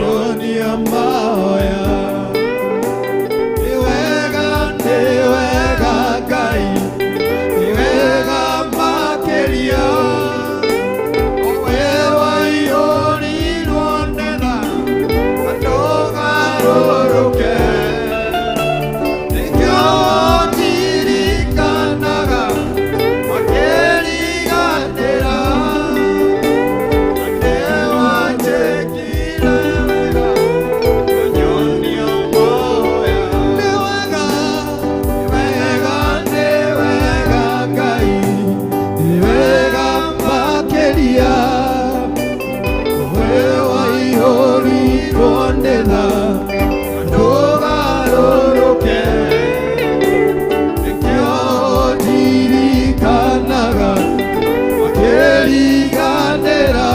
nyonia mahoya niwega Ngai niwega makeria wewe yorirwo nena ndogarũrũke nikio ndirikanaga makĩriganĩra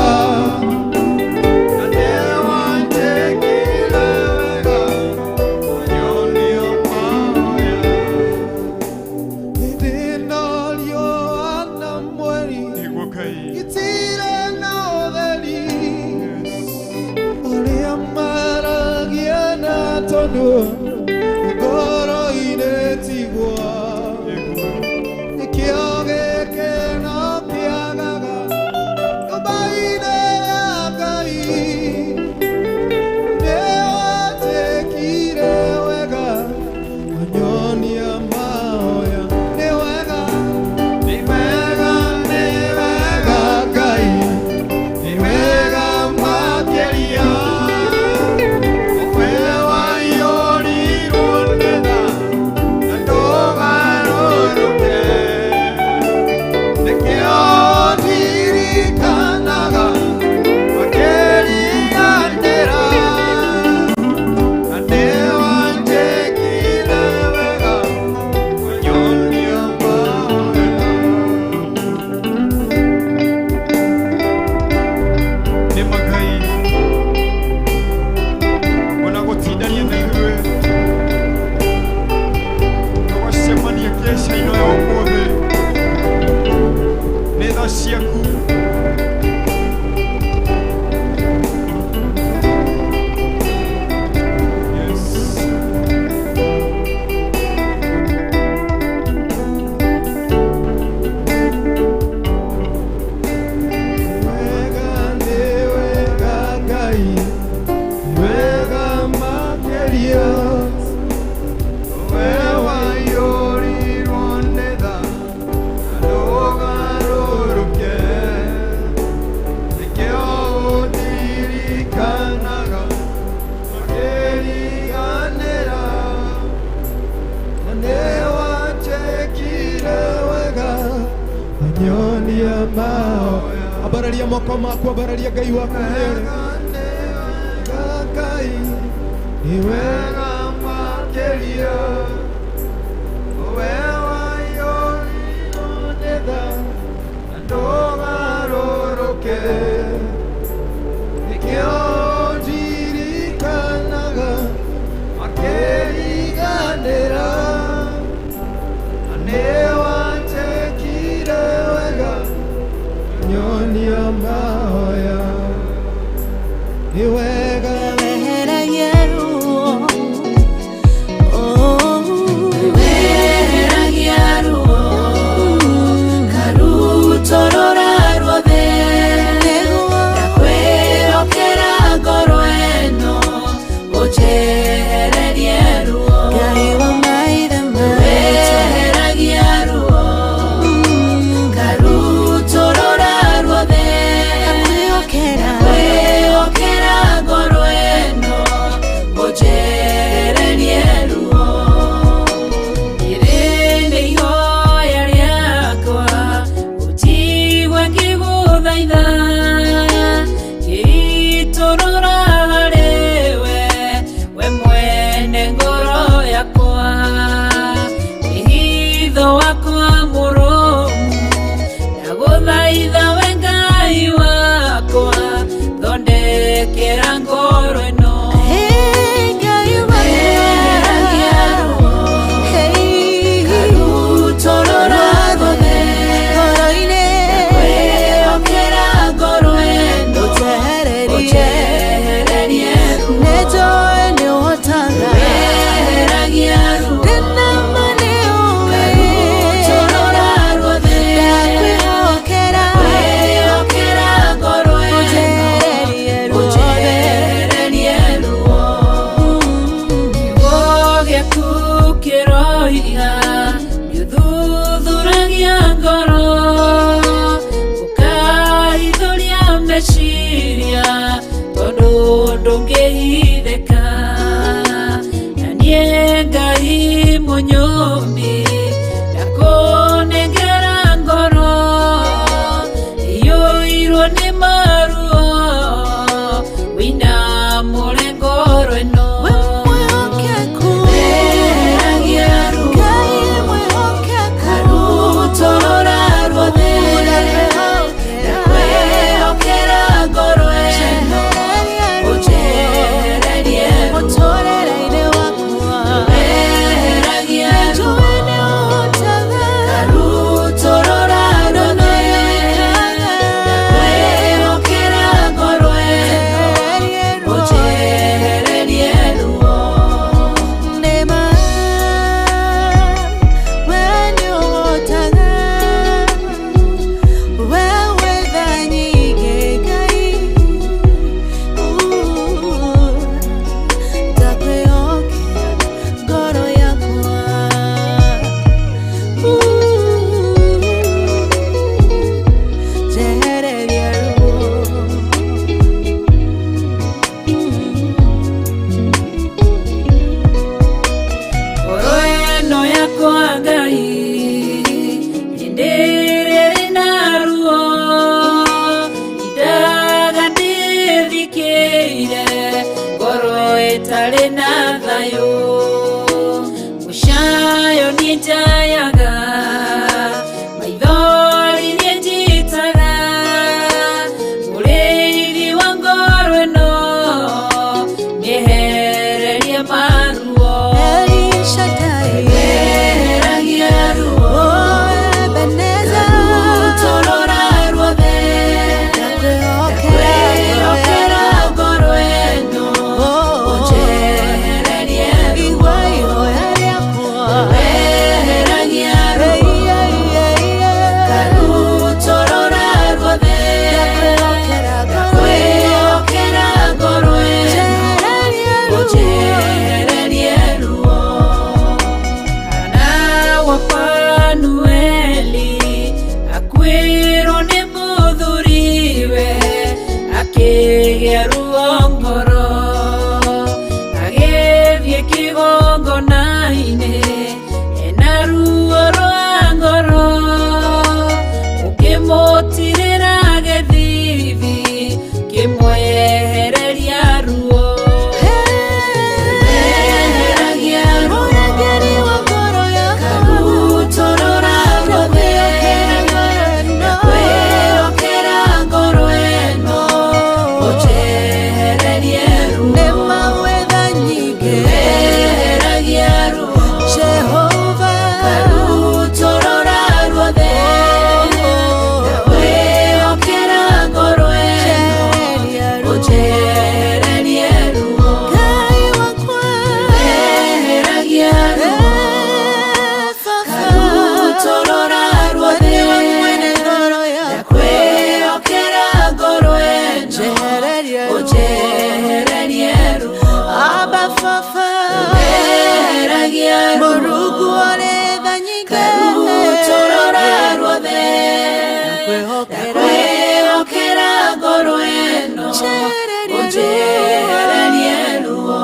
abararia moko maku abararia Ngai waku Ngai niwega makeria wewe yorirwo nena ndogarũrũke nikio ndirikanaga makĩriganĩra nĩwanjĩkire wega nyonia mahoya niwega Okera ngoro githeka na niengai munyumbi ndakunengera ngoro iyuirwo ni maruo wina mulengoro ino tare na thayo mushayo ni jayaga maithori ni njitaga mureiri wa ngoro ino niehererie maruo eheragia ruo Ebeneza torora ruothe ndakwĩhokera ngoro ĩno ruongoro agethie kigongonaine ena ruo rwa ngoro ukimotirira gethithi kimwehereria ruo eheragia ruo wa ngoro yakwa karutorora ruothe ndakwĩhokera ngoro ĩno Murugu oretha nyinge karutorora ruothe ndakwĩhokera ngoro ĩno ũnjehererie ruo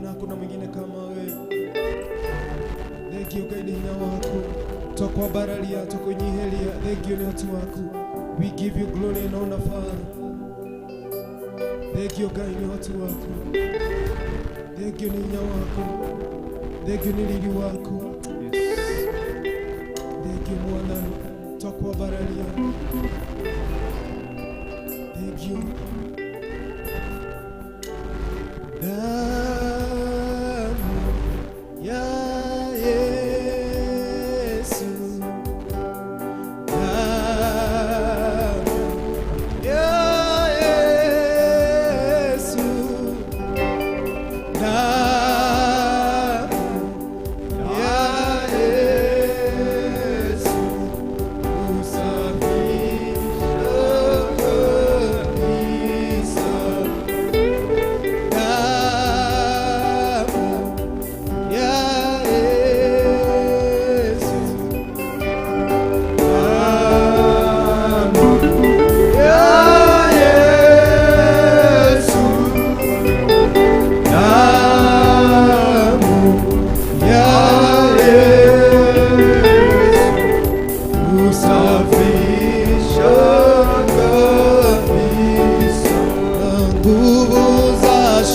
Bwana, hakuna mwingine kama wewe. Thengio Ngai nĩ hinya waku, twakwambararia tũkũnyihiria. Thengio nĩ ũhoti waku. We give you glory and honor, Father. Thengio Ngai nĩ ũhoti waku, thengio nĩ hinya waku, thengio nĩ riri waku. Thengio Mwana, twakwambararia. Thengio.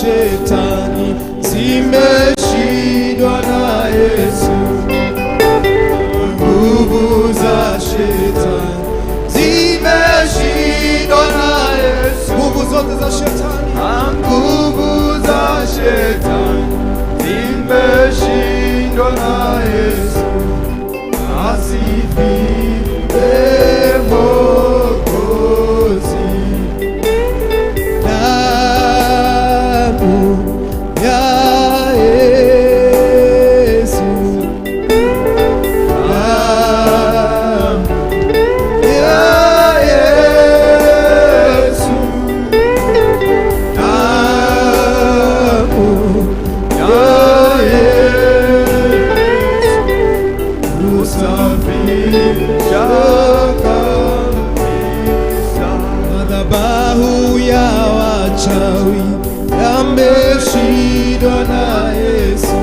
Shetani zimeshindwa na Yesu. Nguvu za shetani zimeshindwa na Yesu. Nguvu zote za shetani, nguvu za shetani zimeshindwa na Yesu. Asifiwe Mwokozi. Madhabahu ya wachawi yameshindwa na Yesu.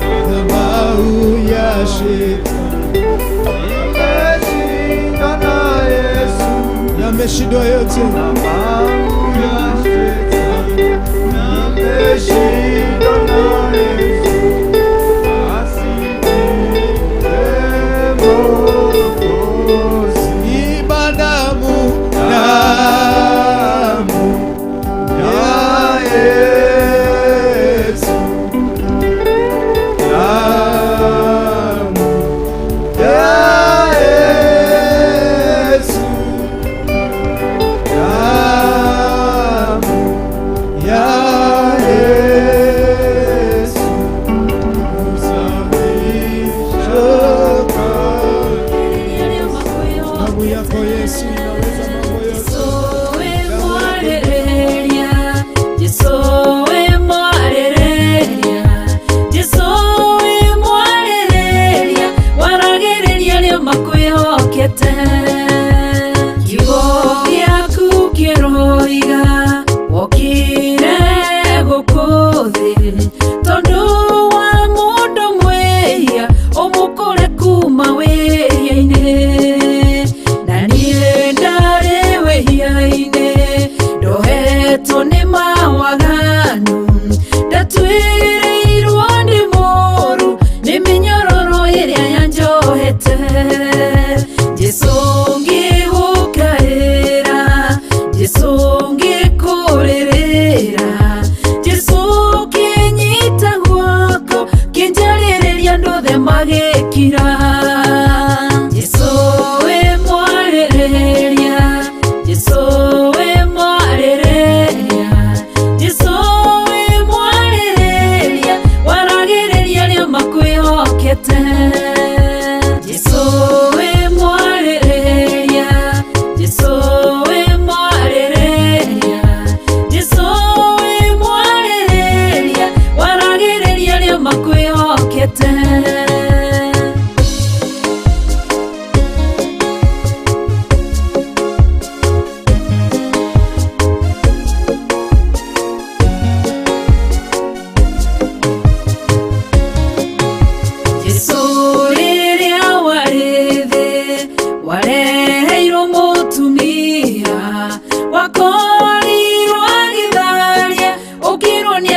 Madhabahu ya shetani yameshindwa na Yesu. Yameshindwa yote. Madhabahu ya shetani yameshindwa na Yesu.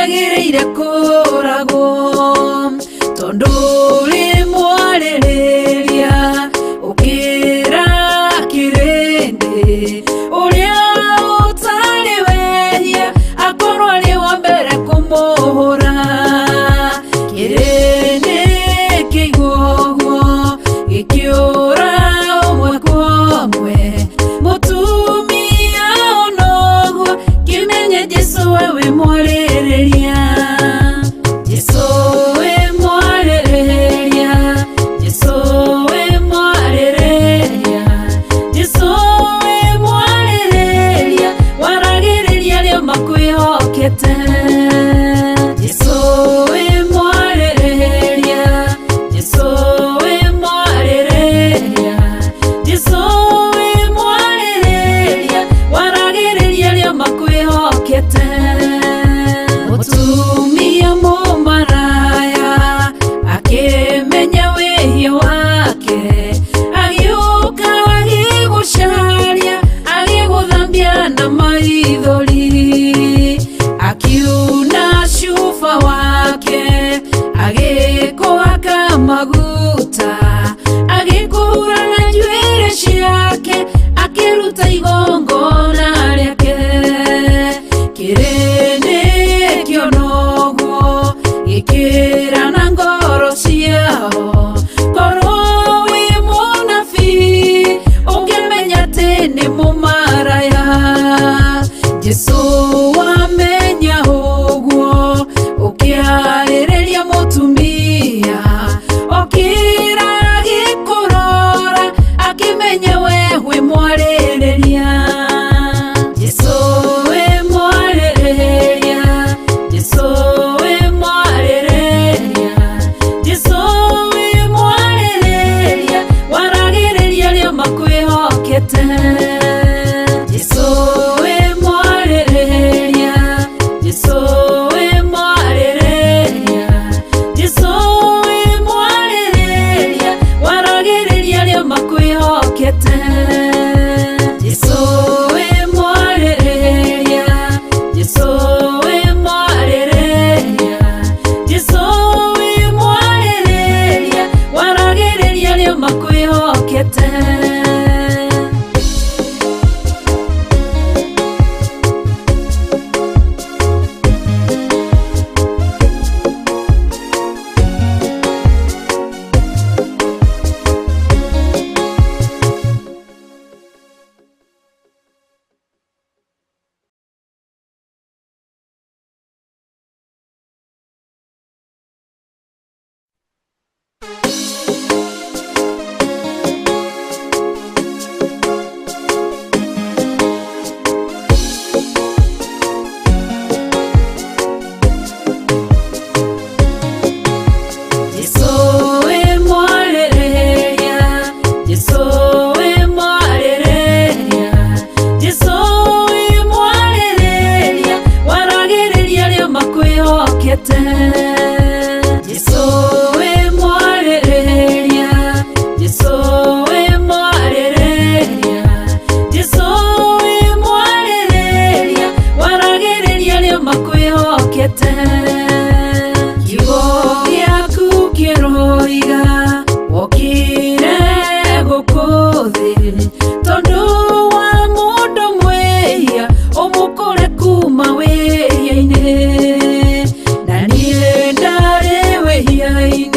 agiriire kuragwo tondu uri mwaririria ukira kirindi uria utari wehia akorwo ari wa mbere kumuhura kirindi kiguo gikiura umwe kwa umwe mutumia onoguo kimenye Jesu wewe mwaririria Jesu we mwaririria Jesu we mwaririria Jesu we mwaririria waragiriria rio makwihokete Jesu we mwaririria Jesu we mwaririria Jesu we mwaririria waragiriria rio makwihokete mutumia mumaraya akimenya wihia wake agiuka agigucaria agiguthambia na maithori akiuna cuba wake agikuhaka maguta agikuhura na njuĩrĩ ciake akiruta igongona rĩake kirindi kionoguo gikira na ngoro ciao korwo wi munabii ũngĩmenya atĩ nĩ mũmaraya Jesu wamenya ũguo ũkĩarĩrĩria mũtumia okĩra agĩkũrora akĩmenya we wĩ mwarĩrĩria Jesu we mwarĩrĩria Jesu we mwarĩrĩria Jesu we mwarĩrĩria waragĩrĩria rio makwĩhokete Jesu we mwarĩrĩria Jesu we mwarĩrĩria Jesu we mwarĩrĩria waragĩrĩria rio makwĩhokete Jesu we mwarĩrĩria Jesu we mwarĩrĩria Jesu we mwarĩrĩria waragĩrĩria rio makwĩhokete Jesu we mwarĩrĩria Jesu we mwarĩrĩria Jesu we mwarĩrĩria waragĩrĩria rio makwĩhokete kiugo gĩaku kĩroiga wokire gũkũ thĩ tondu wa mũndũ mwĩhia ũmũkũre kuma wĩhia-inĩ na niĩ ndarĩ wĩhia-inĩ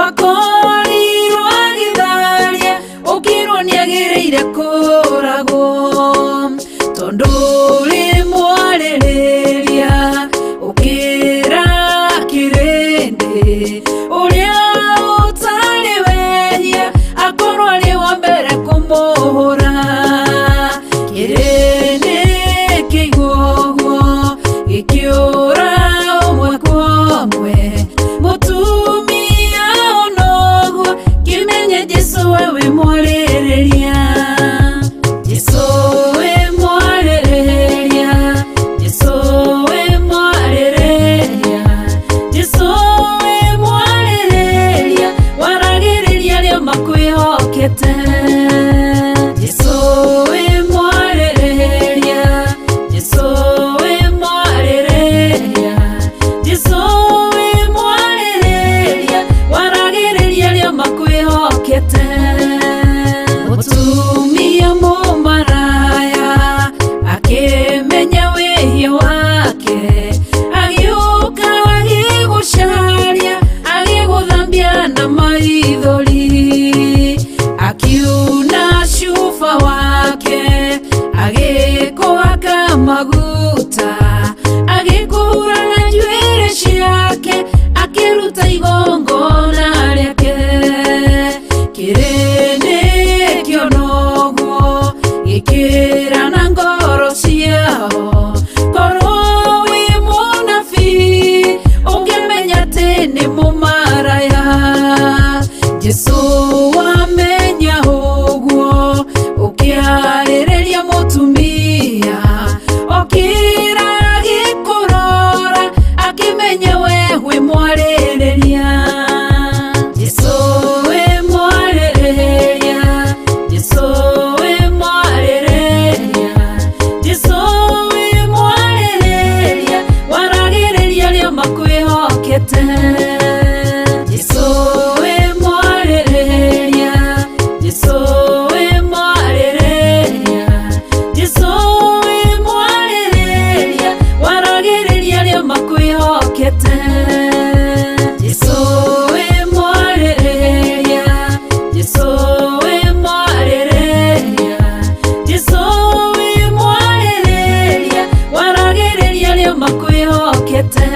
wakorirwo agitharia ukirwo niagiriire kuragwo tondu uri mwaririria ukira kirindi uria utari wehia akorwo ari wa mbere kumuhura kirindi kiiguo gikiura umwe kwa umwe mutumia onoguo kimenye Jesu wewe mwaririria Jesu we mwaririria Jesu we mwaririria Jesu we mwaririria waragiriria rio makwihokete Jesu we mwaririria Jesu we mwaririria Jesu we mwaririria waragiriria rio makwihokete mutumia mumaraya akimenya wihia wake agiuka agigucaria agiguthambia na maithori akiuna cuba wake agikuhaka maguta agikuhura na njuĩrĩ ciake akiruta igongona rĩake kirindi kionoguo gikira na ngoro ciao korwo wi munabii ũngĩmenya atĩ nĩ mũmaraya Jesu wamenya ũguo ũkĩarĩrĩria mũtumia okira agĩkũrora akĩmenya we wĩ mwarĩrĩria Jesu we mwarĩrĩria Jesu we mwarĩrĩria Jesu we mwarĩrĩria waragĩrĩria rio makwĩhokete Jesu we mwarĩrĩria Jesu we mwarĩrĩria Jesu we mwarĩrĩria waragĩrĩria rio makwĩhokete Jesu we mwarĩrĩria Jesu we mwarĩrĩria Jesu we mwarĩrĩria waragĩrĩria rio makwĩhokete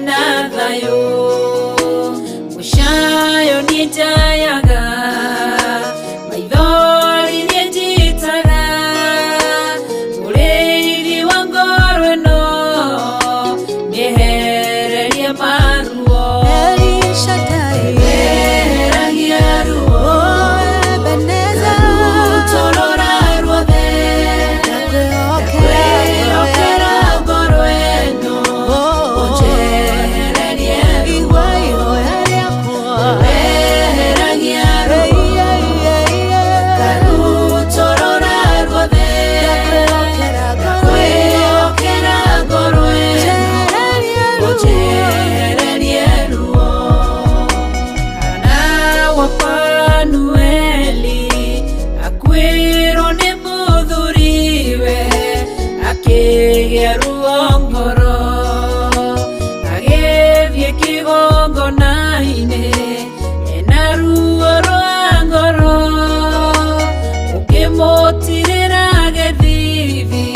na thayo mushayo nijayaga maithori njitaga uriri wa ngoro ĩno nĩhererie maruo weheragia ruo rutorora ruothe kwĩokera ngoro ĩno ũnjehererie ruo weheragia ruo rutorora ruothe kwĩokera ngoro ĩno ũnjehererie ruo Hana wa Panueli akwĩrwo nĩ mũthuriwe akĩgĩa ruo ngoro agĩthiĩ kĩgongona-inĩ ena ruo rwa ngoro ũkĩmũtirĩra gĩthithi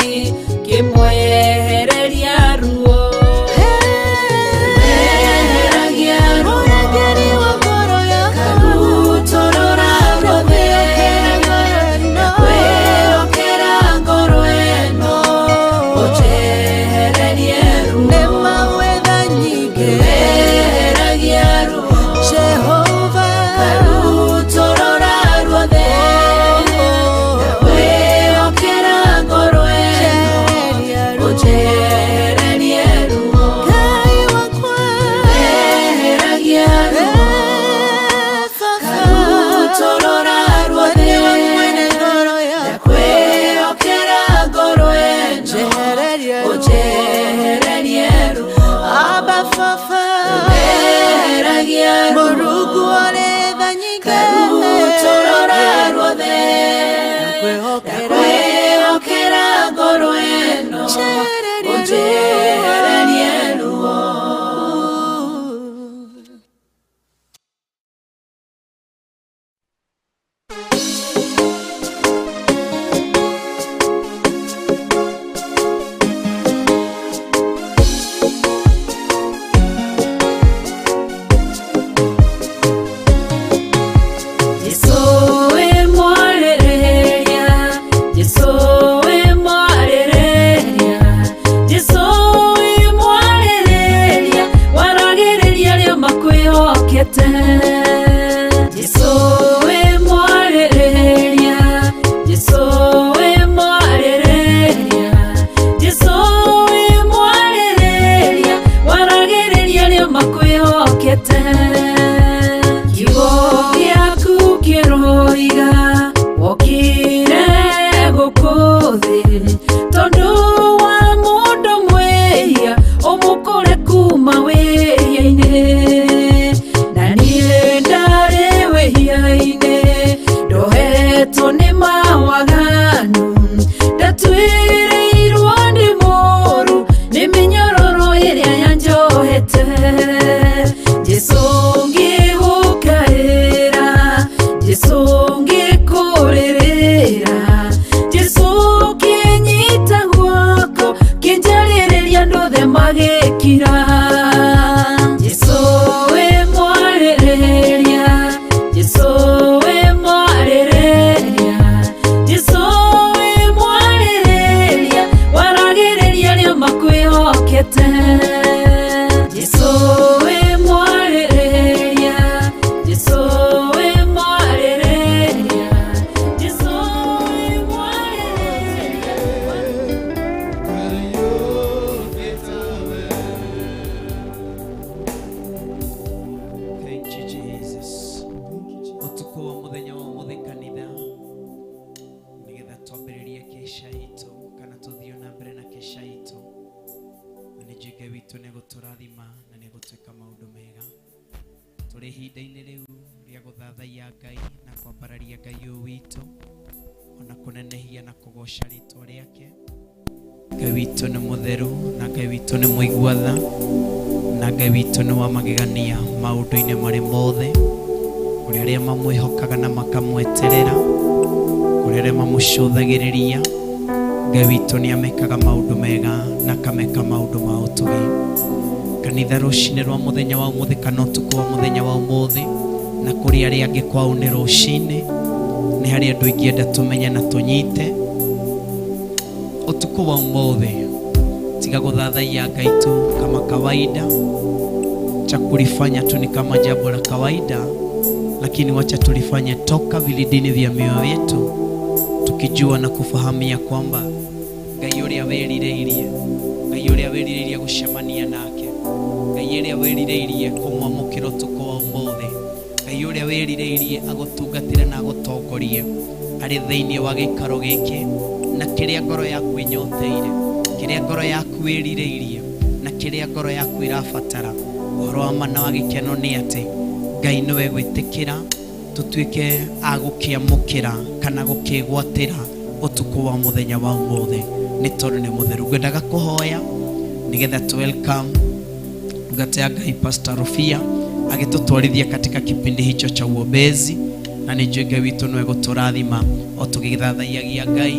kĩmwehereria ruo weheragia ruo rutorora ruothe kwĩokera ngoro ĩno ũnjehererie ruo weheragia ruo rutorora ruothe kwĩokera ngoro ĩno ũnjehererie ruo weheragia ruo rutorora ruothe kwĩokera ngoro ĩno ũnjehererie ruo weheragia ruo rutorora ruothe kwĩokera ngoro ĩno ũnjehererie ruo Jesũ wĩ mwarĩrĩria, Jesũ wĩ mwarĩrĩria, Jesũ wĩ mwarĩrĩria, waragĩrĩria arĩa makwĩhokete. Jesũ wĩ mwarĩrĩria, Jesũ wĩ mwarĩrĩria, Jesũ wĩ mwarĩrĩria, waragĩrĩria arĩa makwĩhokete. Kiugo gĩaku kĩroiga wokire gũkũ thĩ tondũ wa mũndũ mwĩhia ũmũkũre kuma wĩhia-inĩ na niĩ ndarĩ wĩhia-inĩ ndohetwo nĩ mawaganu ndatuĩrĩirwo ndĩ mũũru nĩ mĩnyororo ĩrĩa yanjohete Jesũ ngĩgũkaĩra Jesũ ngĩkũrĩrĩra Jesũ kĩnyita guoko kĩnjarĩrĩria andũ othe magĩkira Jesũ wĩ mwarĩrĩria Jesũ wĩ mwarĩrĩria Jesũ wĩ mwarĩrĩria waragĩrĩria arĩa makwĩhokete Jesũ wĩ mwarĩrĩria Jesũ wĩ mwarĩrĩria Jesũ wĩ mwarĩrĩria Thank you, Jesus. Ũtukũ wa mũthenya wa ũmũthĩ kanitha nĩgetha twambĩrĩrie kesha itũ kana tũthiĩ na mbere na kesha itũ na nĩ njũĩ Ngai witũ nĩ gũtũrathima na nĩ gũtwĩka maũndũ mega tũrĩ ihinda-inĩ rĩu rĩa gũthathaiya Ngai na kwambararia Ngai ũyũ witũ ona kũnenehia na kũgoca rĩtwa rĩake Ngai witũ nĩ mũtheru na Ngai witũ nĩ mũigua tha na Ngai witũ nĩ wa magegania maũndũ-inĩ marĩ mothe kũrĩ arĩa mamwĩhokaga na makamweterera kũrĩ arĩa mamũcũthagĩrĩria Ngai witũ nĩ amekaga maũndũ mega na akameka maũndũ ma ũtugi kanitha rucine rwa muthenya wa umuthi kana utuku wa muthenya wa umuthi na kuri aria angi kwao ni rucine ni hari andu aingi enda tumenye na tunyite utuku wa umuthi tiga guthathaia Ngai tu kama kawaida cha kulifanya tu ni kama jambo la kawaida, lakini wacha tulifanye toka vilidini vya mioyo yetu tukijua na kufahamia kwamba Ngai uria werireirie, Ngai uria werireirie gucemania nake, Ngai uria werireirie kumwamukira utuku wa umuthi, Ngai uria werireirie agutungatire na agutongorie ari thiini wa gikaro giki na kiria ngoro yaku inyoteire, kiria ngoro yaku werireirie na kiria ngoro yaku irabatara. Uhoro wa mana wa gikeno ni ati Ngai niwe gwitikira tutuike agukiamukira kana gukigwatira utuku wa muthenya wa umuthi ni tondu ni mutheru. Ngwendaga kuhoya nigetha tu welcome ngate ya Ngai Pastor Rufia agitutwarithia katika kipindi hicho cha uombezi, na ni Ngai witu niwe guturathima o tugithathaiagia Ngai,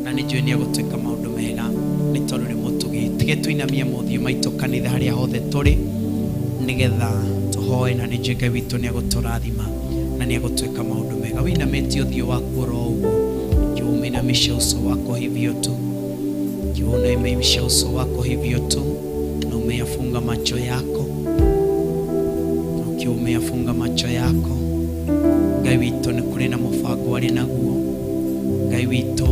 na ni ni agutwika maundu mega ni tondu ni mutugi. Tige tuinamia mothiu maitu kanitha haria hothe turi nigetha tuhoe, na ni Ngai witu ni aguturathima na ni agutwika maundu mega. Winametie uthio waku ro uguo, kiuminamisha uso wako hivyo tu, kiunaimeimisha uso wako hivyo tu, na umeyafunga macho yako, ukiwa umeyafunga macho yako. Ngai witu ni kuri na mubango ari naguo, Ngai witu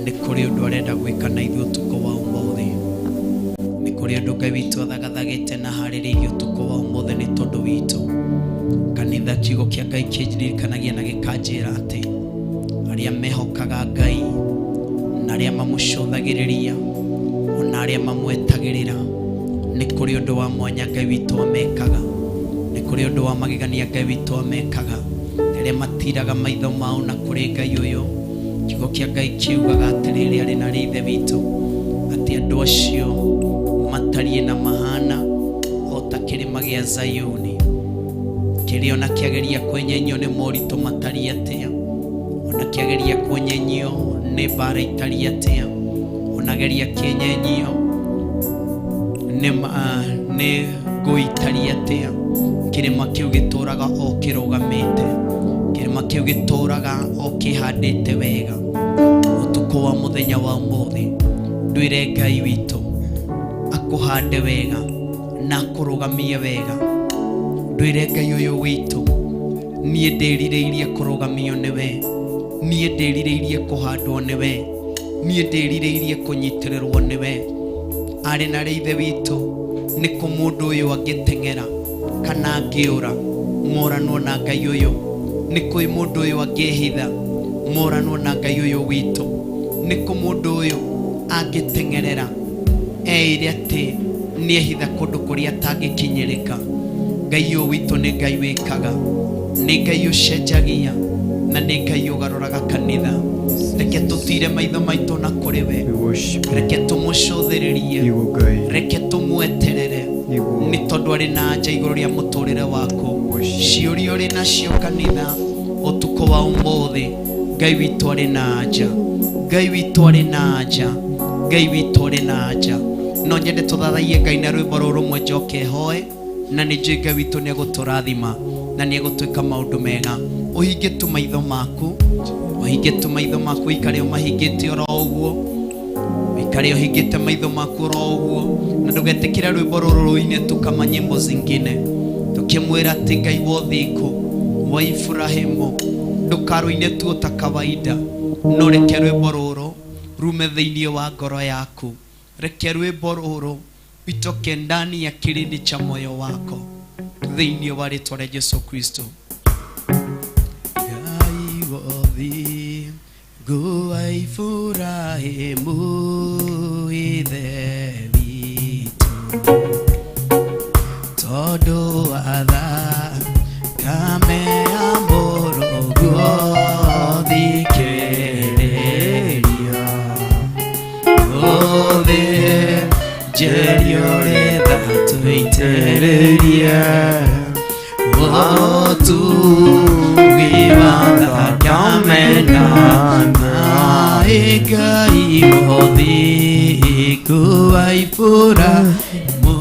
ni kuri undu arenda gwika na ithuĩ utuku wa umuthi, ni kuri undu Ngai witu athagathagite na harĩrĩirie utuku wa umuthi ni tondu witu. Kanitha kiugo kia Ngai kĩririkanagia na gĩkanjĩra atĩ arĩa mehokaga Ngai na arĩa mamucũthagĩrĩria ona arĩa mamwetagĩrĩra nĩ kũrĩ ũndũ wa mwanya Ngai witũ amekaga, nĩ kũrĩ ũndũ wa magegania Ngai witũ amekaga rĩrĩa matiraga maitho mao na kũrĩ Ngai ũyũ. Kiugo kia Ngai kiugaga atĩrĩrĩ arĩ na ithe witũ atĩ andũ acio matariĩ na mahana o ta kĩrĩma gĩa Zayuni, kĩrĩa ona kĩageria kwenyenyio nĩ moritũ matariĩ atĩa, ona kĩageria kwenyenyio nĩ mbara itariĩ atĩa, ona geria kĩenyenyio nĩ ngũĩ itariĩ atĩa, kĩrĩma kĩu gĩtũraga o kĩrũgamĩte, kĩrĩma kĩu gĩtũraga o kĩhandĩte wega. Ũtukũ wa mũthenya wa ũmũthĩ ndwĩre Ngai witũ akũhande wega na akũrũgamie wega. Ndwĩre Ngai ũyũ witũ niĩ ndĩrirĩirie kũrũgamio nĩwe, niĩ ndĩrirĩirie kũhandwo nĩwe, niĩ ndĩrirĩirie kũnyitĩrĩrwo nĩwe. Arĩ na ithe witũ nĩ kũ mũndũ ũyũ angĩteng'era kana angĩũra moranwo na Ngai ũyũ, nĩ kũ mũndũ ũyũ angĩhitha moranwo na Ngai ũyũ witũ, nĩ kũ mũndũ ũyũ angĩteng'erera eire atĩ nĩehitha kũndũ kũrĩa atangĩkinyĩrĩka. Ngai ũyũ witũ nĩ Ngai wĩkaga, nĩ Ngai ũcenjagia na nĩ Ngai ũgarũraga kanitha. Reke tũtire maitho maitũ na kũrĩ we, reke tũmũcũthĩrĩrie, reke tũmweterere nĩ tondũ arĩ na anja igũrũ rĩa mũtũrĩre waku. Ciũria ũrĩ nacio kanitha ũtukũ wa ũmũthĩ, Ngai witũ arĩ na anja, Ngai witũ arĩ na anja, Ngai witũ arĩ na anja. No nyende tũthathaie Ngai na rwĩmbo rũrũ rũmwe njoke hoe, na nĩ njũĩ Ngai witũ nĩ egũtũrathima na nĩ egũtwĩka maũndũ mega. Ũhinge tu maitho maku, ũhinge tu maitho maku, ũikare ũmahingĩte oro ũguo, ũikare ũhingĩte maitho maku oro ũguo, na ndũgetĩkĩre rwĩmbo rũrũ rũine tu kama nyĩmbo zingine tukimwĩra atĩ Ngai wa ũthingu wa Ibrahimu ndũkarũine tu ta kawaida, no reke rwĩmbo rũrũ rume thĩinĩ wa ngoro yaku, reke rwĩmbo rũrũ itoke ndani ya kilindi cha moyo wako thĩinĩ wa rĩtwa rĩa Yesu Kristo. Ngai wa ũthingu wa Ibrahimu ithe witũ, tondũ wa thakame ya mũrũguo thikĩrĩria ũthĩnjĩri ũrĩ tha tũitĩrĩrie ũtugi wa thakame na Ngai wa ũthingu wa Ibrahimu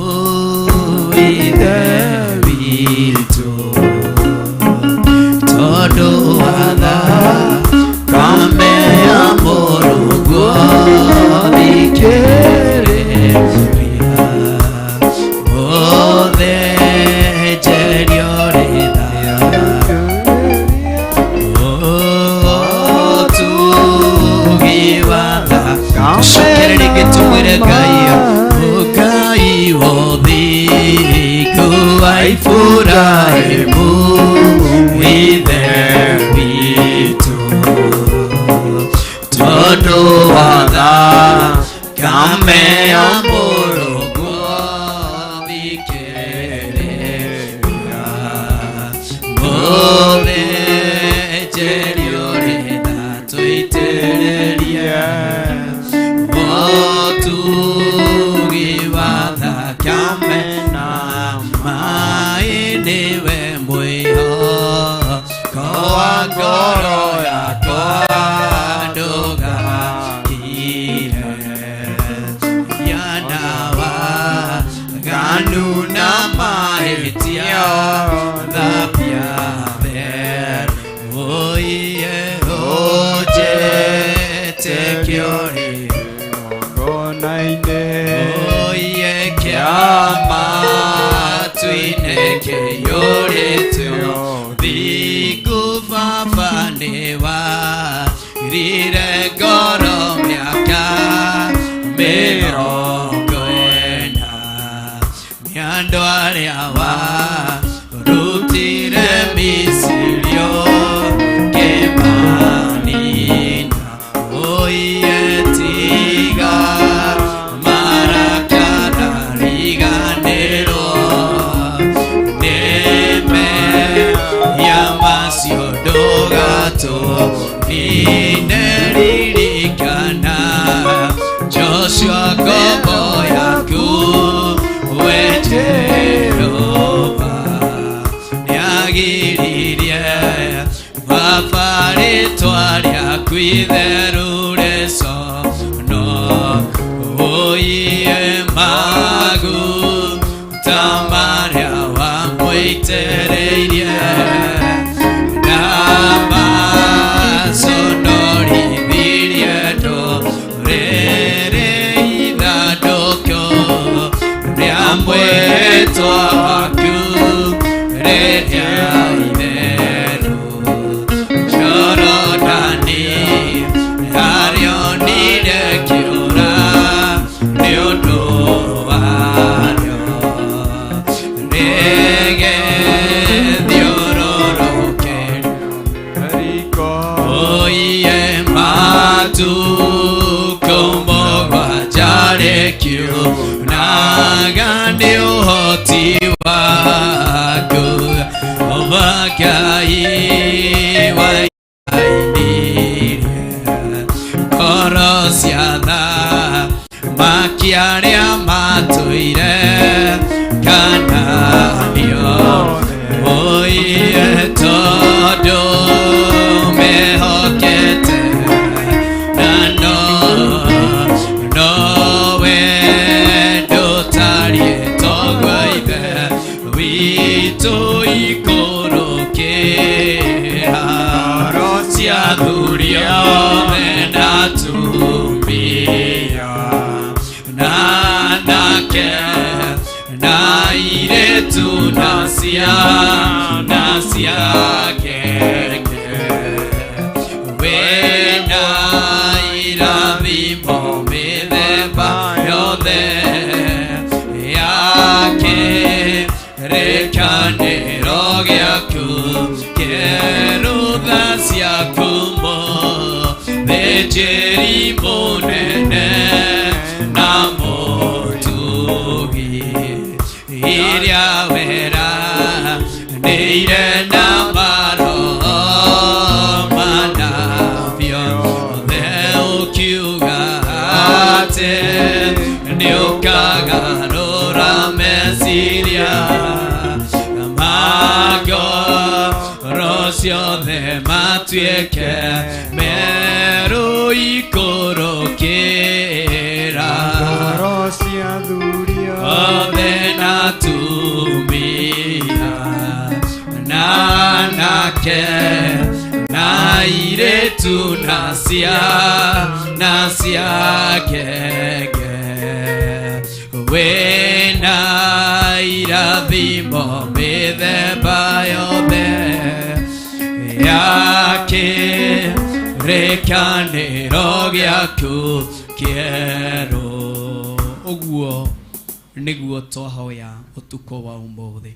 niguo twahoya utuko wa umuthi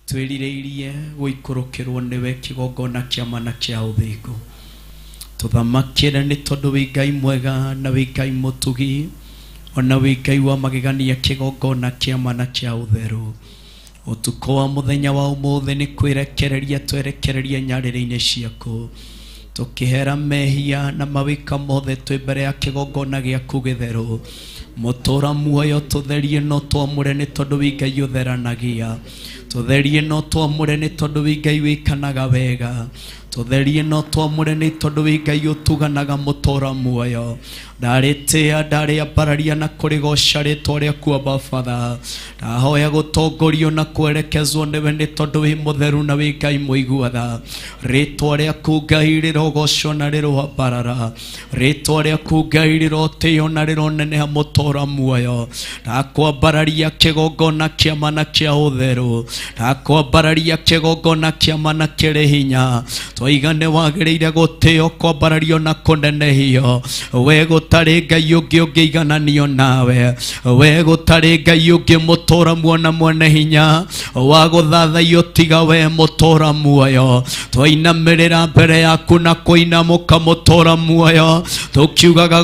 twirireirie guikurukirwo niwe kigongona kia mana kia uthingu tuthamakire ni tondu wi Ngai mwega na wi Ngai mutugi ona wi Ngai wa magegania kigongona kia mana kia utheru utuko wa muthenya wa umuthi ni kwirekereria twerekereria nyarire-ini ciaku tukihera mehia na mawika mothe twi mbere ya kigongona giaku githeru mutura muoyo tutherie no twamure ni tondu wi Ngai utheranagia tutherie no twamure ni tondu wi Ngai wikanaga wega tutherie no twamure ni tondu wi Ngai utuganaga mutura muoyo ndaritia ndaria bararia na kurigoca ritwa riaku Aba Father ndahoya gutongorio na kwerekezwo niwe ni tondu wi mutheru na wi Ngai muiguatha ritwa riaku Ngai rirogocwo na riroambarara ritwa riaku Ngai rirotio na rironeneha mutura muoyo ndakwambararia kigongona kia mana kia utheru ndakwambararia kigongona kia mana kiri hinya twaigane wagiriire gutio kwambarario na kunenehio we gutari Ngai ungi ungiigananio nawe we gutari Ngai ungi mutura muona mwene hinya wa guthathaio tiga we mutura muoyo twainamirira mbere yaku na kuinamuka mutura muoyo tukiugaga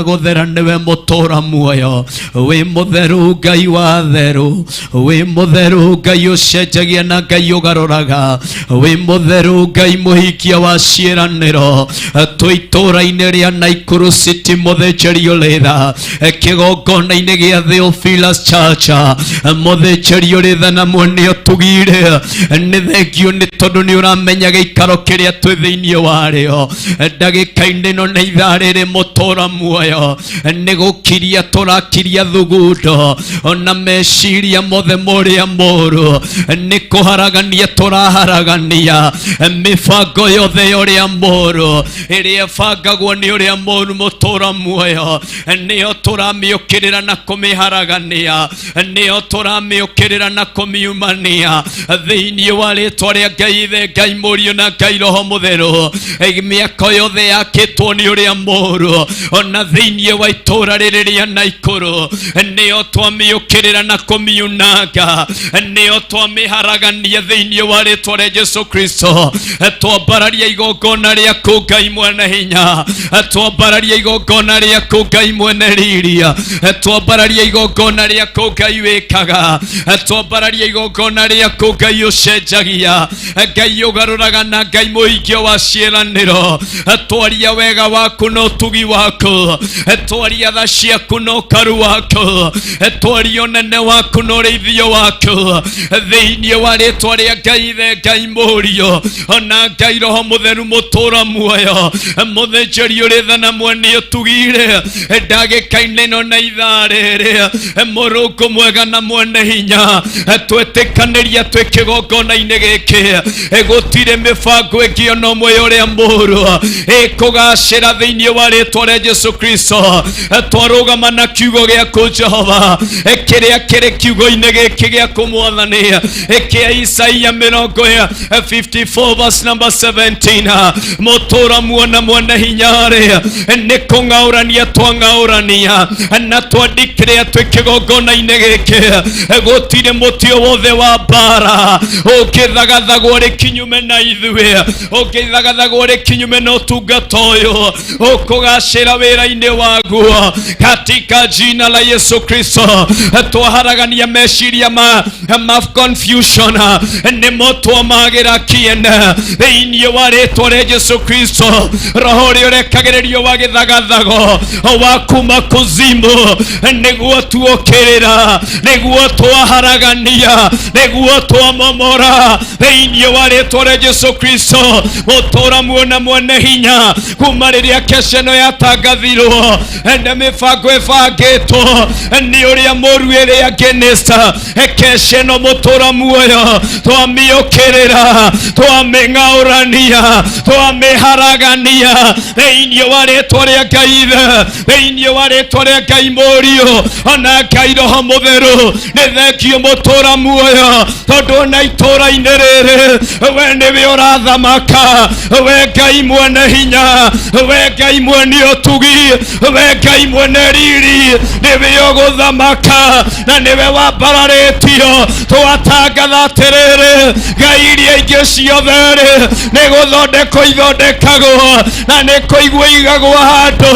guthera niwe mutura muoyo we mutheru Ngai wa theru we mutheru Ngai ucenjagia na Ngai ugaruraga we mutheru Ngai muhikia wa ciiraniro twitura-ini ria Naikuru City muthĩnjĩri ũrĩtha kĩgongona-inĩ gĩa Theophilus Church muthĩnjĩri ũrĩtha na mwene ũtugire nĩ thengio nĩ tondũ nĩ ũramenya gĩikaro kĩrĩa twĩ thĩinĩ warĩo ndagĩka-inĩ ĩno na ithaa rĩrĩ mutura muoyo nĩ gũkiria tũrakiria thugundo ona meciria mothe mũrĩa mũru nĩ kũharagania tũraharagania mĩbango yothe ya ũrĩa mũru ĩrĩa ĩbangagwo nĩ ũrĩa mũru mutura muoyo nĩyo tũramĩũkĩrĩra na kũmĩharagania nĩyo tũramĩũkĩrĩra na kũmiumania thĩinĩ wa rĩtwa rĩa Ngai Ithe Ngai Mũriũ na Ngai Roho Mũtheru mĩako yothe yakĩtwo nĩ ũrĩa mũru ona thĩinĩ wa itũra rĩrĩ rĩa Naikuru nĩyo twamĩũkĩrĩra na kũmiunanga nĩyo twamĩharagania thĩinĩ wa rĩtwa rĩa Jesu Kristo twambararia igongona rĩaku Ngai mwene hinya twambararia igongona rĩaku Ngai mwene riria twambararia igongona rĩaku Ngai wĩkaga twambararia igongona rĩaku Ngai ũcenjagia Ngai ũgarũraga na Ngai mũhingia wa ciĩranĩro twaria wega waku na ũtugi waku twaria tha ciaku na ũkaru waku twaria ũnene waku na ũrĩithio waku thĩinĩ wa rĩtwa rĩa Ngai Ithe Ngai Mũriũ ona Ngai Roho Mũtheru mutura muoyo muthĩnjĩri ũrĩtha na mwene ũtugire ndagĩka-inĩ ĩno na ithaa rĩrĩ Mũrungu mwega na mwene hinya twĩtĩkanĩria twĩ kĩgongona-inĩ gĩkĩ gũtirĩ mĩbango ĩngĩ ona ũmwe ũrĩa mũru ĩkũgacĩra thĩinĩ wa rĩtwa rĩa Jesu Kristo twarũgama na kiugo gĩaku Jehova kĩrĩa kĩrĩ kiugo-inĩ gĩkĩ gĩaku Mwathani kĩa Isaia 54 verse number 17 mutura muona mwene hinyarĩ nĩ kũng'aũrania twang'aũrania na twandĩkĩre twĩ kĩgongona-inĩ gĩkĩ gũtirĩ mũtĩ wothe wa mbara ũngĩthagathagwo rĩ kinyume na ithuĩ ũngĩthagathagwo rĩ kinyume na ũtungata ũyũ ũkũgacĩra wĩra-inĩ waguo katika jina la Yesu Kristo twaharagania meciria ma confusion nĩmo twamagĩra kĩene thĩinĩ wa rĩtwa rĩa Jesu Kristo roho ũrĩa ũrekagĩrĩrio wa gĩthagathago wa kuma kuzimu nĩguo tuokĩrĩra nĩguo twaharagania nĩguo twamomora thĩinĩ wa rĩtwa rĩa Jesu Kristo mutura muona mwene hinya kuma rĩrĩa kesha ĩno yatangathirwo na mĩbango ĩbangĩtwo nĩ ũrĩa mũru ĩrĩa ngĩnĩsta kesha ĩno mutura muoyo twamĩũkĩrĩra twamĩng'aũrania twamĩharagania thĩinĩ wa rĩtwa rĩa Ngai Ithe thĩinĩ wa rĩtwa rĩa Ngai Mũriũ ona Ngai Roho Mũtheru nĩ thengio mutura muoyo tondũ ona itũra-inĩ rĩrĩ we nĩwe ũrathamaka we Ngai mwene hinya we Ngai Ngai mwene ũtugi, we Ngai mwene riri, nĩwe ũgũthamaka na nĩwe wambararĩtio. Twatangatha atĩrĩrĩ, ngai iria ingĩ ciothe nĩ gũthondekwo ithondekagwo na nĩ kũigwo igagwo handũ,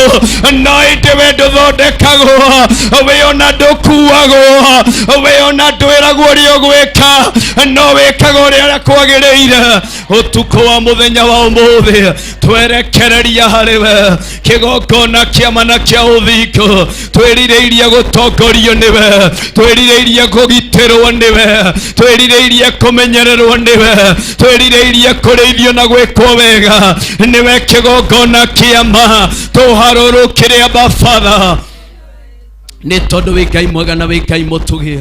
no ĩndĩ we ndũthondekagwo, we ona ndũkuagwo, we ona ndwĩragwo ũrĩa ũgwĩka, no wĩkaga ũrĩa kwagĩrĩire. Ũtukũ wa mũthenya wa ũmũthĩ twerekereria harĩwe, kĩgongona kĩa mana kĩa ũthingu, twĩrirĩirie gũtongorio nĩwe, twĩrirĩirie kũgitĩrwo nĩwe, twĩrirĩirie kũmenyererwo nĩwe, twĩrirĩirie kũrĩithio na gwĩkwo wega nĩwe kĩgongona kĩa ma. Tũharũrũkĩre Aba Father, nĩ tondũ wĩ Ngai mwega na wĩ Ngai mũtugi.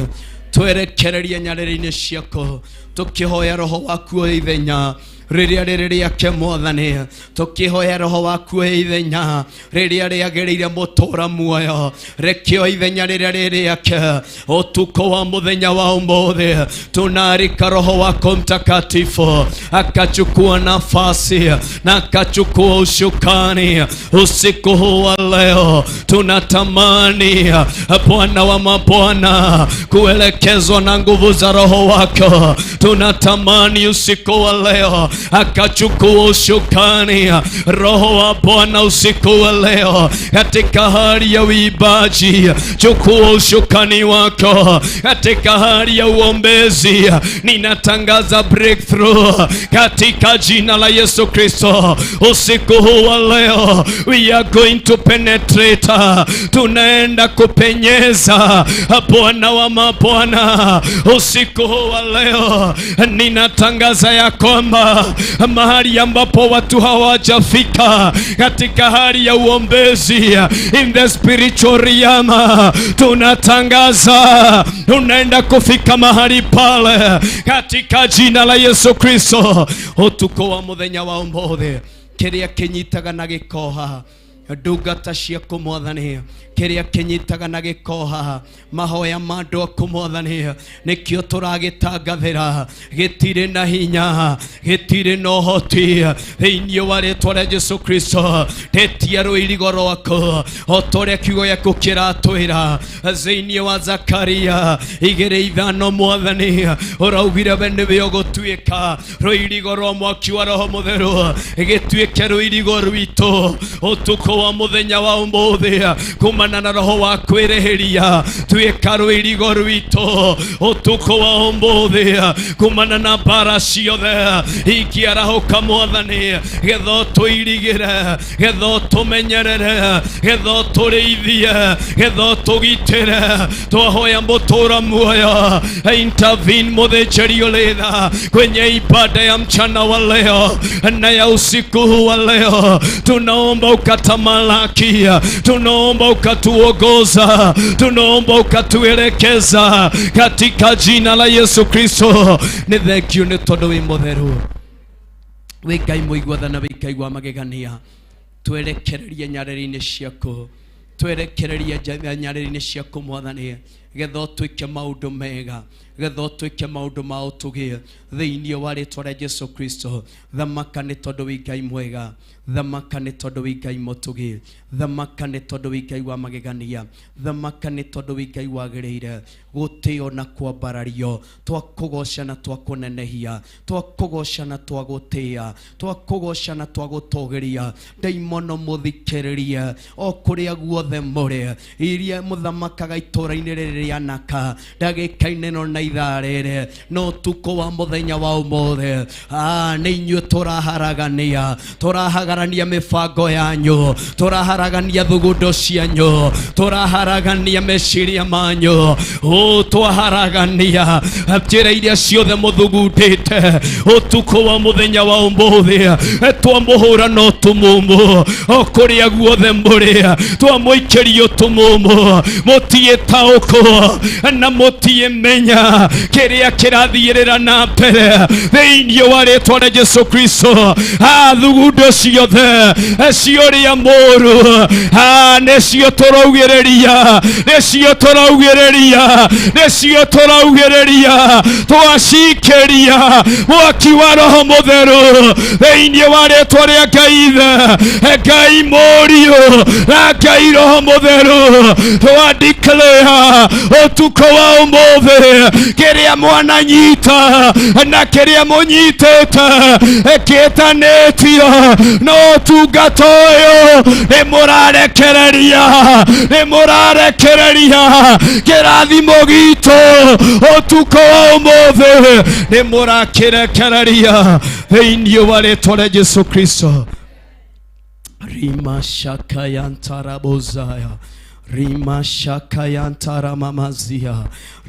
Twerekererie nyarĩrĩ-inĩ ciako, tũkĩhoya Roho waku o ithenya rĩrĩa rĩrĩ rĩake Mwathani, tũkĩhoya Roho waku ithenya rĩrĩa rĩagĩrĩire mũtũra muoyo, rekio ithenya rĩrĩa rĩrĩake. Ũtukũ wa mũthenya wa ũmũthĩ tunarika Roho wako Mtakatifu akachukua nafasi na akachukua ushukani. Usiku huu wa leo tunatamani Bwana wa mabwana kuelekezwa na nguvu za Roho wako. Tunatamani usiku wa leo akachukua ushukani. Roho wa Bwana usiku wa leo katika hali ya uimbaji, chukua ushukani wako katika hali ya uombezi. Ninatangaza breakthrough katika jina la Yesu Kristo. Usiku huu wa leo we are going to penetrate, tunaenda kupenyeza Bwana wa mabwana. Usiku huu wa leo ninatangaza ya kwamba mahali ambapo watu hawajafika katika hali ya uombezi, in the spiritual realm, tunatangaza unaenda kufika mahali pale katika jina la Yesu Kristo. Utuko wa muthenya wa ũmũthĩ kĩrĩa kĩnyitaga na gĩkoha ndungata ciaku Mwathani, kĩrĩa kĩnyitaga na gĩkoha mahoya ma andũ aku Mwathani, nĩkĩo tũragĩtangathĩra. Gĩtirĩ na hinya, gĩtirĩ na ũhoti thĩinĩ wa rĩĩtwa rĩa Jesũ Kristo. Tetia rũirigo rwaku o ta ũrĩa kiugo gĩaku kĩratwĩra thĩinĩ wa Zakaria 2:5 Mwathani, ũraugire we nĩwe ũgũtuĩka rũirigo rwa mwaki wa Roho Mũtheru, gĩtuĩke rũirigo rwitũ. Ũtukũ wa mũthenya wa ũmũthĩ kumana na Roho wa kwĩrĩhĩria tuĩka rũirigo rwitũ. Ũtukũ wa ũmũthĩ kumana na mbara ciothe ingĩarahũka Mwathani, getha tũirigĩre, getha tũmenyerere, getha tũrĩithie, getha tũgitĩre. Twahoya mũtũra muoyo intervene mũthĩnjĩri ũrĩtha kwenye ibada ya mchana wa leo na ya usiku wa leo. Tunaomba ukatamalaki, tunaomba ukatuongoza, tunaomba ukatuelekeza katika jina la Yesu Kristo. Nĩ thengiũ nĩ tondũ wĩ mũtheru, wĩ Ngai mũigua na wĩ Ngai wa magegania. Twerekererie nyarĩrĩ-inĩ ciaku, twerekererie nyarĩrĩ-inĩ ciaku Mwathani, getha ũtwĩke maũndũ mega, getha ũtwĩke maũndũ ma ũtugi thĩinĩ wa rĩĩtwa rĩa Jesũ Kristo. Thamaka nĩ tondũ wĩ Ngai mwega, thamaka nĩ tondũ wĩ Ngai mũtugi, thamaka nĩ tondũ wĩ Ngai wa magegania, thamaka nĩ tondũ wĩ Ngai wagĩrĩire gũtĩo na kwambarario. Twakũgoca na twakũnenehia, twakũgoca na twagũtĩa, twakũgoca na twagũtũgĩria. Ndaimono mũthikĩrĩrie o kũrĩa guothe mũrĩ, iria mũthamakaga itũũra-inĩ rĩrĩ rĩa Naka ndagĩka-inĩ no na ithaa rĩrĩ. No ũtukũ wa mũthenya wa ũmũthĩ nĩ inyuĩ tũraharagania, tũrahagarania mĩbango yanyu, tũraharagania thugundo cianyu, tũraharagania meciria manyu, twaharagania njĩra iria ciothe mũthugundĩte. Ũtukũ wa mũthenya wa ũmũthĩ twamũhũra no tũmũmũ o kũrĩa guothe mũrĩ, twamũikĩria ũtũmũmũ mũtiĩtaũkwo na mutiemenya kiria kirathirira na mbere thiini wa ritwa rĩa Jesu Kristo. Thugundo ciothe cioria mũru nĩcio tũraugĩrĩria twacikĩria mwaki wa Roho Mũtheru thiini wa ritwa rĩa Ngai Mũriũ na Ngai Roho Mũtheru. Twadeclare ũtukũ wa ũmũthĩ kĩrĩa mwananyita na kĩrĩa mũnyitĩte kĩtanĩtio no ũtungata ũyũ nĩ mũrarekereria kĩrathimo gitũ ũtukũ wa ũmũthĩ nĩ mũrakĩrekereria thĩinĩ wa rĩtwa rĩa Jesu Kristo. Rima shaka yantarabozaya Rima shaka yantara mamazia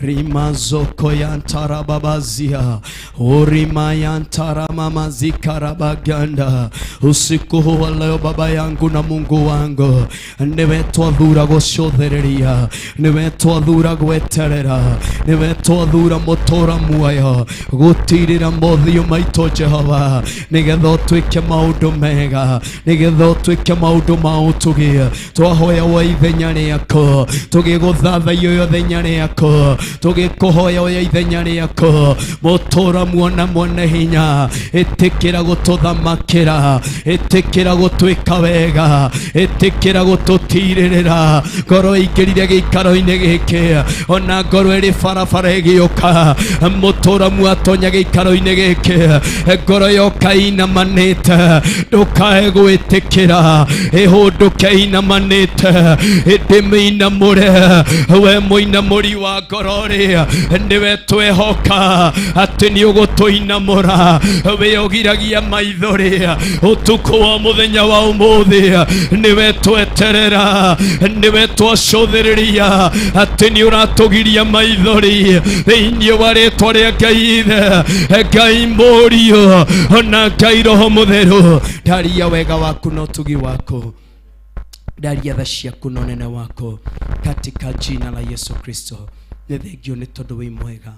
Rima zoko yantara babazia Orima yantara mamazika rabaganda. Usiku huu wa leo Baba yangu na Mungu wangu, nimetwadhura gũcũthĩrĩria, nimetwadhura gweterera, nimetwadhura mũtũra muoyo gũtirĩra mothiũ maitũ Jehova, nĩgetha ũtwĩke maũndũ mega, nĩgetha ũtwĩke maũndũ ma ũtugi. Twahoya wa ithenya rĩaku, tũgĩgũthathaiya ũyũ ithenya rĩaku, tũgĩkũhoya ũyũ ithenya rĩaku. Mũtũra muona mwene hinya, ĩtĩkĩra gũtũthamakĩra, ĩtĩkĩra gũtwĩka wega, ĩtĩkĩra gũtũtirĩrĩra. Ngoro ĩingĩrire gĩikaro-inĩ gĩkĩ, ona ngoro ĩrĩ barabara ĩgĩũka, mũtũra muatonya gĩikaro-inĩ gĩkĩ, ngoro yoka inamanĩte, ndũkae gwĩtĩkĩra ĩhũndũke inamanĩte, ndĩmĩinamũre. We mũinamũri wa ngoro rĩ, nĩwe twehoka atĩ nĩ ũgũtũinamũra. We ũgiragia maithori ũtukũ wa mũthenya wa ũmũthĩ, nĩwe tweterera, nĩwe twacũthĩrĩria atĩ nĩ ũratũgiria maithori thĩinĩ wa rĩtwa rĩa Ngai Ithe, Ngai Mũriũ na Ngai Roho Mũtheru. Ndaria wega waku na ũtugi wako, ndaria tha ciaku na ũnene wako, katika jina la Yesu Kristo. Nĩ thengio nĩ tondũ wĩ mwega,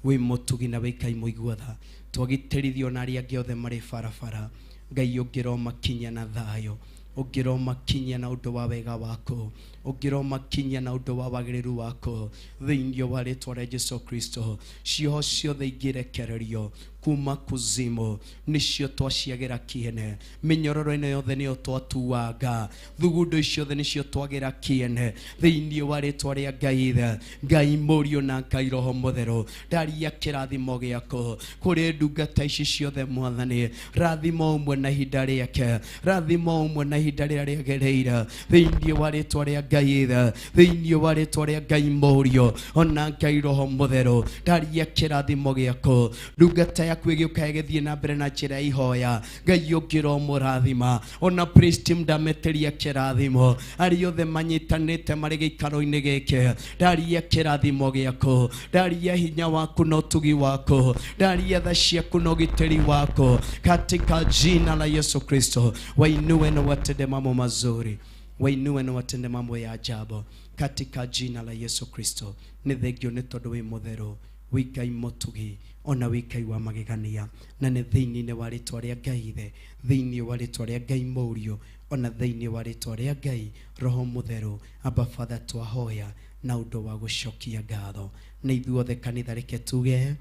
wĩ mũtugi na wĩ Ngai mũigua tha. Twagĩtĩrithio na arĩa angĩ othe marĩ barabara, Ngai ũngĩromakinyia na thayũ, ũngĩromakinyia na ũndũ wa wega wako, ũngĩromakinyia na ũndũ wa wagĩrĩru wako thĩinĩ wa rĩtwa rĩa Jesu Kristo. Cioho ciothe ingĩrekererio kuma kuzimu nicio twaciagĩra kĩene, mĩnyororo-inĩ yothe nĩyo twatuanga, thugundo ciothe nĩcio twagĩra kĩene thĩinĩ wa rĩtwa rĩa Ngai Ithe, Ngai Mũriũ na Ngai Roho Mũtheru. Ndaria kĩrathimo gĩako kũrĩ ndungata ici ciothe Mwathani, rathimo ũmwe na ihinda rĩake, rathimo ũmwe na ihinda rĩrĩa rĩagĩrĩire thĩinĩ wa rĩtwa rĩa Ngai Ithe, thĩinĩ wa rĩtwa rĩa Ngai Mũriũ ona Ngai Roho Mũtheru. Ndaria kĩrathimo gĩako, ndungata yaku ĩgĩũka ĩgĩthiĩ na mbere na njĩra ihoya, Ngai ũngĩromũrathima. Ona praise team ndameteria kĩrathimo, arĩa othe manyitanĩte marĩ gĩikaro-inĩ gĩkĩ, ndaria kĩrathimo gĩako, ndaria hinya waku na ũtugi wako, ndaria tha ciaku na ũgitĩri wako, katika jina la Yesu Kristo. Wainue na watende mambo mazuri, wainue na watende mambo ya ajabu katika jina la Yesu Kristo. Nĩ thengio nĩ tondũ wĩ mũtheru, wĩ Ngai mũtugi, ona wĩ Ngai wa magegania, na nĩ thĩinĩ wa rĩtwa rĩa Ngai Ithe, thĩinĩ wa rĩtwa rĩa Ngai Mũriũ, ona thĩinĩ wa rĩtwa rĩa Ngai Roho Mũtheru. Aba Father, twahoya na ũndũ wa gũcokia ngatho, na ithuothe kanitha reke tuge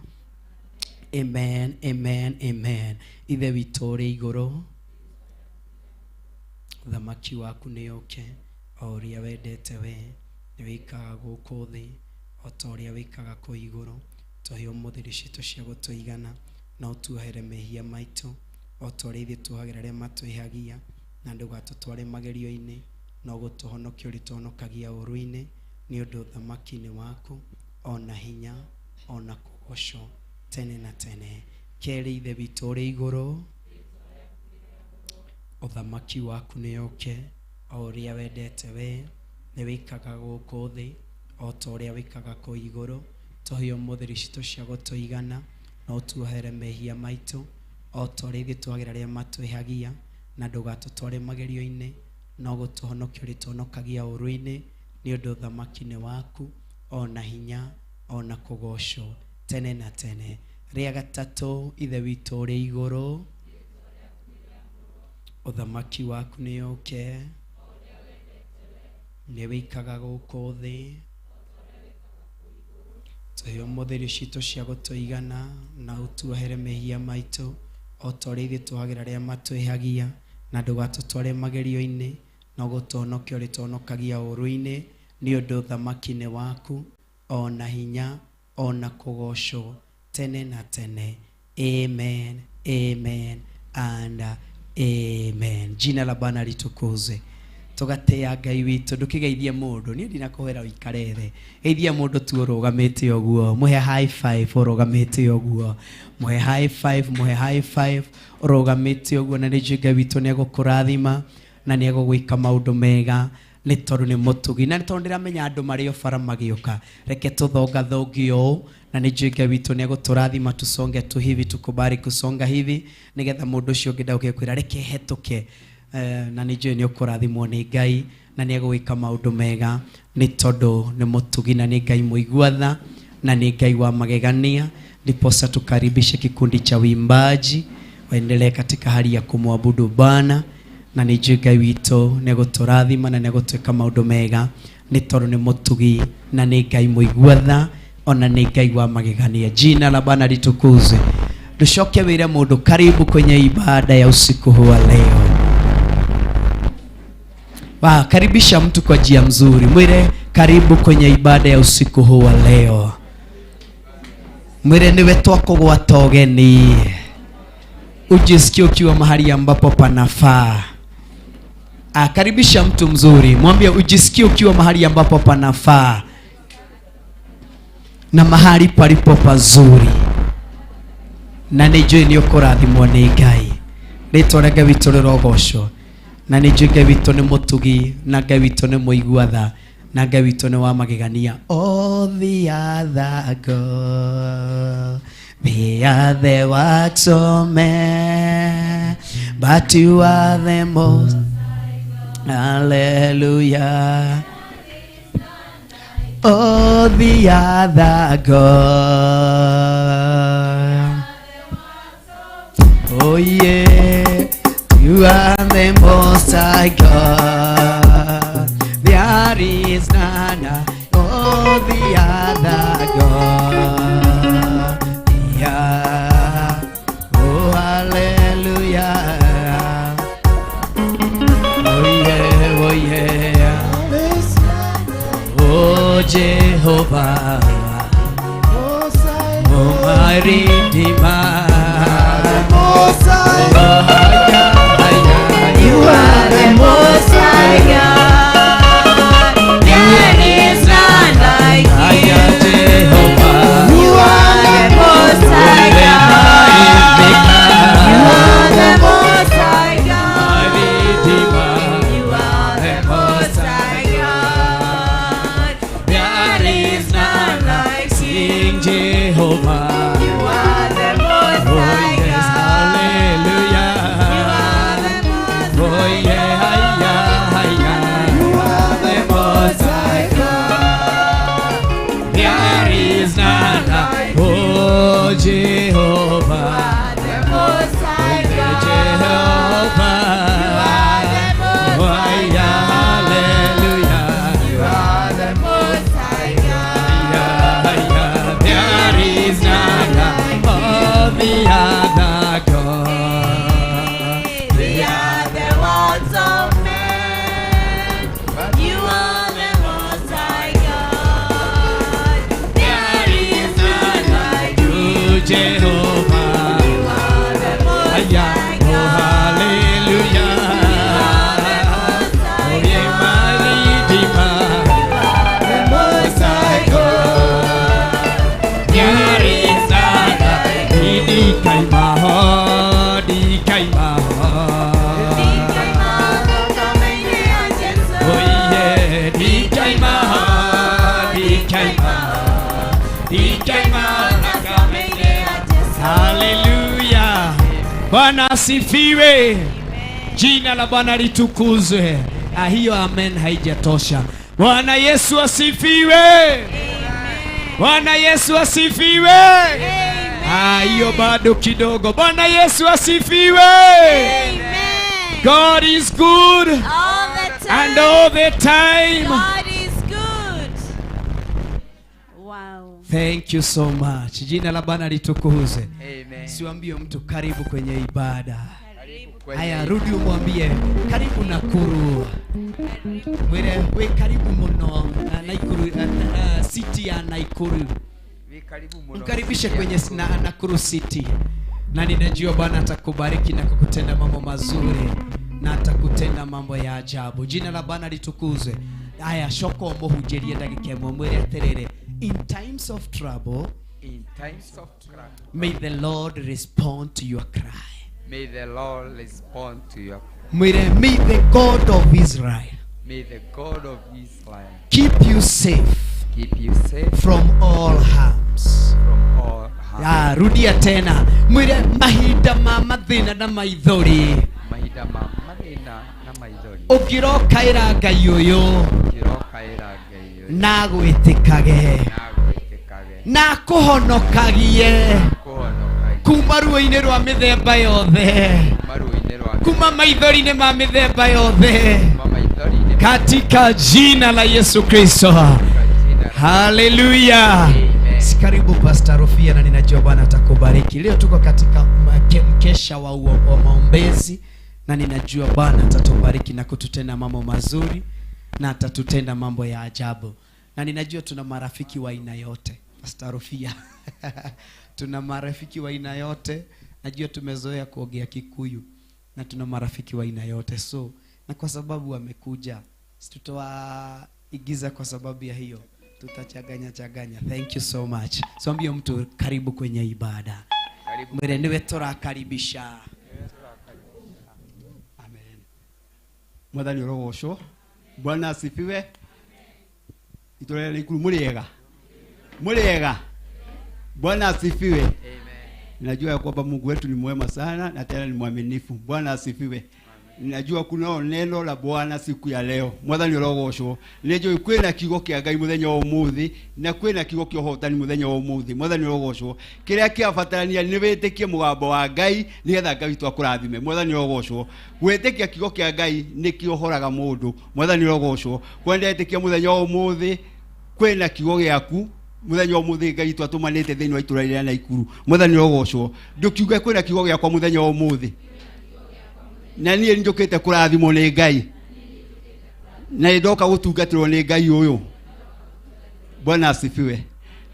amen, amen, amen. Ithe witũ ũrĩ igũrũ, thamaki waku nĩ oke, o ũrĩa wendete we, nĩ wĩikaga gũkũ thĩ o ta ũrĩa wĩikaga kũ igũrũ. Tũhe ũmũthĩ citũ cia gũtũigana, na ũtuohere mehia maitũ o ta ũrĩa ithuĩ tuohagĩra arĩa matwĩhagia, na ndũgatũtware magerio-inĩ, no gũtũhonokia ũrĩtũhonokagia ũũru-inĩ, nĩ ũndũ thamaki-inĩ waku ona hinya ona kũgocwo tene na tene. Kerĩ Ithe witũ ũrĩ igũrũ, ũthamaki waku nĩ oke, o ũrĩa wendete we, nĩ wĩikaga gũkũ thĩ o ta ũrĩa wĩikaga kũ igũrũ. Tũhe ũmũthĩ citũ cia gũtũigana, na ũtuohere mehia maitũ o ta ũrĩa ithuĩ tuohagĩra arĩa matwĩhagia, na ndũgatũtware magerio-inĩ, no gũtũhonokia ũrĩtũhonokagia ũũru-inĩ, nĩ ũndũ thamaki-inĩ waku ona hinya ona kugocwo tene na tene. Ria gatatu, ithe witũ ũrĩ igũrũ, ũthamaki waku nĩ ũke, nĩ wĩikaga gũkũ thĩ, tũhe ũmũthĩ citũ cia gũtũigana na ũtuohere mehia maitũ o ta ũrĩa ithuĩ tũhagĩra arĩa matwĩhagia, na ndũgatũtware magerio-inĩ, no gũtũhonokia ũrĩ tũhonokagia ũũru-inĩ, nĩ ũndũ ũthamaki-inĩ waku ona hinya ona kũgocwo tene na tene. Amen, amen and amen. Jina la Bwana litukuzwe. Tugateya Ngai witũ ndũkĩgeithie mũndũ, niĩ ndinakũhera ũikare thĩ, geithia mũndũ tu ũrũgamĩte ũguo, mũhe high five ũrũgamĩte ũguo, mũhe high five, mũhe high five ũrũgamĩte ũguo. Na nĩ Ngai witũ nĩ egũkũrathima na nĩ egũgwĩka maũndũ mega, nĩ tondũ nĩ mũtugi, na nĩ tondũ ndĩramenya andũ marĩ o bara magĩũka. Reke tũthongathongio na nĩ Ngai witũ nĩ egũtũrathima, tusonge tu hivi, tukubali kusonga hivi, nĩgetha mũndũ ũcio ũngĩ ndagũkwĩra reke hetũke. Na nĩ nĩ ũkũrathimwo nĩ Ngai na nĩ egũgwĩka maũndũ mega, nĩ tondũ nĩ mũtugi na nĩ Ngai mũiguatha na nĩ Ngai wa magegania. Ndiposa tukaribishe kikundi cha uimbaji waendelee katika hali ya kumwabudu Bwana, na nĩ Ngai witũ nĩ egũtũrathima na nĩ egũtwĩka maũndũ mega, nĩ tondũ nĩ mũtugi na nĩ Ngai mũiguatha ona nĩ Ngai wa magegania. Jina la Bwana litukuzwe. Tushoke wile mũndũ, karibu kwenye ibada ya usiku huu wa leo. Karibisha mtu kwa njia mzuri, mwire karibu kwenye ibada ya usiku huu wa leo. Mwire niwe twakũgwata ũgeni, ujisikie ukiwa mahali ambapo panafaa. Karibisha mtu mzuri, mwambie ujisikie ukiwa mahali ambapo panafaa na mahali palipo pazuri, na nĩ ũkũrathimwo nĩ Ngai. Rĩtwa rĩa Ngai witũ rĩrogocwo, na nĩ Ngai witũ nĩ mũtugi, na Ngai witũ nĩ mũiguatha, na Ngai witũ nĩ wa magegania. All the other God, they are the works of man, but you are the most. Hallelujah. Oh, the other God, oh yeah, you are the most high God. There is none. Oh, the other God, yeah. Oh, hallelujah. Oh yeah, oh yeah. Oh Jehovah, oh my Redeemer, You are the most high God. There is none like you. Jehovah, You are the most high God. You are the most high God. You are the most high God. There is none like you. Jehovah. You are the most high God. Hallelujah. You are the most Oh yeah, you are the most high God. There is none like oh Jehovah. the most high God. Jehovah. Oh yeah, hallelujah. You are the most high God. There is none like oh the other God. We are the works of men. You are the most high God. There is none like you. Jehovah. You are the most high Oh God. hallelujah. Oh yeah, my Redeemer. The most high God. There is none like Di kai maho, di kai maho. Oh yeah, di kai maho, di kai maho, di kai maho. Hallelujah. Bwana asifiwe. Jina la Bwana litukuzwe. Hiyo amen haijatosha. Bwana Yesu asifiwe. Bwana Yesu asifiwe. Hiyo bado kidogo. Bwana Yesu asifiwe. Amen. God is good All the time. and all the time. God is good. Wow. Thank you so much. Jina la Bwana litukuzwe. Amen. Siwaambie mtu karibu kwenye ibada. Kwenye Haya, rudi umwambie karibu Nakuru. We karibu muno Nakuru, city ya Nakuru. Mkaribishe kwenye Nakuru City. Na ninajua Bwana atakubariki na kukutenda mambo mazuri na atakutenda mambo ya ajabu. Jina la Bwana litukuzwe. Haya, shoko muhujerie ndagike mwere aterere. In times of trouble, may the Lord respond to your cry. May the Lord respond to your cry. May the God of Israel May the God of Israel keep you safe from all harms. from all harm. Rudia tena. Mwire mahida mama thina na maithori. Mahida mathina na maithori. Ukiroka ira Ngai uyu Kiroka ira Ngai uyu. na gwitikage Nagwitikage. na kuhonokagie Kuhonokagie. kuma ruo-ini rwa mithemba yothe, Maruine rwa. kuma maithori-ini ma mithemba yothe, Maithori ni katika jina la Yesu Kristo. Haleluya. Karibu Pastor Rufia, na ninajua Bwana atakubariki. Leo tuko katika mkesha wa maombezi, na ninajua Bwana atatubariki na kututenda mambo mazuri na atatutenda mambo ya ajabu. Na ninajua tuna marafiki wa aina yote, Pastor Rufia. Tuna marafiki wa aina yote. Najua tumezoea kuongea Kikuyu na tuna marafiki wa aina yote. So, na kwa sababu wamekuja, tutawaigiza kwa sababu ya hiyo. Tutachaganya. Thank you so much. So ambia mtu karibu kwenye ibada. Mwere niwe turakaribisha. Amen. Mwathani urogocwo. Bwana asifiwe. Itorere ikuru muriega. Muriega. Bwana asifiwe. Amen. Ninajua ya kwamba Mungu wetu ni mwema sana na tena ni mwaminifu. Bwana asifiwe. Ninajua kuna neno la Bwana siku ya leo. Mwathani urogocwo. Ninajua kwina kigo kia Ngai muthenya wa umuthi na kwina kigo kia hotani muthenya wa umuthi. Mwathani urogocwo. Kiria kiabatarania ni witikie mugambo wa Ngai nigetha Ngai twakurathime. Mwathani urogocwo. Gwitikia kigo kia Ngai ni kiohoraga mundu. Mwathani urogocwo. Kwenda itikia muthenya wa umuthi kwina kigo giaku muthenya wa umuthi Ngai twatumanite thiini wa itura rĩa Naikuru. Mwathani urogocwo. Ndukiuga kwina kigo giakwa muthenya wa umuthi. Na niĩ njũkĩte kũrathimwo nĩ Ngai na ndoka gũtungatĩrwo nĩ Ngai ũyũ. Bwana asifiwe.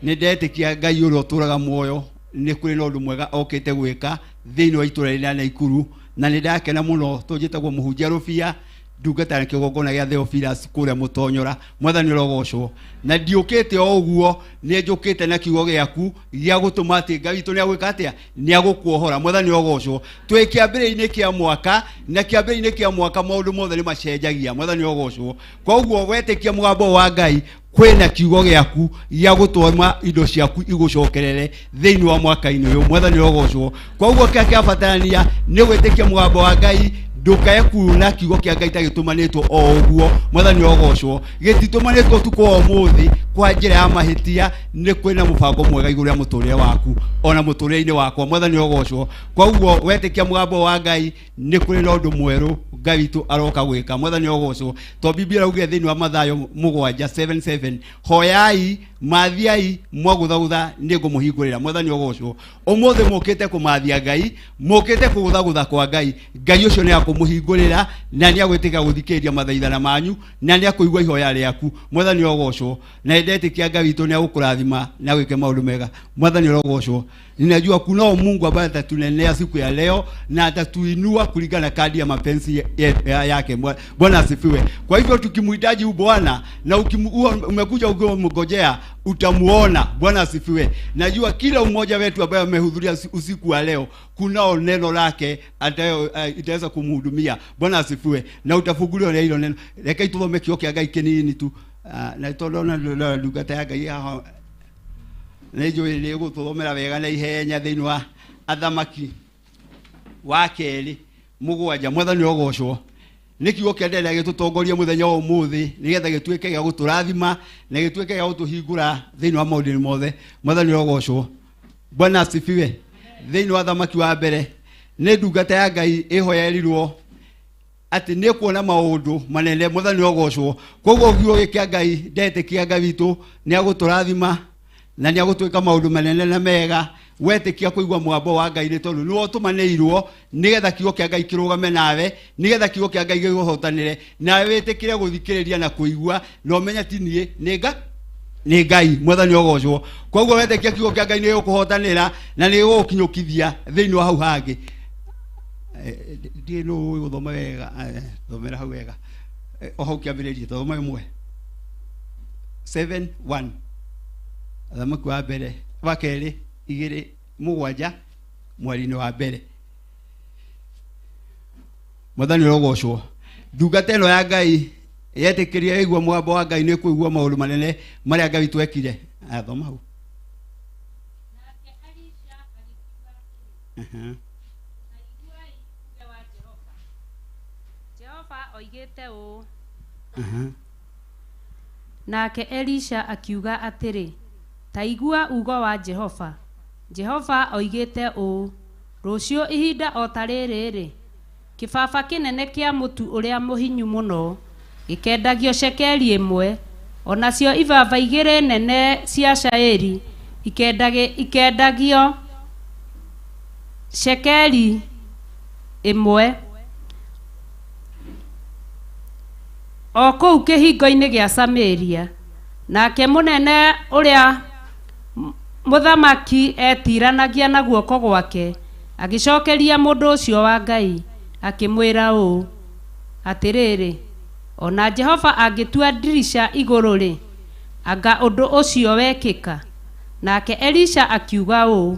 Nĩ ndetĩkia Ngai ũrĩa ũtũraga muoyo nĩ kũrĩ na ũndũ mwega okĩte gwĩka thĩinĩ wa itũra rĩa Naikuru, na nĩ ndakena mũno tũnjĩtagwo Mũhunjia Rũbia ndungata na kĩgongona gĩa Theophilus kũrĩa Mũtonyora. Mwathani ũrogocwo. Na ndiũkĩte o ũguo, nĩ njũkĩte na kiugo gĩaku gĩa gũtũma atĩ Ngai witũ nĩ agwĩka atĩa, nĩ agũkuohora. Mwathani ũrogocwo. Twĩ kĩambĩrĩria-inĩ kĩa mwaka, na kĩambĩrĩria-inĩ kĩa mwaka maũndũ mothe nĩ macenjagia. Mwathani ũrogocwo. Kwa ũguo wetĩkia mũgambo wa Ngai kwĩna kiugo gĩaku gĩa gũtũma indo ciaku igũcokerere thĩinĩ wa mwaka-inĩ ũyũ. Mwathani ũrogocwo. Kwa ũguo kĩrĩa kĩabatarania nĩ gwĩtĩkia mũgambo wa Ngai, ndukae kuuna kiugo kia Ngai tagĩtũmanĩtwo o ũguo. Mwathani ũrogocwo. Gĩtitũmanĩtwo tu kwa ũmũthĩ kwa njĩra ya mahĩtia, nĩ kwĩna mũbango mwega igũrũ rĩa mũtũrĩre waku ona mũtũrĩre-inĩ wakwa. Mwathani ũrogocwo. Kwa ũguo wetĩkia mũgambo wa Ngai nĩ kũrĩ na ũndũ mwerũ Ngai witũ aroka gwĩka. Mwathani ũrogocwo. To Biblia iraugire thĩinĩ wa Mathayo 7:7, hoyai mathiai mwagũthagũtha nĩ ngũmũhingũrĩra. Mwathani ũrogocwo. Ũmũthĩ mũkĩte kũmathia Ngai, mũkĩte kũgũthagũtha kwa Ngai. Ngai ũcio nĩ akũmũhingũrĩra na nĩ agwĩtĩka gũthikĩrĩria mathaithana manyu na nĩ akũigua ihoya rĩaku. Mwathani ũrogocwo. Na ndetĩkia Ngai witũ nĩ agũkũrathima na gwĩke maũndũ mega. Mwathani ũrogocwo. Ninajua kunao Mungu ambaye atatunenea siku ya leo na atatuinua kulingana kadi ya mapenzi yake. Bwana asifiwe. Kwa hivyo tukimhitaji huyu Bwana na umekuja ukimngojea utamuona. Bwana asifiwe. Najua kila mmoja wetu ambaye amehudhuria usiku wa leo kunao neno lake itaweza kumhudumia. Bwana asifiwe. Na utafunguliwa na hilo neno. Reke tuthome kiugo kia Ngai kinini tu. Na tondona ndungata ya Ngai haha Nejo ile guthomera wega na ihenya thĩinĩ wa Athamaki wa 2:7. Mwathani ũrogocwo. nä kiugo kä ndä gä tå tongoria må thenya å må thä nä getha gä tuä ke gä a gå tå rathima na gä tuä ke gä a gå tå hingå ra thä inä wa maå ndå mothe. Mwathani rogocwo. Bwana asifiwe. Thä inä wa thamaki wa mbere nä ndungata ya Ngai ä hoyerirwo atä nä kuona maå ndå manene. Mwathani rogocwo. Koguo kiugo gä kä a Ngai ndetä kia Ngai witå nä agå tå rathima na nä agå twä ka maå ndå manene na mega. Wetekia kuigwa mwambo wa Ngai nä tondå nä watũmanĩirwo nä getha kiugo kĩa Ngai kĩrũgame nawe, nä getha kiugo kĩa Ngai gĩgũhotanĩre, nawe wĩtĩkĩre gũthikĩrĩria na kũigua na ũmenye ti niĩ nĩ Ngai. Mwathani ogocwo. Koguo wetekia kiugo kĩa Ngai nĩ gĩgũkũhotanĩra na nĩ gĩgũkinyũkithia thĩinĩ wa hau hangĩ. Ndiĩ nũ gũthoma wega, thomera hau wega o hau kĩambĩrĩria thoma ĩmwe 7:1 thamaki wa mbere wa kerĩ 2:7 mweri-inĩ wa mbere. Mwathani rogocwo. Ndungata ĩno ya Ngai yetĩkĩria ĩigua mwambo wa Ngai nĩ kũigua maũndũ manene marĩa Ngai twekire. Thoma hau. Nake Elisha agĩkiuga atĩrĩ, naiguai uge wa Jehova. Jehova oigĩte ũũ. Nake Elisha akiuga atĩrĩ, ta igua ugo wa Jehova. Jehova oigĩte ũũ, rũciũ ihinda o ta rĩrĩ, kĩbaba kĩnene kĩa mũtu ũrĩa mũhinyu mũno gĩkendagio cekeri 1, onacio ibaba 2 nene cia caĩri ikendagio cekeri 1, o kũu kĩhingo-inĩ gĩa Samaria. Nake mũnene ũrĩa mũthamaki etiranagia na guoko gwake agĩcokeria mũndũ ũcio wa Ngai akĩmwĩra ũũ atĩrĩrĩ, ona Jehova angĩtua ndirisha igũrũ-rĩ, anga ũndũ ũcio wekĩka. Nake Elisha akiuga ũũ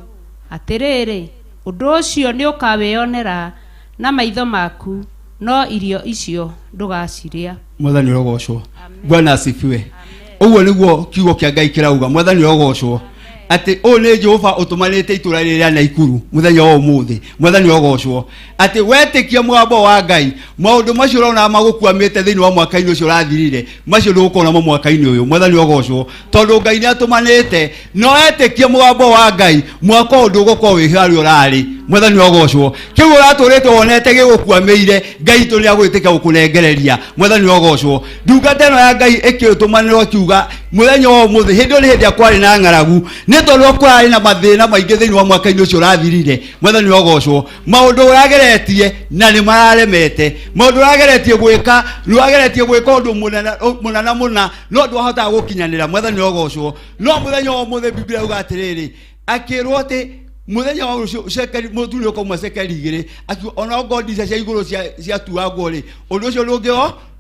atĩrĩrĩ, ũndũ ũcio nĩ ũkawĩonera na maitho maku, no irio icio ndũgacirĩa. Mwathani rogocwo. Bwana asifiwe. Ũguo nĩguo kiugo kĩa Ngai kĩrauga. Mwathani rogocwo. Ati o nĩ Jehova ũtũmanĩte itũra rĩrĩa Naikuru mũthenya wa ũmũthĩ. Mwathani ogocwo. Ati wetĩkia mwambo wa Ngai, maũndũ macio ũrona magũkuamĩte thĩinĩ wa mwaka-inĩ ũcio ũrathirire, macio ndũgũkona mwaka-inĩ ũyũ. Mwathani ogocwo. Tondũ Ngai nĩ atũmanĩte, no wetĩkia mwambo wa Ngai, mwaka ũyũ ndũgũkorwo wĩ harĩa ũrarĩ. Mwathani ogocwo. Kĩu ũratũrĩte wonete gĩgũkuamĩire, Ngai tũ nĩ agwĩtĩka gũkũnengereria. Mwathani ogocwo. Ndungata ĩno ya Ngai ĩkĩtũmanĩrwo kiuga mũthenya wa ũmũthĩ, hĩndĩ ĩrĩa hĩndĩ kwarĩ na ng'aragu, nĩ tondũ kwarĩ na mathĩna maingĩ thĩinĩ wa mwaka-inĩ ũcio ũrathirire. Mwathani ogocwo. Maũndũ ũrageretie na nĩ mararemete, maũndũ ũrageretie gwĩka, nĩ wageretie gwĩka ũndũ mũna no ndwahotaga gũkinyanĩra. Mwathani ogocwo. No mũthenya wa ũmũthĩ Biblia yuga atĩrĩrĩ, akĩrwo atĩ mũthenya wa ũcio cekeri mũtuni ũkauma cekeri 2, akiuga ona ngodi cia igũrũ ciatuagwo-rĩ, ũndũ ũcio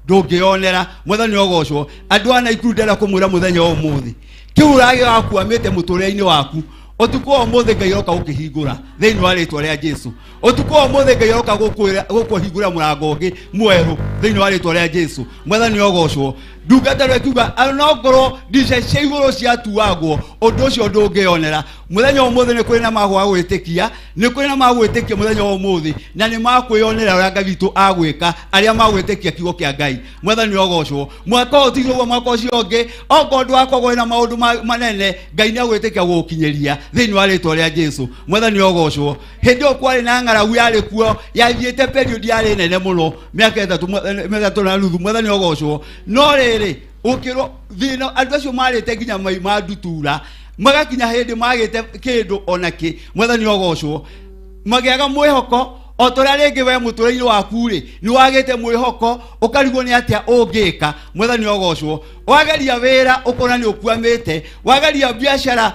ndũngĩonera. Mwathani ogocwo. Andũ a Naikuru ndĩrenda kũmwĩra mũthenya wa ũmũthĩ, kĩu ũragĩa wakuamĩte mũtũrĩre-inĩ waku, ũtukũ wa ũmũthĩ Ngai aroka gũkĩhingũra thĩinĩ wa rĩtwa rĩa Jesũ. Ũtukũ wa ũmũthĩ Ngai aroka gũkũhingũra mũrango ũngĩ mwerũ thĩinĩ wa rĩtwa rĩa Jesũ. Mwathani ogocwo. Ndungata ĩno ĩkiuga no ngorwo ndica cia igũrũ ciatuagwo, ũndũ ũcio ndũngĩonera. Mũthenya wa ũmũthĩ nĩ kũrĩ na magwa gwĩtĩkia, nĩ kũrĩ na magwĩtĩkia mũthenya wa ũmũthĩ, na nĩ makwĩonera ũrĩa Ngai witũ agwĩka arĩa magwĩtĩkia kiugo kĩa Ngai. Mwathani ogocwo. Mwaka ũyũ tigwo mwaka ũcio ũngĩ, okorwo ndwakorwo na maũndũ manene, Ngai nĩ agwĩtĩkia gũgũkinyĩria thĩinĩ wa rĩtwa rĩa Jesũ. Mwathani ogocwo. Hĩndĩ ĩyo kwarĩ na ng'aragu yarĩ kuo, yathiĩte period yarĩ nene mũno, mĩaka 3 na nuthu. Mwathani ogocwo. No rĩrĩ ũkĩrwo thĩna andũ acio marĩte nginya mai ma ndutura, magakinya hĩndĩ magĩte kĩndũ onakĩ. Mwathani ogocwo. Magĩaga mwĩhoko, o tũrĩa rĩngĩ we mũtũrĩre-inĩ waku-rĩ nĩ wagĩte mwĩhoko, ũkarigwo nĩ atĩa ũngĩka. Mwathani ogocwo. Wageria wĩra ũkona nĩ ũkuamĩte, wageria biacara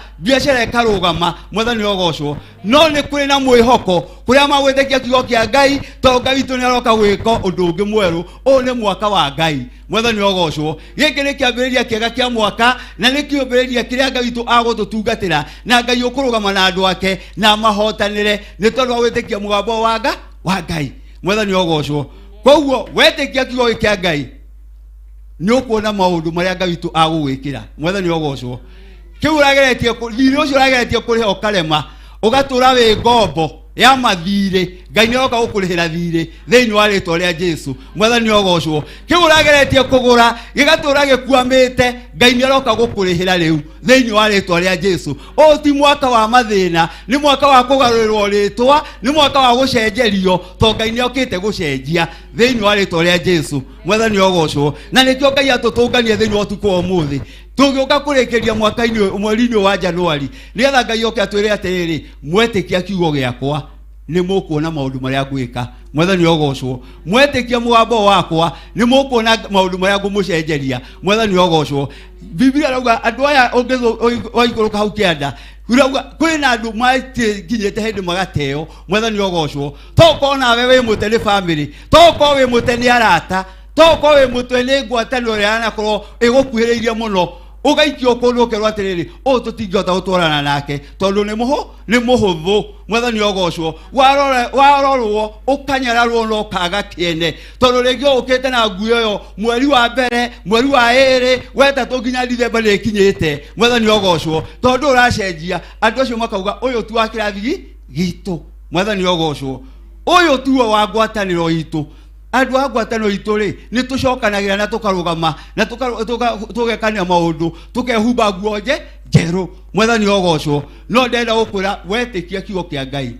ĩkarũgama. Mwathani ogocwo. No nĩ kũrĩ na mwĩhoko kũrĩa magwĩtĩkia kiugo kĩa Ngai, tondũ Ngai witũ nĩ aroka gwĩka ũndũ ũngĩ mwerũ. Ũyũ nĩ mwaka wa Ngai. Mwathani ogocwo. Gĩkĩ nĩ kĩambĩrĩria kĩega kĩa mwaka, na nĩ kĩambĩrĩria kĩrĩa Ngai witũ agũtũtungatĩra, na Ngai ũkũrũgama na andũ ake na mahotanĩre nĩ tondũ wa gwĩtĩkia mũgambo wa Ngai. Mwathani ogocwo. Koguo wetĩkia kiugo kĩa Ngai nĩ ũkuona maũndũ marĩa Ngai witũ agũgwĩkĩra. Mwathani ogocwo. Kĩu ũrageretie thirĩ ũcio ũrageretie kũrĩha ũkarema, ũgatũra wĩ ngombo ya mathire Ngai nĩ oka gũkũrĩhĩra thirĩ thĩinĩ wa rĩtwa rĩa Jesu mwathani ogocwo kĩgũrageretie kũgũra gĩgatũra gĩkuamĩte Ngai nĩ oka gũkũrĩhĩra rĩu thĩinĩ wa rĩtwa rĩa Jesu o ti mwaka wa mathĩna nĩ mwaka wa kũgarũrĩrwo rĩtwa nĩ mwaka wa gũcenjerio to Ngai nĩ okĩte gũcenjia thĩinĩ wa rĩtwa rĩa Jesu mwathani ogocwo na nĩkĩo Ngai atũtũnganie thĩinĩ wa ũtukũ wa ũmũthĩ tũgĩũka kũrĩkĩria mwaka-inĩ mweri-inĩ wa Januari nĩgetha Ngai oke atwĩre atĩrĩrĩ mwetĩkia kiugo gĩakwa nĩ mũkuona maũndũ marĩa ngwĩka mwathani ogocwo mwetĩkia mũgambo wakwa nĩ mũkuona maũndũ marĩa ngũmũcenjeria mwathani ogocwo Biblia rauga andũ aya oigũrũka hau kĩanda urauga kwĩna andũ makinyĩte hĩndĩ magateo mwathani ogocwo tokorwo nawe wĩ mũte nĩ family tokorwo wĩ mũte nĩ arata tokorwo wĩ mũte nĩ ngwatanĩro ĩrĩa yanakorwo ĩgũkuhĩrĩirie mũno ugaikio kũndũ ũkerwo atĩrĩrĩ tũtingĩhota gũtwarana nake tondũ nĩ mũhũthũ mwathani ogocwo warorwo ũkanyararwo no kaga kĩene tondũ rĩngĩ ũkĩte na nguo ĩyo mweri wa mbere mweri wa ĩrĩ wetatũ nginya Dithemba nĩ ĩkinyĩte mwathani ogocwo tondũ ũracenjia andũ acio makauga ũyũ tu wa kĩrathi gitũ mwathani ogocwo ũyũ tu wa ngwatanĩro itũ andũ a ngwatanĩro itũ rĩ nĩ tũcokanagĩra na tũkarũgama na tũgekania maũndũ tũkehumba nguo njerũ mwathani ogocwo no ndenda gũkwĩra wetĩkia kiugo kĩa Ngai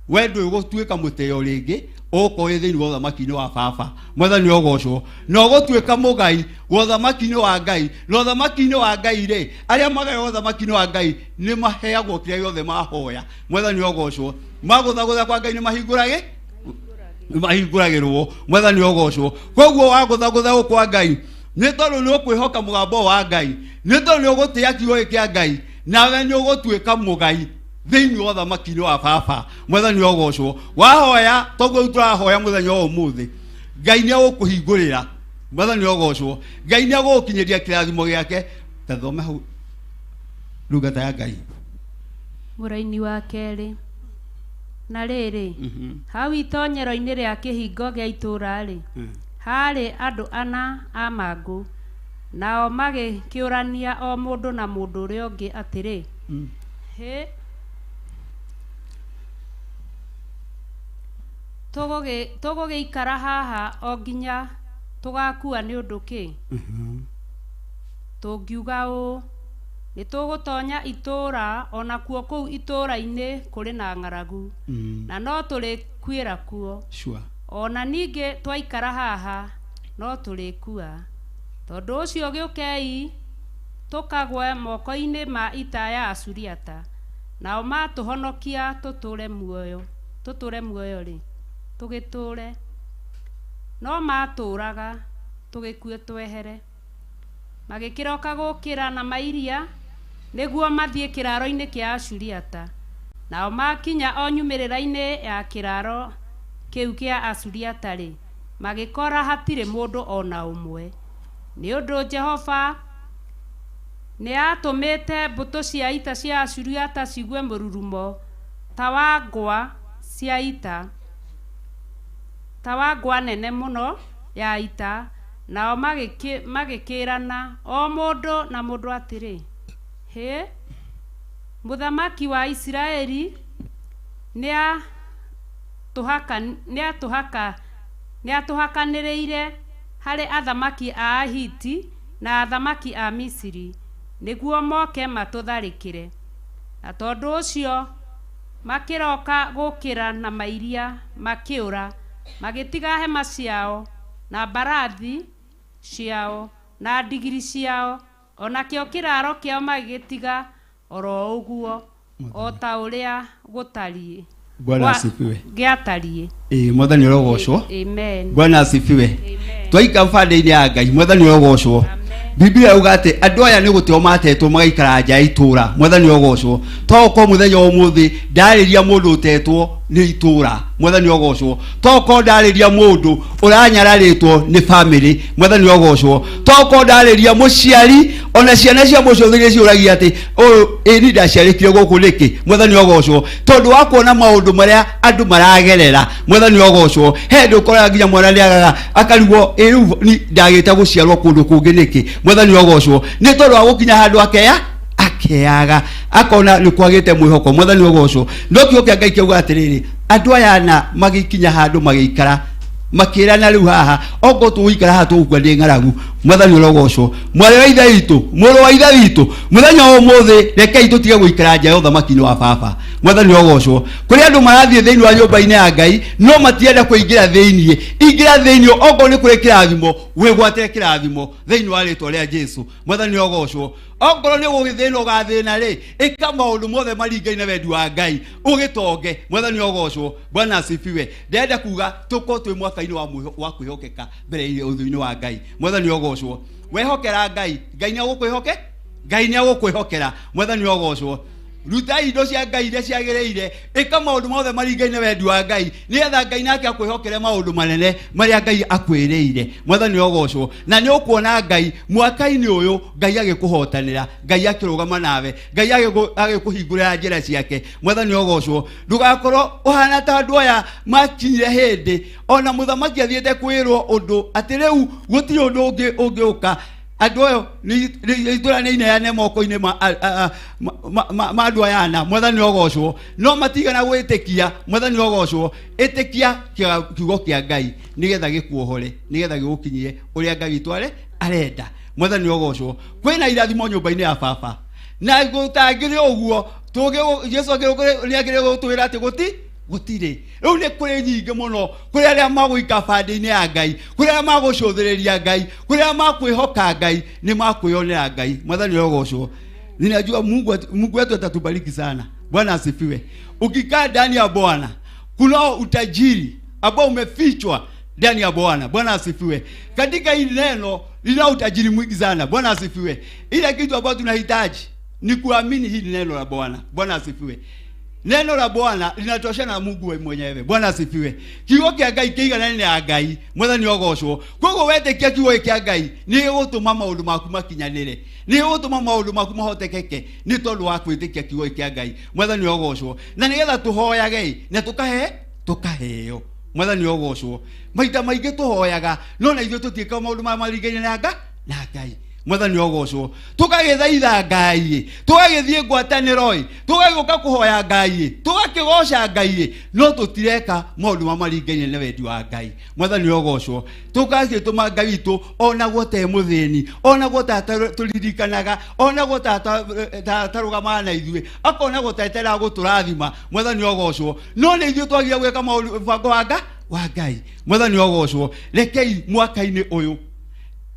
we ndũgũtuĩka mũteo rĩngĩ ũkoĩ thĩinĩ wa ũthamaki-inĩ wa baba mwathani ogocwo na ũgũtuĩka mũgai wa ũthamaki-inĩ wa Ngai na ũthamaki-inĩ wa Ngai rĩ arĩa magayo ũthamaki-inĩ wa Ngai nĩ maheagwo kĩrĩa gĩothe mahoya mwathani ogocwo magũthagũtha kwa Ngai nĩ mahingũragĩrwo mwathani ogocwo koguo wagũthagũtha kwa Ngai nĩ tondũ nĩ ũkwĩhoka mũgambo wa Ngai nĩ tondũ nĩ ũgũtĩa kiugo kĩa Ngai nawe nĩ ũgũtuĩka mũgai thĩinĩ wa ũthamaki-inĩ wa baba mwathani ogocwo wahoya toguo tũrahoya mũthenya wa ũmũthĩ Ngai nĩ agũkũhingũrĩra mwathani ogocwo Ngai nĩ agũgũkinyĩria kĩrathimo gĩake ta thome hau ndungata ya Ngai mũraini wa kerĩ na rĩrĩ hau itonyero-inĩ rĩa kĩhingo gĩa itũũra rĩ harĩ andũ ana a mangũ nao magĩkĩũrania o mũndũ na mũndũ ũrĩa ũngĩ atĩrĩ tũgũgĩikara haha o nginya tũgakua nĩ ũndũ kĩ tũngiuga ũũ nĩ tũgũtonya itũũra ona kuo kũu itũũra-inĩ kũrĩ na ng'aragu na no tũrĩkuĩra kuo ona ningĩ twaikara haha no tũrĩkua tondũ ũcio gĩũkei tũkagwe moko-inĩ ma ita ya Asuriata nao matũhonokia tũtũre muoyo rĩ tũgĩtũre no matũraga tũgĩkue twehere magĩkĩroka gũkĩra na mairia nĩguo mathiĩ kĩraro-inĩ kĩa Asuriata nao makinya o nyumĩrĩra-inĩ ya kĩraro kĩu kĩa Asuriata rĩ magĩkora hatirĩ mũndũ ona ũmwe nĩ ũndũ Jehova nĩ atũmĩte mbũtũ cia ita cia Asuriata cigue mũrurumo ta wa ngwa cia ita ta wa ngwa nene mũno ya ita nao magĩkĩrana o mũndũ na mũndũ atĩrĩ mũthamaki wa Isiraeli nĩ atũhakanĩrĩire harĩ athamaki a Ahiti na athamaki a Misiri nĩguo moke matũtharĩkĩre na tondũ ũcio makĩroka gũkĩra na mairia makĩũra magĩtiga hema ciao na mbarathi ciao na ndigiri ciao onakĩo kĩraro kĩao magĩgĩtiga oro ũguo o ta ũrĩa gũtariĩ Bwana asifiwe gĩatariĩ mwathani ogocwo amen Bwana asifiwe twaika bande-inĩ ya Ngai mwathani ogocwo Biblia yauga atĩ andũ aya nĩ gũteo matetwo magaikara nja ya itũũra mwathani ogocwo toko mũthenya wa ũmũthĩ ndarĩria mũndũ ũtetwo nĩ itũũra mwathani ogocwo toko ndarĩria mũndũ ũranyararĩtwo nĩ family mwathani ogocwo toko ndarĩria mũciari ona ciana cia mũcũthĩrĩ ciũragia atĩ ĩni ndaciarĩkire gũkũ nĩkĩ mwathani ogocwo tondũ wa kuona maũndũ marĩa andũ maragerera mwathani ogocwo he ndũkoraga nginya mwana nĩagaga akarigwo rĩu ndagĩte gũciarwo kũndũ kũngĩ nĩkĩ mwathani ogocwo nĩ tondũ wa gũkinya handũ akeaga akona nĩ kwagĩte mwĩhoko mwathani ogocwo no kiugo kĩa Ngai kiuga atĩrĩrĩ andũ aya na magikinya handũ magĩikara makĩrana rĩu haha ongo tũgũikara haha tũgũkua nĩ ng'aragu. Mwathani ũrogocwo. Mwarĩ wa ithe witũ, mũrũ wa ithe witũ, mũthenya ũmũthĩ rekei tũtige gũikara nja ya ũthamaki-inĩ wa baba. Mwathani ũrogocwo. Kũrĩ andũ marathiĩ thĩinĩ wa nyũmba-inĩ ya Ngai no matienda kũingĩra thĩinĩ. Ingĩra thĩinĩ ongo nĩ kũrĩ kĩrathimo, wĩgwatĩre kĩrathimo thĩinĩ wa rĩĩtwa rĩa Jesũ. Mwathani ũrogocwo. Ongoro nĩ gũgĩthĩna ũgathĩna rĩ, ĩka maũndũ mothe maringaine na wendi wa Ngai ũgĩtonge. Mwathani ũrogocwo. Bwana asifiwe. Ndenda kuga tũkorwo twĩ mwaka-inĩ wa kwĩhokeka mbere ya ũthiũ-inĩ wa Ngai. Mwathani ũrogocwo. Wehokera Ngai, Ngai nĩ agũkwĩhoke, Ngai nĩ agũkwĩhokera. Mwathani ũrogocwo. Ruta indo cia Ngai iria ciagĩrĩire, ĩka maũndũ mothe maringaine wendi wa Ngai nĩgetha Ngai nake akwĩhokere maũndũ manene marĩa Ngai akwĩrĩire. Mwathani ũrogocwo. Na nĩ ũkuona Ngai mwaka-inĩ ũyũ Ngai agĩkũhotanĩra, Ngai akĩrũgama nawe, Ngai agĩkũhingũrĩra njĩra ciake. Mwathani ũrogocwo. Ndũgakorwo ũhana ta andũ aya makinyire hĩndĩ ona mũthamaki athiĩte kwĩrwo ũndũ atĩ rĩu gũtirĩ ũndũ ũngĩũka. Andũ ayo nĩ itũra nĩ ineane moko-inĩ ma andũ aya ana. Mwathani ũrogocwo. No matigana gwĩtĩkia. Mwathani ũrogocwo. Ĩtĩkia kiugo kĩa Ngai nĩgetha gĩkuohore, nĩgetha gĩgũkinyie ũrĩa Ngai witũ arenda. Mwathani ũrogocwo. Kwĩna irathimo nyũmba-inĩ ya baba na gũtangĩrĩ ũguo Jesũ nĩagĩrĩirwo gũtwĩra atĩ gũtirĩ. Rĩu nĩ kũrĩ nyingĩ mũno, kũrĩ arĩa magũika bande-inĩ ya Ngai, kũrĩ arĩa magũcũthĩrĩria Ngai, kũrĩ arĩa makwĩhoka Ngai, nĩ makwĩonera Ngai. Mwathani ũrogocwo. Ninajua Mungu wetu atatubariki sana. Bwana asifiwe. Ukikaa ndani ya Bwana kuna utajiri ambao umefichwa ndani ya Bwana. Bwana asifiwe. Katika hili neno lina utajiri mwingi sana. Bwana asifiwe. Ile kitu ambacho tunahitaji ni kuamini hili neno la Bwana. Bwana asifiwe. Neno la Bwana linatoshana na Mungu mwenyewe. Bwana asifiwe. Kiugo kĩa Ngai kĩiganane na Ngai. Mwathani ũrogocwo. Koguo wetĩkia kiugo kĩa Ngai nĩ gũtũma maũndũ maku makinyanĩre, nĩ gũtũma maũndũ maku mahotekeke nĩ tondũ wa kwĩtĩkia kiugo kĩa Ngai. Mwathani ũrogocwo. Na nĩgetha tũhoyage na tukaheo. Mwathani ũrogocwo. Maita maingĩ tũhoyaga no na ithuĩ tũtiĩkaga maũndũ maringaine na Ngai. Mwathani ũrogocwo. Tũgagĩthaitha Ngai, tũgagĩthiĩ ngwatanĩro, tũgagĩũka kũhoya Ngai, tũgakĩgoca Ngai, no tũtireka maũndũ maringaine na wendi wa Ngai. Mwathani ũrogocwo. Tũgagĩtũma Ngai witũ ona gũte mũthĩni, ona gũta tũririkanaga, ona gũta tarũgama na ithuĩ, akona gũtetera gũtũrathima. Mwathani ũrogocwo. No nĩ ithuĩ twagĩrĩirwo gwĩka mũbango wa Ngai. Mwathani ũrogocwo. Rekei mwaka-inĩ ũyũ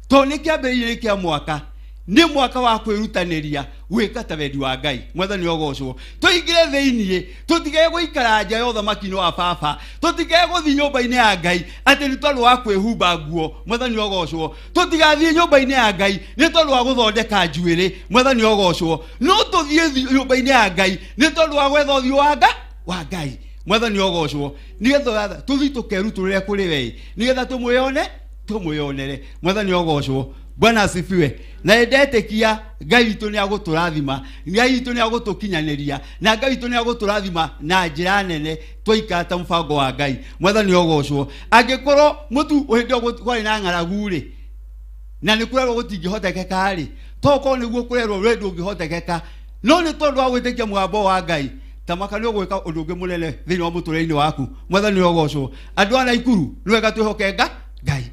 to nĩ kĩambĩrĩria kĩa mwaka, nĩ mwaka wa kwĩrutanĩria gwĩka ta wendi wa Ngai. Mwathani ũrogocwo. Tũingĩre thĩinĩ, tũtige gũikara nja ya ũthamaki-inĩ wa baba, tũtige gũthiĩ nyũmba-inĩ ya Ngai atĩ nĩ tondũ wa kwĩhumba nguo. Mwathani ũrogocwo. Tũtigathiĩ nyũmba-inĩ ya Ngai nĩ tondũ wa gũthondeka njuĩrĩ. Mwathani ũrogocwo. No tũthiĩ nyũmba-inĩ ya Ngai nĩ tondũ wa gwetha ũthiũ wa Ngai. Mwathani ũrogocwo. Nĩgetha tũthiĩ tũkerutũrĩre kũrĩ we, nĩgetha tũmwĩonere. Mwathani ũrogocwo. Bwana asifiwe. Na ndetĩkia Ngai witũ nĩ agũtũrathima, Ngai witũ nĩ agũtũkinyanĩria, na Ngai witũ nĩ agũtũrathima na njĩra nene twaikara ta mũbango wa Ngai. Mwathani ũrogocwo. Angĩkorwo mũtu hĩndĩ kwarĩ na ng'aragu rĩ, na nĩ kũrerwo gũtingĩhotekeka rĩ, tokorwo nĩguo kũrerwo wendi ũngĩhotekeka, no nĩ tondũ wa gwĩtĩkia mũgambo wa Ngai, tamaka nĩ ũgwĩka ũndũ ũngĩ mũnene thĩinĩ wa mũtũrĩre-inĩ waku. Mwathani ũrogocwo. Andũ a Naikuru nĩ wega twĩhoke Ngai.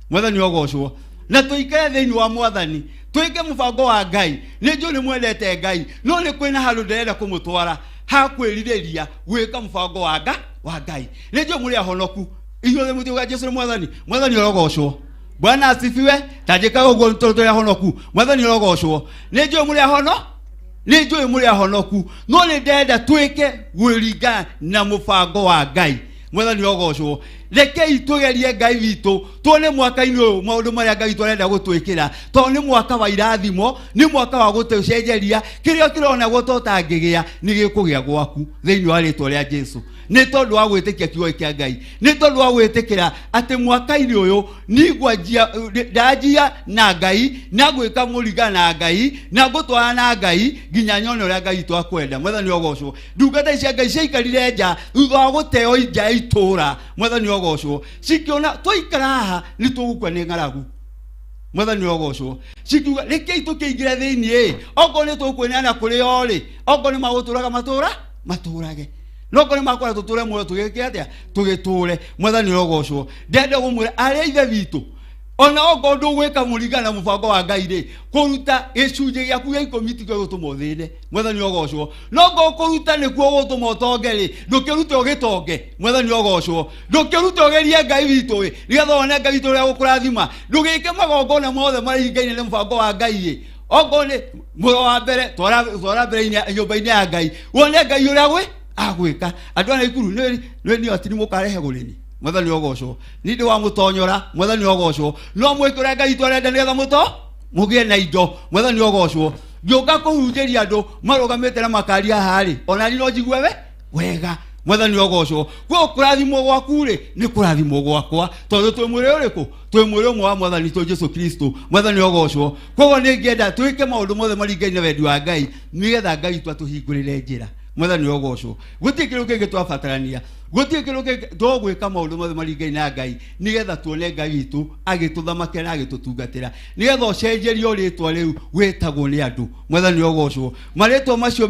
Mwathani ũrogocwo. Na tũikare thĩinĩ wa Mwathani, twĩke mũbango wa Ngai. Nĩ njũĩ nĩ mwendete Ngai, no nĩ kwĩna handũ ndĩrenda kũmũtwara ha kwĩrirĩria gwĩka mũbango wa Ngai. Nĩ njũĩ mũrĩ ahonoku, inyuothe mũtiuga Jesũ nĩ Mwathani. Mwathani ũrogocwo. Bwana asifiwe. Tanjĩkaga ũguo tũrĩ ahonoku. Mwathani ũrogocwo. Nĩ njũĩ mũrĩ ahonoku, no nĩ ndenda twĩke gwĩringa na mũbango wa Ngai. Mwathani ũrogocwo. Rekei tũgerie Ngai witũ tuone mwaka-inĩ ũyũ maũndũ marĩa Ngai witũ arenda gũtwĩkĩra, tondũ nĩ mwaka wa irathimo, nĩ mwaka wa gũtũcenjeria. Kĩrĩa kĩronagwo totangĩgĩa nĩ gĩkũgĩa gwaku thĩinĩ wa rĩĩtwa rĩa Jesũ, nĩ tondũ wa gwĩtĩkia kiugo kĩa Ngai, nĩ tondũ wa gwĩtĩkĩra atĩ mwaka-inĩ ũyũ ndanjia na Ngai, na gwĩka mũringana na Ngai, na ngũtwara na Ngai nginya nyone ũrĩa Ngai witũ akwenda. Mwathani ũrogocwo. Ndungata cia Ngai ciaikarire nja thutha wa gũteo nja ya itũũra. Mwathani ũrogocwo. Cikiona twaikara haha nĩ tũgũkua nĩ ng'aragu. Mwathani ũrogocwo. Cikiuga rekei tũkĩingĩre thĩinĩ, okorwo nĩ tũkwĩneana kũrĩ o rĩ, okorwo nĩ magũtũraga matũrage. no kore makora tutule muoyo tugeke atia tugitule mwathani rogocwo ndende gumwira aria ithe bitu ona ogo ndugwika murigana mubango wa Ngai ri kuruta icunje gyaku gya ikomiti gyo gutuma thine mwathani rogocwo no go kuruta nikuo gutuma utongeri ndukirute ugitonge mwathani rogocwo ndukirute ugerie Ngai witu wi nigetha one Ngai witu ria gukurathima ndugike magongona mothe mari Ngai ni mubango wa Ngai ogone muro wa mbere twara mbere nyumba-ini ya Ngai wone Ngai uria gwe agwika andu ana ikuru ni atini mukarehe gurini mwathani rogocwo nindi wa mutonyora mwathani rogocwo no mwikure Ngai twarenda nigetha muto mugie na indo mwathani rogocwo ngioka kuhunjiria andu marugamite na makaria hari ona ni no njigue wega mwathani rogocwo kwa kurathimo gwaku ri ni kurathimo gwakwa tondu twi mwiri uriku twi mwiri umwe wa mwathani to Jesu Kristo mwathani rogocwo koguo ni ngienda twike maundu mothe maringaine na wendi wa Ngai nigetha Ngai twatuhingurire njira mwathani rogocwo guti kiru kingi twabatarania guti kiru kingi twogwika maundu mothe maringaine na Ngai nigetha tuone Ngai witu agituthamakira agitutungatira nigetha ucenjerio ritwa riu wetagwo ni andu mwathani rogocwo maritwa macio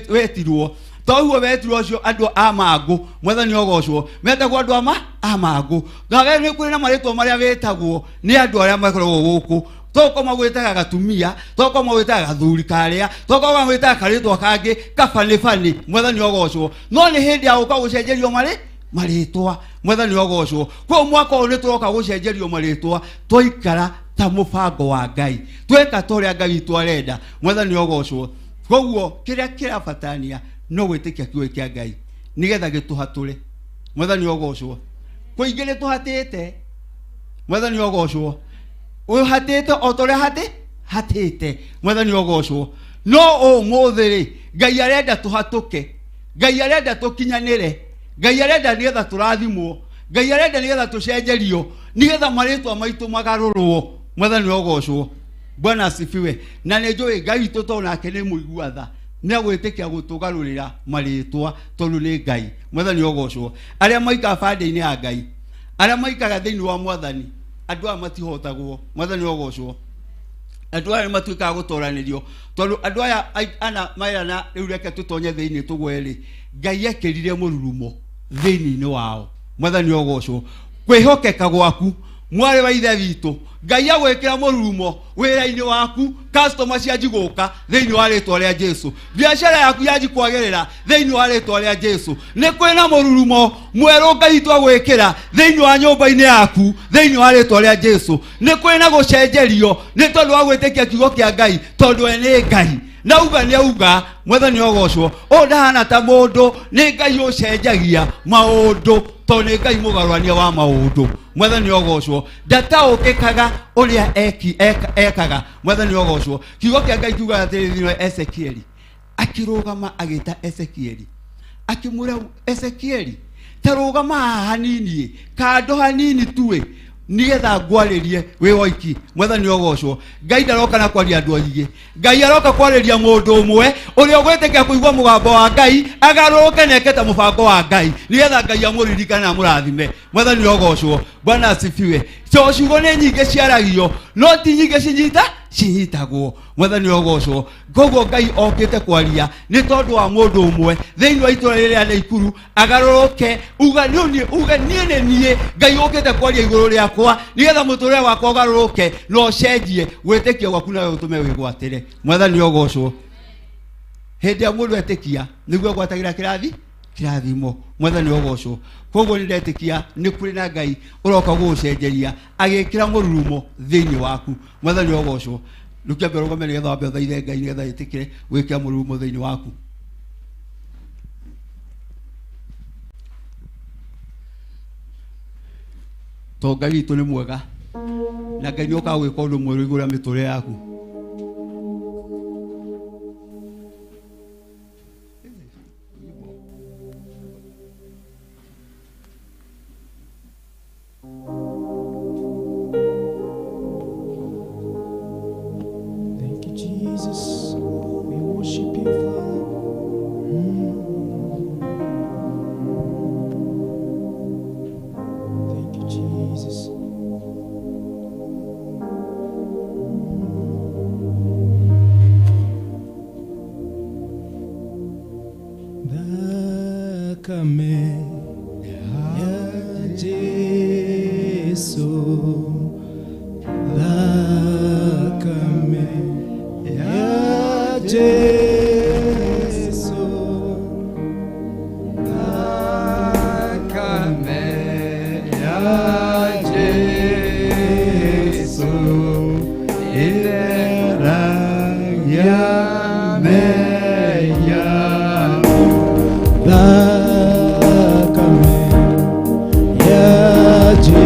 wetirwo tohuo wetirwo cio andu amangu mwathani rogocwo metagwo andu amangu ngawe ni kuri na maritwa maria wetagwo ni andu aria makoragwo guku toko magwetaga gatumia toko magwetaga gathuri karia toko magwetaga karitwa kangi kafanifani mwathani rogocwo no ni hindi ya uka gucenjerio maritwa mwathani rogocwo kwa mwaka uyu nituroka gucenjerio maritwa twaikara ta mubango wa Ngai tweka toria Ngai witu arenda mwathani rogocwo koguo kiria kirabatania no gwitikia kiugo kia Ngai nigetha gituhatule mwathani rogocwo kuingire tuhatite mwathani rogocwo uhatite otore hatite mwathani rogocwo no umuthiri Ngai arenda tuhatuke Ngai arenda tukinyanire Ngai arenda nigetha turathimwo Ngai arenda nigetha tucenjerio nigetha maritwa maitu magarurwo mwathani rogocwo Bwana asifiwe na njui Ngai witu tonake ni muiguatha ni agwitikia gutugarurira maritwa tondu ni Ngai mwathani rogocwo aria maika bande-ini ya Ngai aria maikaga thiini wa mwathani andu aya matihotagwo mwathani rogocwo andu aya matuikaga gutoranirio tondu andu aya ana mairana riu reke tutonye thiini tugweri Ngai ekirire mururumo thiini-ini wao mwathani rogocwo kwihokeka gwaku mwari wa ithe witu Ngai agwikira mururumo wira-ini waku customer cianji guka thiini wa ritwa ria Jesu biashara yaku yanji kwagirira thiini wa ritwa ria Jesu ni kwina mururumo mweru Ngai twagwikira thiini wa nyumba-ini yaku thiini wa ritwa ria Jesu ni kwina gucenjerio ni tondu wa gwitikia kiugo kia Ngai tondu ene Ngai nauga ni auga mwathani rogocwo ondahana ta mundu ni Ngai ucenjagia maundu tondu ni Ngai mugarwania wa maundu mwathani rogocwo ndataukikaga uria ekaga mwathani rogocwo kiugo kia Ngai kiuga atiri Ezekieli akirugama agita Ezekieli akimura Ezekieli tarugama hanini kando hanini tuwe nigetha ngwaririe wi woiki mwathani rogocwo Ngai ndaroka na kwaria andu aingi Ngai aroka kwariria mundu umwe uria ugwitikia kuigwa mugambo wa Ngai agaruke neketa mubango wa Ngai nigetha Ngai amuririkane na murathime mwathani rogocwo Bwana asifiwe ciugo ni nyingi ciaragio no ti nyingi cinyitagwo mwathani rogocwo koguo Ngai okite kwaria ni tondu wa mundu umwe thiini wa itura riria na ikuru agaruke uga nie Ngai okite kwaria iguru riakwa nigetha muturire wakwa ugaruke no cenjie gwitikia gwaku na utume wigwatire mwathani rogocwo hindi ya mundu etikia niguo gwatagira kirathimo mwathani rogocwo koguo ndetikia ni kuri na Ngai uroka gucenjeria agikira mururumo thiini waku mwathani rogocwo lukia berogame nigetha wambe thaithe Ngai nigetha itikire gwikira mururumo thiini waku to Ngai witu ni mwega na Ngai nioka gwika undu mweru iguru ya miture yaku Jesus, we worship you, Father. Thank you, Jesus. Thakame ya Jesu, Thakame ya Jesu, ilera ya meya. Thakame ya Jesu,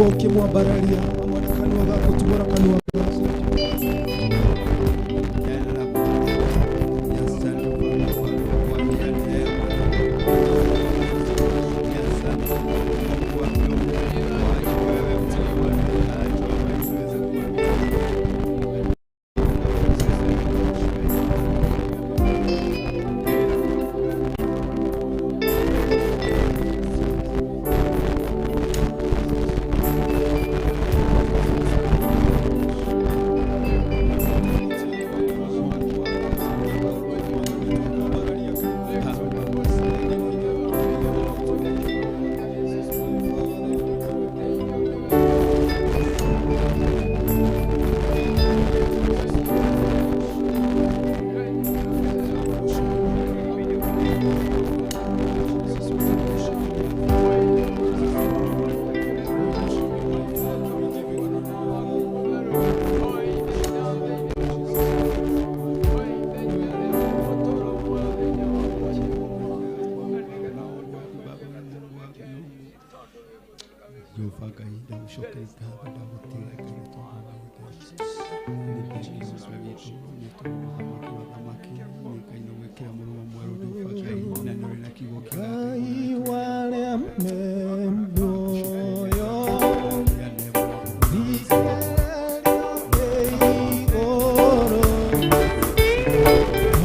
ukimwambararia amwana kanua gako tumora kanua gako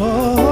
Oh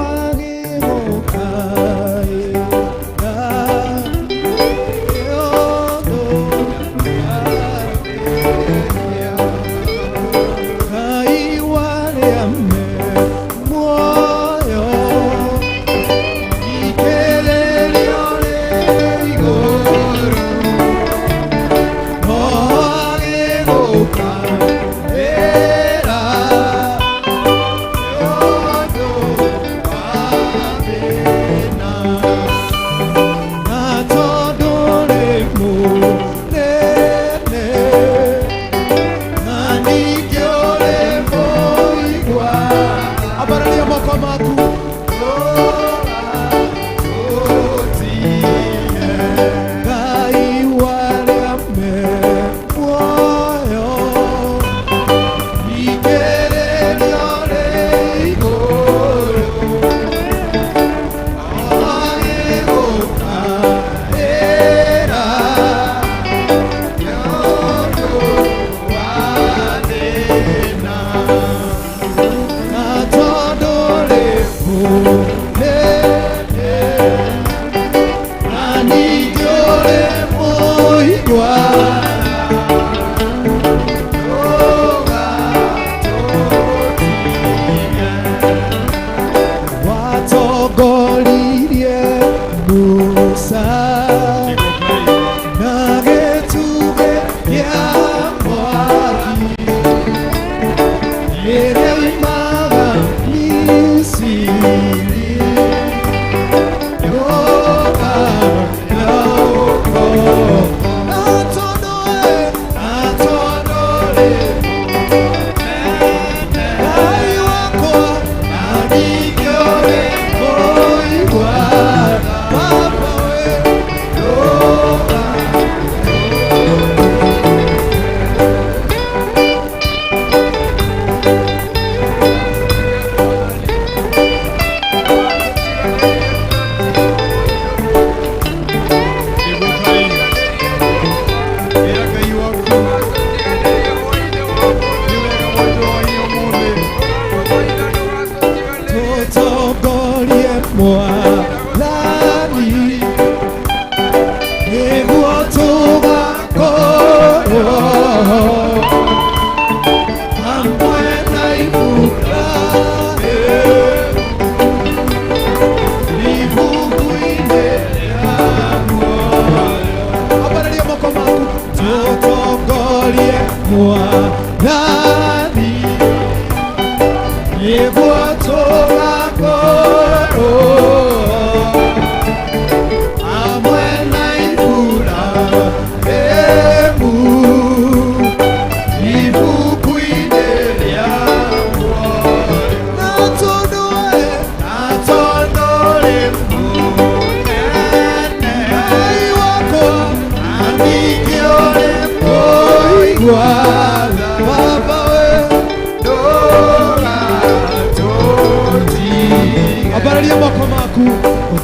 Ambararia moko maku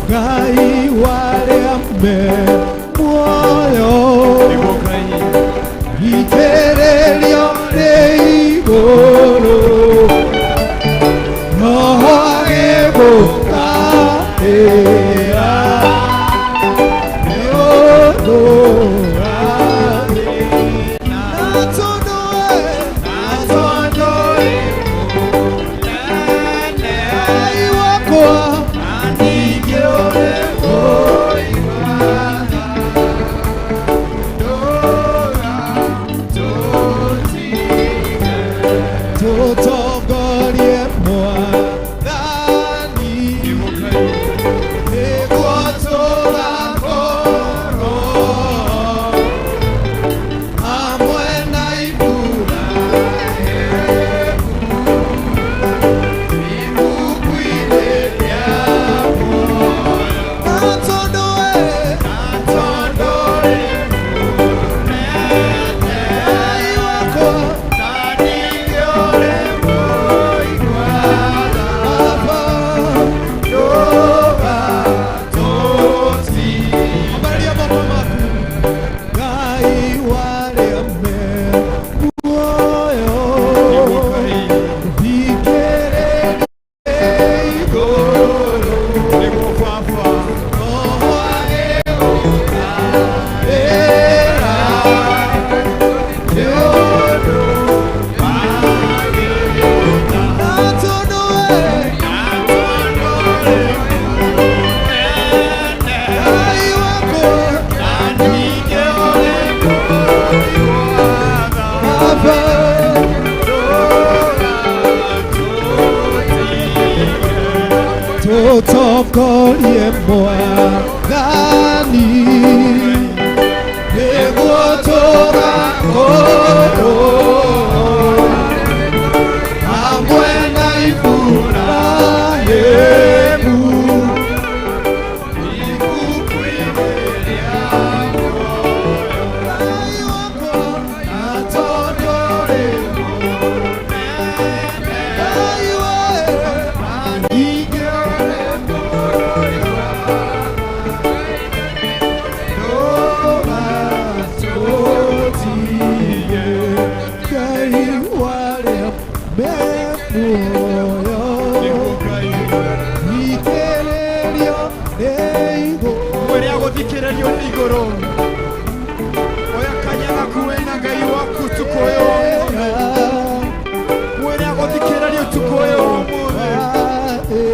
Ngai waria me muoyo Itererio ni iguru Roho agĩgũkaĩra Tutongorie Mwathani nĩguo tũgakorwo hamwe na Iburahĩmu ibuku-inĩ rĩa muoyo. Na tondũ Ngai wakwa tutongorie Mwathani nĩguo tũgakorwo hamwe na Iburahĩmu ibuku-inĩ rĩa muoyo. Ngai wakwa atondore Ngai thikĩrĩrio nĩ igũrũ oya kanyaga kuwena Ngai waku ũtukũ ũyũ mwĩre agũthikĩrĩrio ũtukũ ũyũ ũmũthĩ.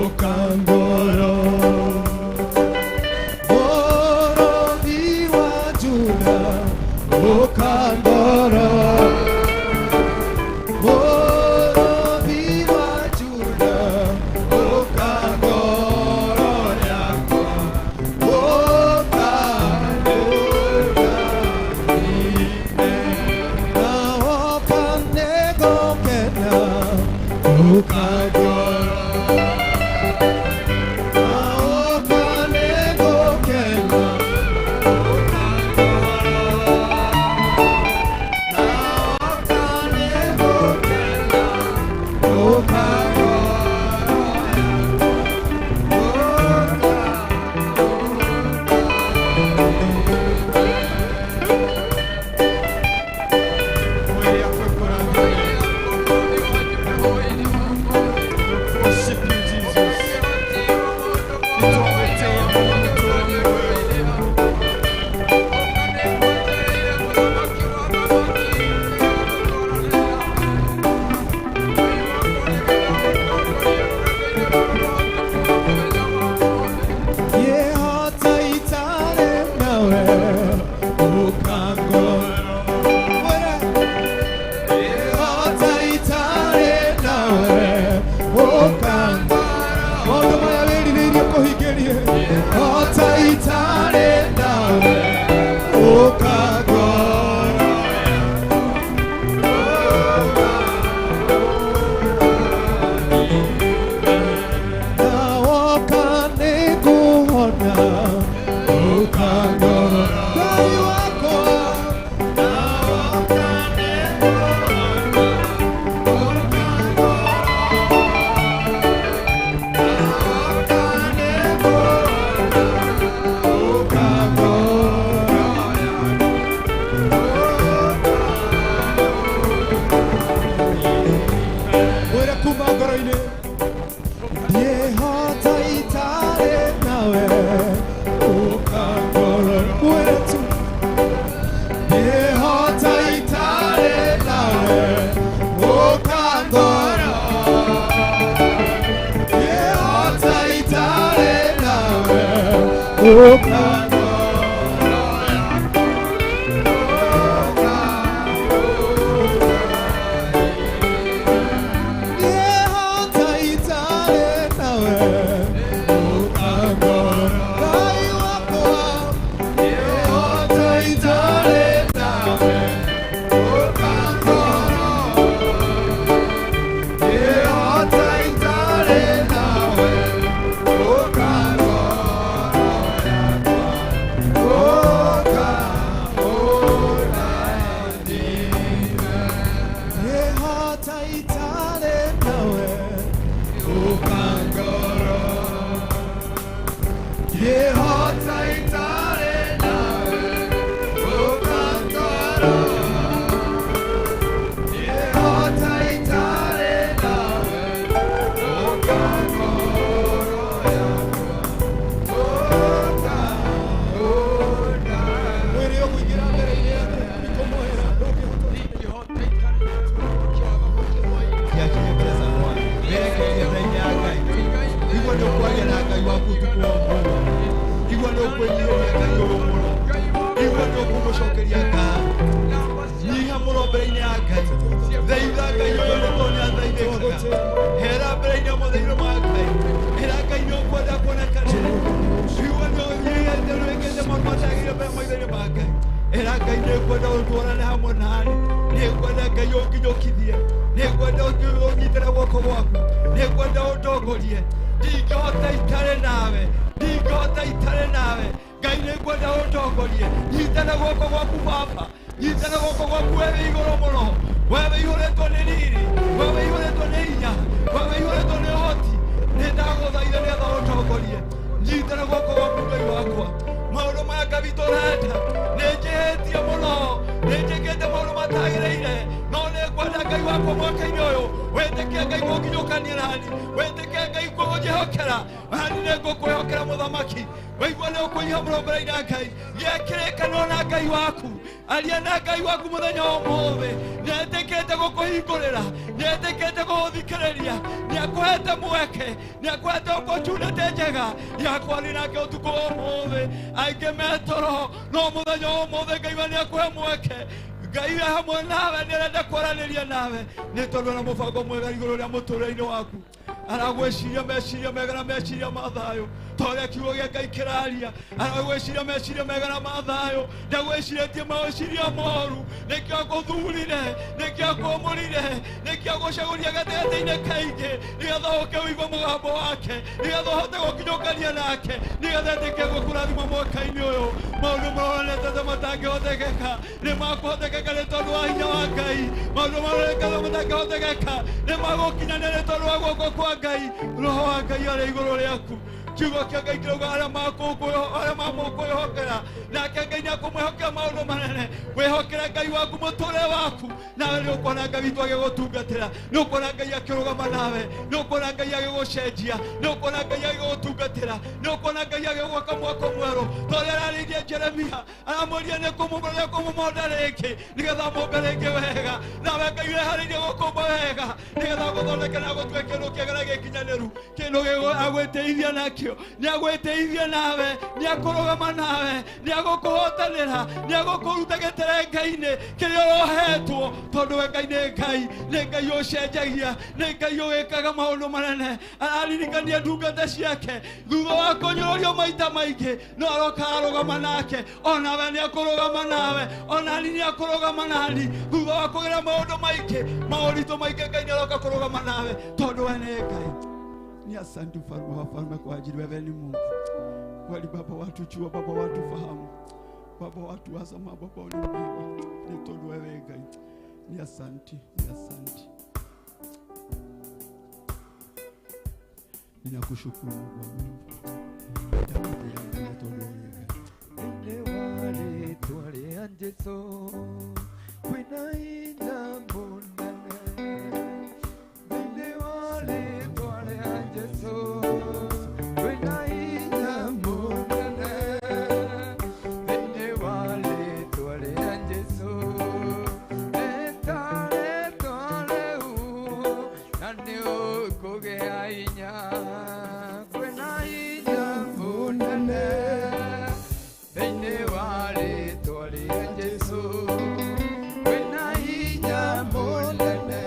Ukangora hota itare nawe ukagoroya nawoka nikuhona ukagoroya Ngai wakwa nawoka Ngai hamwe nawe nĩrenda kwaranĩria nawe nĩ tondũ na mũbango mwega igũrũ rĩa mũtũũrĩre-inĩ waku aragwĩciria meciria mega na meciria ma thayũ ta ũrĩa kiugo gĩa Ngai kĩraria aragwĩciria meciria mega na ma thayũ ndagwĩcirĩtie meciria moru nĩkĩo agũthurire nĩkĩo akwamũrire nĩkĩo agũcagũria gatagatĩ-inĩ kaingĩ nĩgetha ũke ũigue mũgambo wake nĩgetha ũhote gũkinyũkania nake nĩgetha ndĩke gũkũrathima mwaka-inĩ ũyũ maũndũ maronete ta matangĩhotekeka nĩ makũhotekeka nĩ tondũ wa hinya wa Ngai maũndũ maroneka ta matangĩhotekeka nĩ magũkinyanĩra nĩ tondũ wa guoko kwa Ngai roho wa Ngai arĩ igũrũ rĩaku kiugo kĩa Ngai kirauga arĩa mamũkwĩhokera nake Ngai nĩakũmwĩhokera maũndũ manene wĩhokere Ngai waku mũtũũrĩre waku nawe nĩũkuona Ngai witũ agĩgũtungatĩra nĩũkuona Ngai akĩrũgama nawe nĩũkuona Ngai agĩgũcenjia nĩũkuona Ngai agĩgũtungatĩra nĩũkuona Ngai agĩgwaka mwako mwerũ ta ũrĩa ararĩirie Jeremia aramũria nĩkũmũmonda rĩngĩ nĩgetha mũmbe rĩngĩ wega nawe Ngai wĩharĩirie gũkũmba wega nĩgetha gũthondeke na gũtue kĩndũ kĩega na gĩkinyanĩru kĩndũ agwĩtĩithia nakĩo nakio niagweteithia nawe niakorogama nawe niagukuhotanira niagukuruta getere Ngai-ini kiria wohetwo tondu we Ngai ni Ngai ni Ngai ucenjagia ni Ngai ugikaga maundu manene araririkania ndungata ciake thutha wa kunyororio maita maingi no aroka arogama nake onawe niakurogama nawe onani niakurogama nani thutha wa kugira maundu maingi mauritu maingi Ngai niaroka kurogama nawe tondu we ni Ngai. Ni asante mfalme wa falme kwa ajili wewe ni Mungu. Kweli Baba watu jua, Baba watu fahamu, Baba watu wasama, Baba ni mwema. Ni tondu wewe Ngai. Ni asante, ni asante. Ninakushukuru Mungu wa Mungu. Nitakutia ni tondu wewe. Ende wale tuale anjeso. Kwina ina mbondane. Ende wale tuale anjeso. Kwina ina mbondane. Ende wale tuale anjeso. Etale tuale u. Nane o koge ainya. Kwina ina mbondane. Ende wale tuale anjeso. Kwina ina mbondane.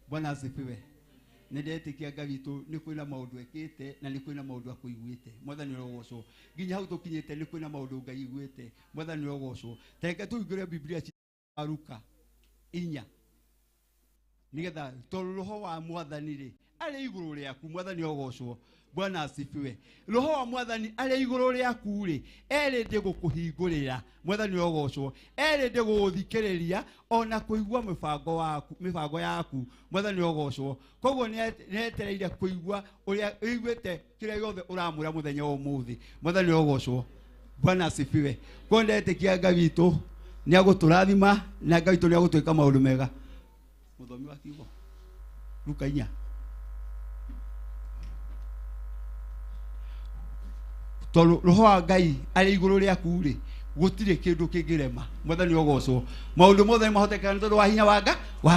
Bwana asifiwe. Nindetikia gavitu ni kwina maundu ekite na ni kwina maundu akuiguite. Mwathani rogocwo. Nginya hau tukinyite ni kwina maundu Ngai iguite. Mwathani rogocwo. Teke tuigure Biblia Luka 4. Nigetha roho wa Mwathani ri ari iguru riaku. Mwathani rogocwo. Bwana asifiwe. Roho wa Mwathani ari iguru riaku ri erinde gukuhingurira. Mwathani rogocwo. Erinde guguthikiriria ona kuigua mibango yaku. Mwathani rogocwo. Koguo ni etereire kuigua uria uiguite kiria yothe uramura muthenya umuthi. Mwathani rogocwo. Bwana asifiwe. Kwendete kia Ngai witu ni aguturathima na Ngai witu ni agutwika maundu mega. Muthomi wa kiugo Luka 4. Toro roho wa Ngai ari iguru riaku ri gutire kindu kingirema. Mwathani rogocwo. Maundu mothe mahotekana tondu wa hinya wa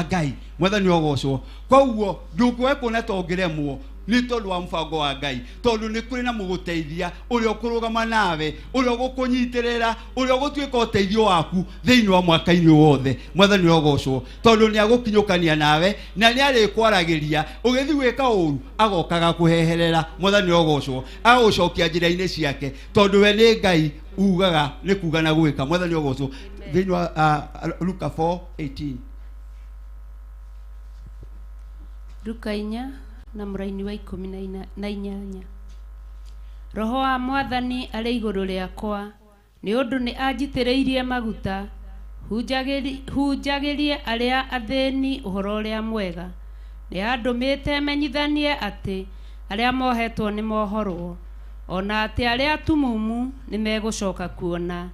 Ngai. Mwathani rogocwo. Koguo ndukwe kuona tongiremwo ni tondu wa mfango wa Ngai. Tondu ni kuri na muguteithia uria ukurugama nawe, uria ugukunyitirira, uria ugutwika uteithio waku thiini wa mwaka-ini wothe. Mwathani rogocwo. Tondu ni agukinyukania nawe na ni ari kwaragiria ugithi gwika uru agokaga kuheherera. Mwathani rogocwo. Agucokia njira-ini ciake tondu we ni Ngai ugaga ni kuga na gwika. Mwathani rogocwo. Thiini wa Luka 4:18. Luka 4 na muraini wa 18. roho wa Mwathani arĩ igũrũ rĩakwa, nĩ ũndũ nĩ anjitĩrĩirie maguta hunjagĩrie arĩa athĩni ũhoro ũrĩa mwega. Nĩ andũmĩte menyithanie atĩ arĩa mohetwo nĩ mohorwo, ona atĩ arĩa atumumu nĩ megũcoka kuona,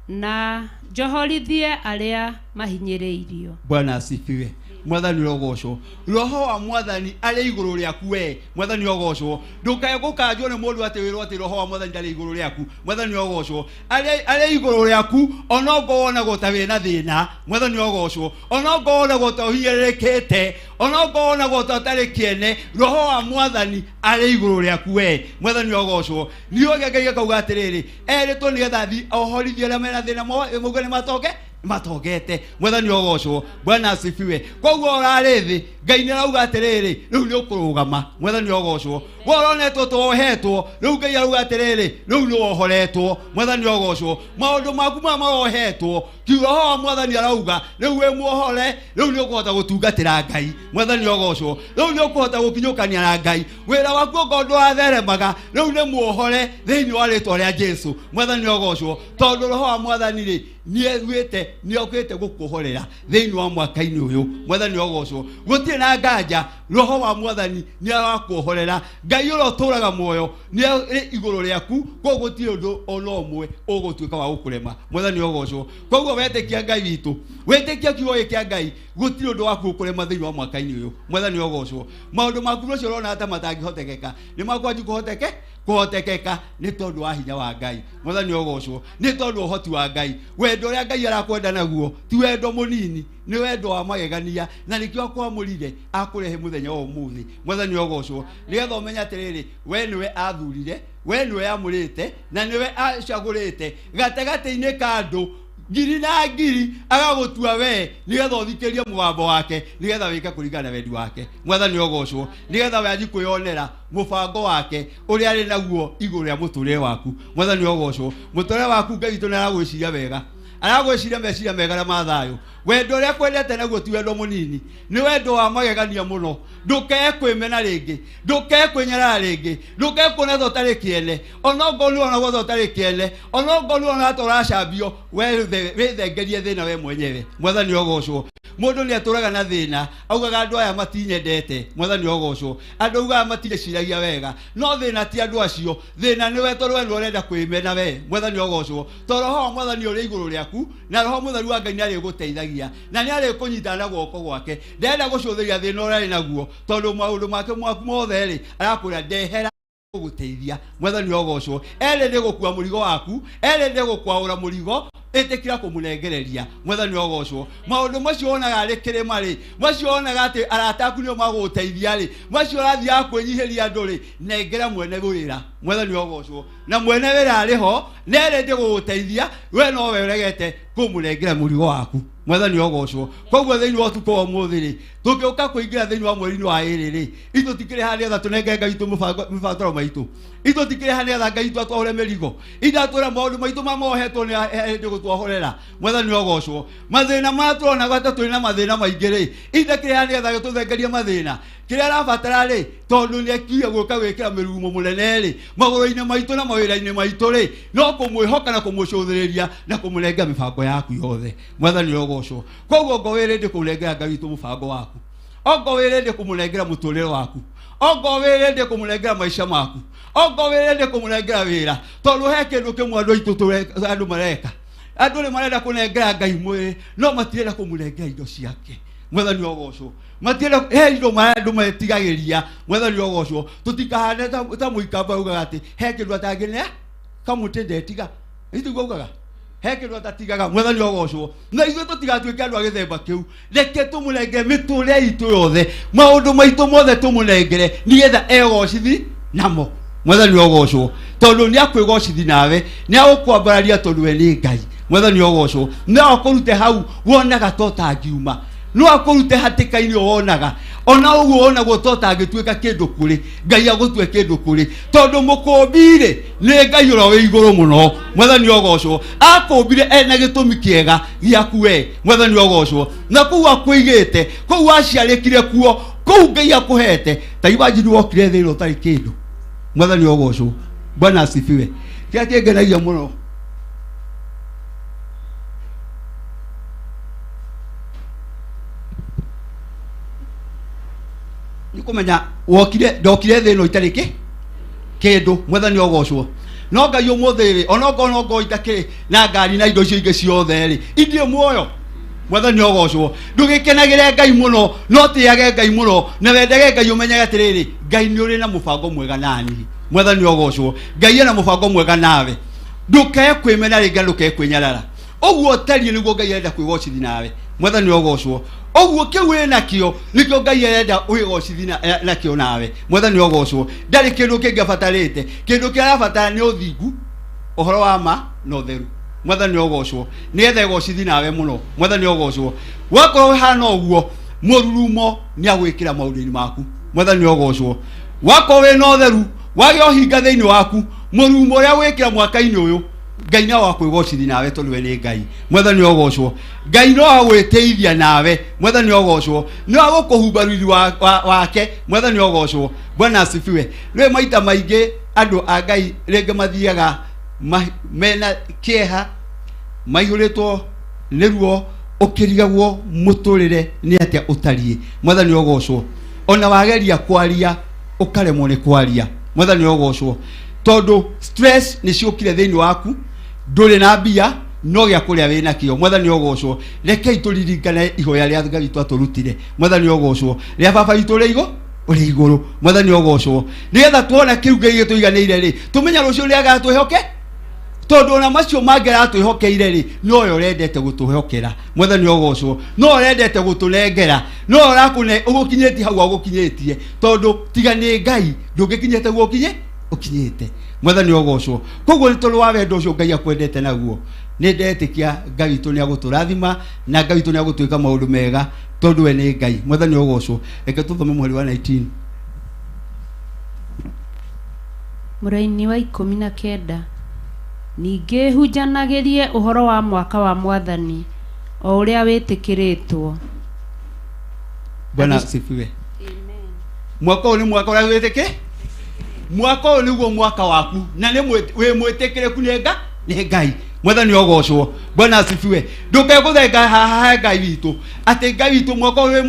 na njohorithie arĩa mahinyĩrĩirio. Bwana asifiwe. Mwathani rogocwo. Roho wa Mwathani arĩ igũrũ rĩaku we. Mwathani rogocwo. Ndukae gũkanjwo nĩ mũndũ atĩ wĩrwo atĩ roho wa Mwathani arĩ igũrũ rĩaku. Mwathani rogocwo. Arĩ igũrũ rĩaku ona ngona gũta wĩna thĩna. Mwathani rogocwo. Ona ngona gũta ũhinyĩrĩrĩkĩte, ona ngona gũta ũtarĩ kĩene, roho wa Mwathani arĩ igũrũ rĩaku we. Mwathani rogocwo. Niĩ Ngai akauga atĩrĩrĩ, erĩtwo nĩgetha ohorithie arĩa mena thĩna mauge nĩ matoke matogete. Mwathani rogocwo. Bwana asifiwe. Koguo orarĩ thĩ, Ngai nĩ arauga atĩrĩrĩ, rĩu nĩ ũkũrũgama. Mwathani rogocwo. Woronetwo twohetwo, rĩu Ngai arauga atĩrĩrĩ, rĩu nĩ wohoretwo. Mwathani rogocwo. Maũndũ maku marohetwo, kiugo wa Mwathani arauga, rĩu wĩ muohore, rĩu nĩ ũkũhota gũtungatĩra Ngai. Mwathani rogocwo. Rĩu nĩ ũkũhota gũkinyũkania na Ngai. Wĩra waku ngondũ watheremaga, rĩu nĩ muohore thĩinĩ wa rĩĩtwa rĩa Jesu. Mwathani rogocwo. Tondũ roho wa Mwathani rĩ, nĩ okĩte gũkuohorera thĩinĩ wa mwaka-inĩ ũyũ. Mwathani rogocwo. Gũtirĩ na nganja, roho wa Mwathani nĩ arakuohorera. Ngai ũrĩa ũtũũraga muoyo nĩ arĩ igũrũ rĩaku, koguo gũtirĩ ũndũ ona ũmwe ũgũtuĩka wa gũkũrema. Mwathani rogocwo. Koguo wetĩkia Ngai witũ, wetĩkia kiugo gĩkĩ kĩa Ngai, gũtirĩ ũndũ waku ũkũrema thĩinĩ wa mwaka-inĩ ũyũ. Mwathani rogocwo. Maũndũ maku macio ũrona ata matangĩhotekeka nĩ makwanji kũhotekeka nĩ tondũ wa hinya wa Ngai. Mwathani rogocwo. Nĩ tondũ ũhoti wa Ngai. Wendo ũrĩa Ngai arakwenda naguo ti wendo mũnini, nĩ wendo wa magegania, na nĩkĩo akwamũrire akũrehe mũthenya wa ũmũthĩ. Mwathani rogocwo. Nĩgetha ũmenye atĩrĩrĩ, we nĩwe athurire, we nĩwe amũrĩte, na nĩwe acagũrĩte gatagatĩ-inĩ ka andũ ngiri na ngiri, agagũtua we nĩgetha ũthikĩrie mũgambo wake, nĩgetha wĩke kũringana na wendi wake. Mwathani rogocwo. Nĩgetha wanji kwĩyonera mũbango wake ũrĩa arĩ naguo igũrũ rĩa mũtũrĩre waku. Mwathani rogocwo. Mũtũrĩre waku Ngai witũ nĩ aragwĩciria wega, aragwĩciria meciria mega na mathayũ. Wendo ũrĩa kwendete naguo ti wendo mũnini, nĩ wendo wa magegania mũno. Ndũkekwĩmena rĩngĩ, ndũkekwĩnyarara rĩngĩ, ndũkekuona ta ũtarĩ kĩene, ona ngonu ona gũtha ũtarĩ kĩene, ona ngonu ona ta ũracambio, wĩthengerie thĩna we mwenyewe. Mwathani rogocwo. Mũndũ nĩ atũraga na thĩna, augaga andũ aya matinyendete. Mwathani rogocwo. Andũ augaga matirĩciragia wega, no thĩna ti andũ acio, thĩna nĩ we, tondũ we nĩ ũrenda kwĩmena we. Mwathani rogocwo. Tondũ roho wa Mwathani ũrĩ igũrũ rĩaku, na roho mũtheru wa Ngai nĩ arĩgũteithagia, na nĩ arĩkũnyita na guoko gwake. Ndenda gũcũthĩria thĩna ũrĩa arĩ naguo, tondũ maũndũ make mwaku mothe rĩ, arakwĩra ndehera gũgũteithia. Mwathani rogocwo. Erĩ nĩ gũkua mũrigo waku, erĩ nĩ gũkwaũra mũrigo, ĩtĩkĩra kũmũnengereria. Mwathani rogocwo. Maũndũ macio wonaga arĩ kĩrĩma rĩ, macio wonaga atĩ arata aku nĩo magũgũteithia rĩ, macio ũrathiaga kwĩnyihĩria andũ rĩ, nengera mwene wĩra. Mwathani rogocwo. Na mwene wĩra arĩ ho, na erĩ ndĩ gũgũteithia, we no we ũregete kũmũnengera mũrigo waku. Mwathani rogocwo. Koguo thĩinĩ wa ũtukũ wa ũmũthĩ rĩ, tũngĩũka kũingĩra thĩinĩ wa mweri-inĩ wa ĩrĩ rĩ, itũ tikĩrĩ ha nĩgetha tũnengere Ngai witũ mĩbataro maitũ. Itũ tikĩrĩ ha nĩgetha Ngai witũ atwohore mĩrigo. Ithatwĩra maũndũ maitũ mamohetwo nĩ hĩndĩ gũtwohorera. Mwathani rogocwo. Mathĩna matũrona gwata tũrĩ na mathĩna maingĩ rĩ, itakĩrĩ ha nĩgetha gũtũthengeria mathĩna. Kĩrĩa arabatara rĩ, tondũ nĩ akiuga gũka gwĩkĩra mĩrurumo mũnene rĩ, magũrũ-inĩ maitũ na mawĩra-inĩ maitũ rĩ, no kũmwĩhoka na kũmũcũthĩrĩria na kũmũnengera mĩbango yaku yothe. Mwathani rogocwo. Koguo ngowĩrĩ ndĩ kũnengera Ngai witũ mũbango waku, ongowĩrĩ ndĩ kũmũnengera mũtũrĩre waku, ongowĩrĩ ndĩ kũmũnengera maica maku, ongowĩrĩ ndĩ kũmũnengera wĩra, tondũ he kĩndũ kĩmwe andũ aitũ andũ mareka. Andũ nĩ marenda kũnengera Ngai mwĩrĩ, no matirenda kũmũnengera indo ciake. Mwathani rogocwo. Matirenda he indo andũ metigagĩria. Mwathani rogocwo. Tũtikahane ta mũikamba augaga atĩ he kĩndũ atangĩnea kamũtĩ ndetiga. Ithuĩ augaga he kĩndũ atatigaga. Mwathani rogocwo. Na ithuĩ tũtigatuĩke andũ a gĩthemba kĩu. Reke tũmũnengere mĩtũrĩre itũ yothe, maũndũ maitũ mothe tũmũnengere, nĩgetha egocithi namo. Mwathani rogocwo. Tondũ nĩ akwĩgocithi nawe, nĩ agũkwambararia tondũ we nĩ Ngai. Mwathani rogocwo. No akũrute hau wonaga to tangiuma, no akũrute hatĩka-inĩ wonaga, ona ũguo wonagwo to tangĩtuĩka kĩndũ kũrĩ, Ngai agũtue kĩndũ kũrĩ, tondũ mũkũmbire nĩ Ngai ũrĩa wĩ igũrũ mũno. Mwathani rogocwo. Akũmbire ena gĩtũmi kĩega gĩaku we. Mwathani rogocwo. Na kũu akwĩigĩte, kũu aciarĩkire kuo, kũu Ngai akũhete, ta iwanjiri wokire thĩ ĩno ũtarĩ kĩndũ. Mwathani rogocwo. Bwana asifiwe. Kia kĩngenagia mũno nikumenya ndokire thĩ ĩno itarĩ kĩndũ. Mwathani ogocwo. No Ngai ũmũthĩ ona ngo itakĩrĩ na ngari na indo icio ingĩ ciothe rĩ, ithiĩ muoyo. Mwathani ogocwo. Ndũgĩkenagĩre Ngai mũno, no tĩage Ngai mũno, na wendage Ngai ũmenyage atĩrĩrĩ, Ngai nĩ ũrĩ na mũbango mwega nani. Mwathani ogocwo. Ngai ena mũbango mwega nawe. Ndũkekwĩmena rĩngĩ, ndũkekwĩnyarara. Ũguo tariĩ nĩguo Ngai arenda kwĩgocithia nawe. Mwathani ogocwo. Ũguo kĩu wĩ nakĩo nĩkĩo Ngai arenda wĩgocithia nakĩo nawe. Mwathani ogocwo. Ndarĩ kĩndũ kĩngĩ abatarĩte. Kĩndũ kĩrĩa arabatara nĩ ũthingu, ũhoro wa ma na ũtheru. Mwathani ogocwo. Nĩgetha egocithia nawe mũno. Mwathani ogocwo. Wakorwo hana ũguo, mũrurumo nĩ agwĩkĩra maũndũ-inĩ maku. Mwathani ogocwo. Wakorwo wĩ na ũtheru, wagĩa ũhinga thĩinĩ waku, mũrurumo ũrĩa gwĩkĩra mwaka-inĩ ũyũ, Ngai no akwĩgocithia nawe tondũ we nĩ Ngai. Mwathani ogocwo. Ngai no agwĩteithia nawe. Mwathani ogocwo. No agũkũhumba riri wake. Mwathani ogocwo. Bwana asifiwe. Rĩu maita maingĩ andũ a Ngai rĩngĩ mathiaga mena kĩeha, maihũrĩtwo nĩ ruo, ũkĩrigagwo mũtũrĩre nĩ atĩa ũtariĩ. Mwathani ogocwo. Ona wageria kwaria ũkaremwo nĩ kwaria. Mwathani ogocwo. Tondũ stress nĩ ciũkire thĩinĩ waku, ndũrĩ na mbia, no gĩa kũrĩa wĩ nakĩo. Mwathani ogocwo. Rekei tũririkane ihoya rĩa Ngai witũ atũrutire. Mwathani ogocwo. Rĩa baba witũ ũrĩ igũrũ. Mwathani ogocwo. Nĩgetha tuona kĩu Ngai gĩtũiganĩire rĩ, tũmenya rũciũ rĩa agatwĩhoke, tondũ ona macio mangĩ aratwĩhokeire rĩ, no yo ũrendete gũtũhokera. Mwathani ogocwo. No ũrendete gũtũnengera, no ũrakũne ũgũkinyĩtie hau agũkinyĩtie, tondũ tiga nĩ Ngai ndũngĩkinyĩte ukinyĩte. Mwathani ogocwo. Koguo nĩ tondũ wa wendo ũcio Ngai akwendete naguo, nĩ ndetĩkia Ngai witũ nĩ agũtũrathima na Ngai witũ nĩ agũtwĩka maũndũ mega tondũ we nĩ Ngai. Mwathani ogocwo. Reke tũthome mweri wa 19 mũraini wa 19. Ningĩ hunjanagĩrie ũhoro wa mwaka wa Mwathani o ũrĩa wĩtĩkĩrĩtwo. Bwana asifiwe. Amen. Mwaka ũyũ nĩ mwaka ũrĩa wĩtĩkĩrĩtwo. Mwaka ũyũ nĩguo mwaka waku, na nĩ wĩ mwĩtĩkĩrĩku nĩ Ngai. Mwathani ogocwo. Bwana asifiwe. Ndũkegũthenga haha Ngai witũ atĩ Ngai witũ mwaka ũyũ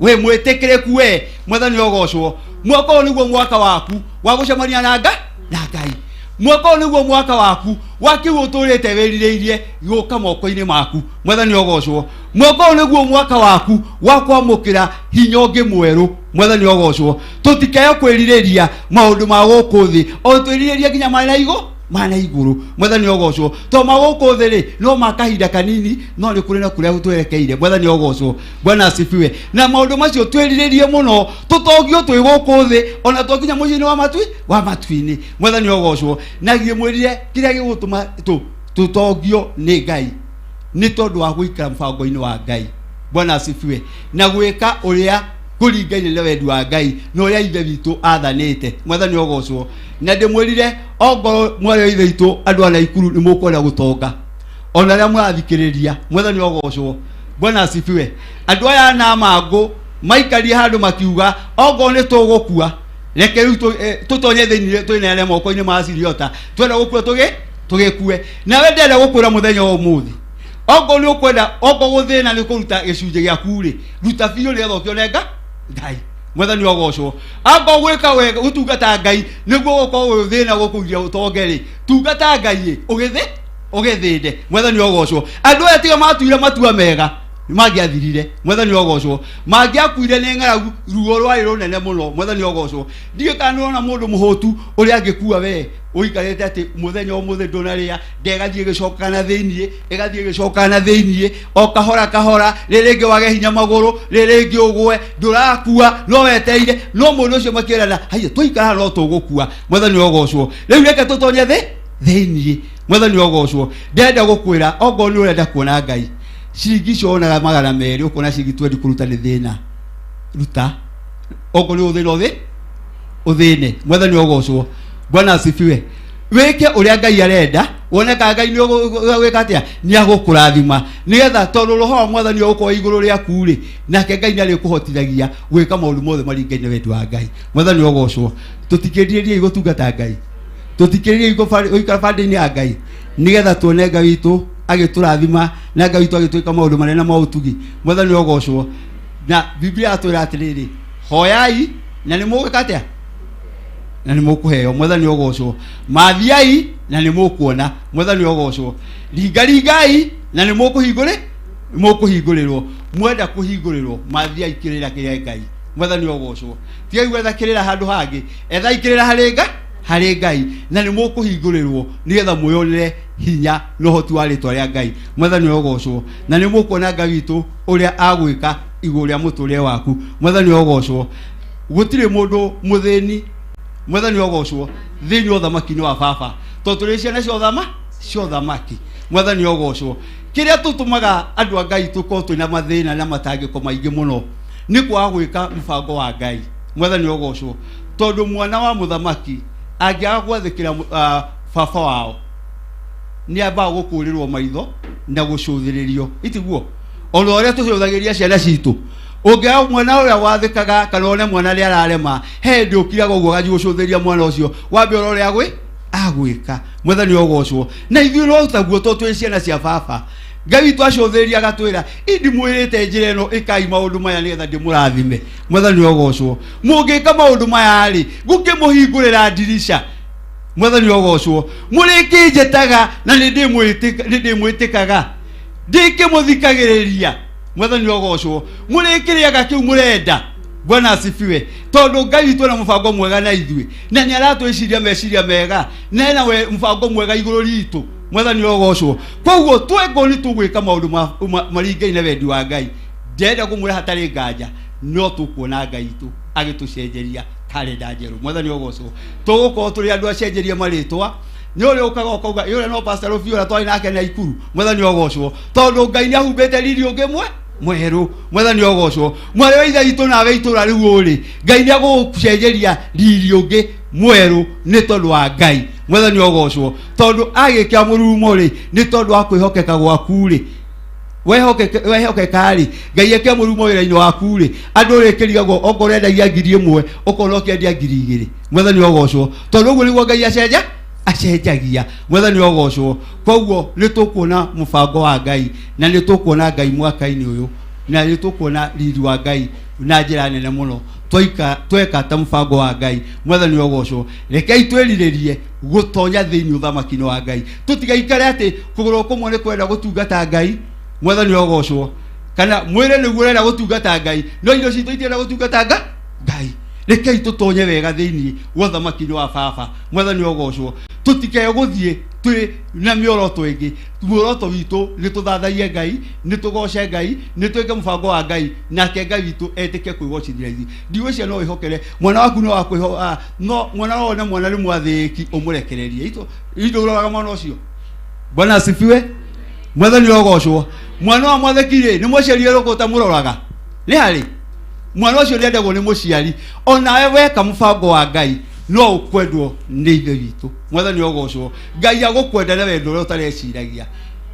wĩ mwĩtĩkĩrĩku we. Mwathani ogocwo. Mwaka ũyũ nĩguo mwaka waku wa gũcemania na Ngai. Mwaka ũyũ nĩguo mwaka waku wa kĩu ũtũrĩte wĩrirĩirie gĩũka moko-inĩ maku. Mwathani ogocwo. Mwaka ũyũ nĩguo mwaka waku wa kwamũkĩra hinya ũngĩ mwerũ. Mwathani ogocwo. Tũtikae kwĩrirĩria maũndũ ma gũkũ thĩ, o twĩrirĩrie nginya mana igũrũ. Mwathani ogocwo. To ma gũkũ thĩ rĩ, no makahinda kanini, no nĩ kũrĩ na kũrĩa gũtwerekeire. Mwathani ogocwo. Bwana asifiwe. Na maũndũ macio twĩrirĩrie mũno, tũtogio twĩ gũkũ thĩ, ona twakinya mũciĩ-inĩ wa matu-inĩ. Mwathani ogocwo. Na gĩmwĩrire kĩrĩa gĩgũtũma tũtogio nĩ Ngai nĩ tondũ wa gũikara mũbango-inĩ wa Ngai. Bwana asifiwe. Na gwĩka ũrĩa kũringaine na wendi wa Ngai na ũrĩa ithe witũ athanĩte. Mwathani ogocwo. Na ndĩmwĩrire ongorwo mwarĩ ithe witũ andũ a Naikuru nĩ mũkwenda gũtonga, ona arĩa mũrathikĩrĩria. Mwathani ogocwo. Bwana asifiwe. Andũ aya na mangũ maikarie handũ makiuga ongorwo nĩ tũgũkua, reke rĩu tũtonye thĩinĩ twĩneane moko-inĩ ma Siriota, twenda gũkua tũgĩkue. Nawe ndenda gũkwĩra mũthenya wa ũmũthĩ, ongorwo nĩ ũkwenda, ongorwo gũthĩna nĩ kũruta gĩcunjĩ gĩaku rĩ, ruta biũ nĩgetha ũkĩone Ngai. Mwathani ogocwo. Anga gwĩka wega gũtungata Ngai nĩguo gũkorwo thĩna gũkũgia ũtonge rĩ, tungata Ngai ũgĩthĩnde. Mwathani ogocwo. Andũ aya tiga matuire matua mega mangĩathirire. Mwathani ogocwo. Mangĩakuire nĩ ng'aragu, ruo rwarĩ rũnene mũno. Mwathani ogocwo. Ndiĩ kana nĩona mũndũ mũhũtu ũrĩa angĩkua we ũikarĩte atĩ mũthenya ũmũthĩ ndũnarĩa, ndegathiĩ gĩcoka na thĩiniĩ o kahora rĩrĩngĩ wage hinya magũrũ, rĩrĩngĩ ũgwe, ndũrakua, no weteire, no mũndũ ũcio makĩrana haiya tũikara no tũgũkua. Mwathani ogocwo. Rĩu reke tũtonye thĩiniĩ. Mwathani ogocwo. Ndenda gũkwĩra ongorwo nĩ ũrenda kuona Ngai, ciringi icio wonaga 200 ũkona ciringi 20 kũruta nĩ thĩna, ruta. Ongorwo nĩ ũthĩna ũthĩne. Mwathani ogocwo. Bwana asifiwe. Weke ũrĩa Ngai arenda, woneka Ngai nĩ ũgwĩka atĩa, nĩ agũkũrathima, nĩgetha tondũ roho wa Mwathani ũgũkorwo igũrũ rĩaku rĩ, nake Ngai nĩ arĩkũhotithagia gwĩka maũndũ mothe maringaine wendi wa Ngai. Mwathani ogocwo. Tũtikĩrirĩrie gũtungata Ngai, tutikiririe ikara bandi-inĩ ya Ngai nigetha tuone Ngai witũ agĩtũrathima na Ngai witũ agĩtwĩka maũndũ manene ma ũtugi. Mwathani ogocwo. Na Biblia yatwĩra atĩrĩrĩ, hoyai na nĩ mũgwĩka atĩa? Na nĩ mũkũheo. Mwathani ogocwo. Mathiai na nĩ mũkuona. Mwathani ogocwo. Ringaringai na nĩ mũkũhingũrĩrwo. Mwenda kũhingũrĩrwo, mathiai kĩrĩra kĩa Ngai. Mwathani ogocwo. Tigai gwetha kĩrĩra handũ hangĩ, ethai kĩrĩra harĩ Ngai na nĩ mũkũhingũrĩrwo nigetha mwĩonere hinya na ũhoti wa rĩtwa rĩa Ngai. Mwathani ogocwo. Na nĩ mũkuona Ngai witũ ũrĩa agwĩka igũrũ rĩa mũtũrĩre waku. Mwathani ogocwo. Gũtirĩ mũndũ mũthĩni. Mwathani ogocwo thĩinĩ wa ũthamaki-inĩ wa Baba, tondũ tũrĩ ciana cia ũthamaki. Mwathani ogocwo. Kĩrĩa tũtũmaga andũ a Ngai tũkorwo twĩna mathĩna na matangĩko maingĩ mũno nĩ kwaga gwĩka mũbango wa Ngai. Mwathani ogocwo. Tondũ mwana wa mũthamaki angĩaga gwathĩkĩra baba wao nĩ ambaga gũkũrĩrwo maitho na gũcũthĩrĩrio. Itiguo ona ũrĩa tũcũthagĩria ciana citũ, ũngĩaga mwana ũrĩa wathĩkaga kana one mwana rĩa ararema, he ndĩ ũkiraga ũguo gathi gũcũthĩria mwana ũcio, wambe ũrĩa agwĩka. Mwathani ogocwo. Na ithuĩ no taguo twĩ ciana cia Baba. Ngai witũ acũthĩrĩria agatwĩra, indi mwĩrĩte njĩra ĩno ĩkai maũndũ maya nĩgetha ndĩmũrathime. Mwathani ogocwo. Mũngĩka maũndũ maya rĩ, ngũkĩmũhingũrĩra ndirisha. Mwathani ogocwo. Mũrĩkĩnjĩtaga na nĩndĩmwĩtĩkaga, ndĩkĩmũthikagĩrĩria. Mwathani ogocwo. Mũrĩkĩrĩaga kĩu mũrenda. Bwana asifiwe. Tondũ Ngai witũ na mũbango mwega na ithuĩ, na nĩ aratwĩciria meciria mega, na ena mũbango mwega igũrũ ritũ. Mwathani ogocwo. Koguo tweko nĩ tũgwĩka maũndũ maringaine na wendi wa Ngai. Ndenda kũmwĩra hatarĩ nganja, no tũkuona Ngai witũ agĩtũcenjeria kalenda njerũ. Mwathani ogocwo. Tũgũkorwo tũrĩ andũ acenjeria marĩtwa. Nĩ ũrĩa ũkaga ũkauga yũrĩa no Pastor Rũbiũ twari nake na Ikuru. Mwathani ogocwo. Tondũ Ngai nĩ ahumbĩte riri ũngĩ mweru. Mwathani ogocwo. Mwarĩ wa ithe witũ nawe itũra rĩu ũrĩ, Ngai nĩ agũcenjeria riri ũngĩ mweru nĩ tondũ wa Ngai. Mwathani ogocwo. Tondũ agĩkĩa mũrurumo rĩ, nĩ tondũ wa kwĩhokeka gwaku rĩ, wehokeka rĩ, Ngai ekĩa mũrurumo wĩra-inĩ waku rĩ, andũ rĩkĩrigagwo okorwo endagia 1,000 ũkorwo ũkĩendia 2,000. Mwathani ogocwo. Tondũ ũguo nĩguo Ngai acenjagia. Mwathani ogocwo. Koguo nĩ tũkuona mũbango wa Ngai na nĩ tũkuona Ngai mwaka-inĩ ũyũ, na nĩ tũkuona riri wa Ngai na njĩra nene mũno. Tweka ta mũbango wa Ngai. Mwathani ogocwo. Rekei twĩrirĩrie gũtonya thĩinĩ ũthamaki-inĩ wa Ngai. Tũtigaikare atĩ kũgũrũ kũmwe nĩ kwenda gũtungata Ngai. Mwathani ogocwo. Kana mwĩrĩ nĩguo ũrenda gũtungata Ngai, no indo citũ itienda gũtungata Ngai. Rekei tũtonye wega thĩinĩ wa ũthamaki-inĩ wa Baba. Mwathani ogocwo. Tũtikae gũthiĩ twĩ na mĩoroto ĩngĩ. Muoroto witũ nĩ tũthathaie Ngai, nĩ tũgoce Ngai, nĩ twĩke mũbango wa Ngai, nake Ngai witũ etĩke kwĩgocithia ithuĩ. Ndigwĩciria no wĩhokere mwana waku no wakwĩho no mwana wone mwana nĩ mwathĩki ũmũrekererie. Indo ũroraga mwana ũcio. Bwana asifiwe. Mwathani ogocwo. Mwana wa mwathĩki rĩ, nĩ mũciari ũrĩkũ ũtamũroraga? Nĩ harĩ mwana ũcio nĩendagwo nĩ mũciari. Onawe weka mũbango wa Ngai no ũkwendwo nĩ ithe witũ. Mwathani ogocwo. Ngai agũkwenda na wendo ũrĩa ũtareciragia,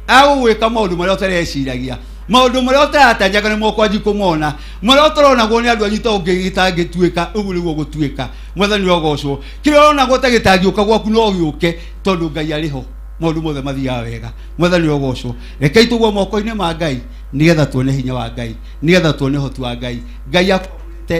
agũgwĩka maũndũ marĩa ũtareciragia, maũndũ marĩa ũtaratanyaga nĩ mokwanji kũmona, marĩa ũtaronagwo nĩ andũ anyu ta ũngĩgĩtangĩtuĩka, ũguo nĩguo gũtuĩka. Mwathani ogocwo. Kĩrĩa ũronagwo ta gĩtangĩũka gwaku no gĩũke tondũ Ngai arĩ ho, maũndũ mothe mathiaga wega. Mwathani ogocwo. Rekei tũgwe moko-inĩ ma Ngai nigetha tuone hinya wa Ngai, nigetha tuone ũhoti wa Ngai. Ngai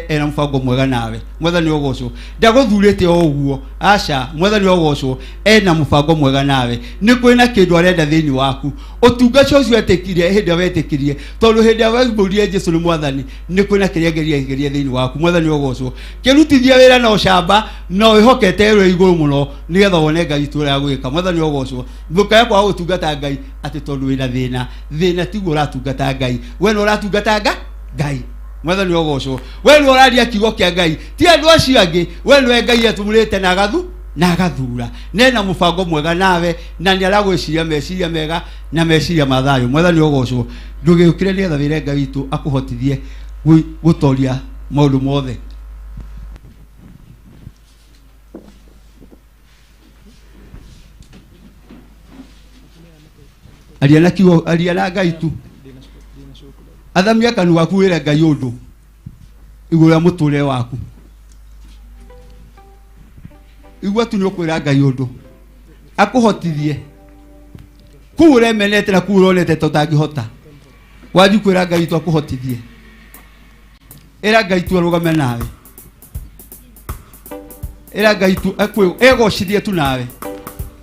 ena mũbango mwega nawe. Mwathani ogocwo. Ndagũthurĩte o ũguo, aca. Mwathani ogocwo ena mũbango mwega nawe. Nĩ kwĩna kĩndũ arenda thĩinĩ waku. Ũtungata ũcio etĩkirie hĩndĩ ĩrĩa wetĩkirie, tondũ hĩndĩ ĩrĩa waumbũrire Jesũ nĩ Mwathani, nĩ kwĩna kĩrĩa geria thĩinĩ waku. Mwathani ogocwo. Kĩrutithie wĩra na ũcamba na wĩhokete wĩra igũrũ mũno nigetha wone Ngai witũ ũrĩa agwĩka. Mwathani ogocwo. Ndũkae kwaga gũtungata Ngai atĩ tondũ wĩna thĩna tiguo ũratungata Ngai. We nĩ ũratungata Ngai. Mwathani ogocwo. We nĩ ũraria kiugo kĩa Ngai, ti andũ acio angĩ. We nĩwe Ngai atũmũrĩte na agathura. Nena mũbango mwega nawe na nĩ aragwĩciria meciria mega na meciria ma thayũ. Mwathani ogocwo. Ndũgĩũkĩre nĩgetha wĩre Ngai witũ akũhotithie gũtoria maũndũ mothe. Aria na Ngai tu. Athamia kanua gaku wĩre Ngai ũndũ igũrũ rĩa mũtũrĩre waku. igua tu nyokwira Ngai undu akuhotithie kure menete na kuronete tutangihota waji kwira Ngai tu akuhotithie era Ngai tu arugame nawe era Ngai tu akwe egocithie tu nawe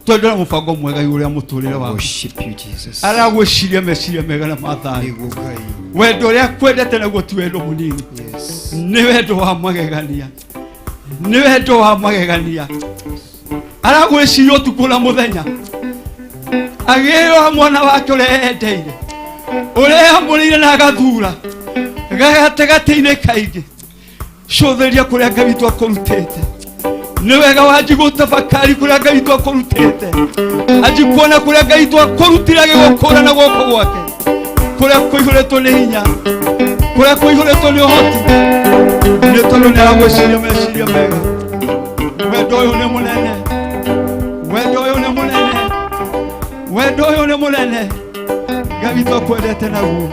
twendera mubango mwega iguru muturire wa Worship you, Jesus. aragwiciria meciria mega na mathayo wendo ria kwendete naguo ti wendo munini Yes. ni wendo wa magegania ni wendo wa magegania aragwiciria utuku na muthenya agirwa mwana wake uria endeire uria amurire na agathura gatagatĩ-inĩ kaingĩ cũthĩria kũrĩa Ngai witũ akũrutĩte nĩ wega wanjigũ tabakari kũrĩa Ngai witũ akũrutĩte anjikuona kũrĩa Ngai witũ akũrutire agĩgũkũra na guoko gwake kũrĩa kũihũrĩtwo nĩ hinya kũrĩa kũihũrĩtwo nĩ ũhoti nĩ tondũ nĩ aragwĩciria meciria mega wendo ũyũ nĩ mũnene wendo ũyũ nĩ mũnene wendo ũyũ nĩ mũnene Ngai witũ akwendete naguo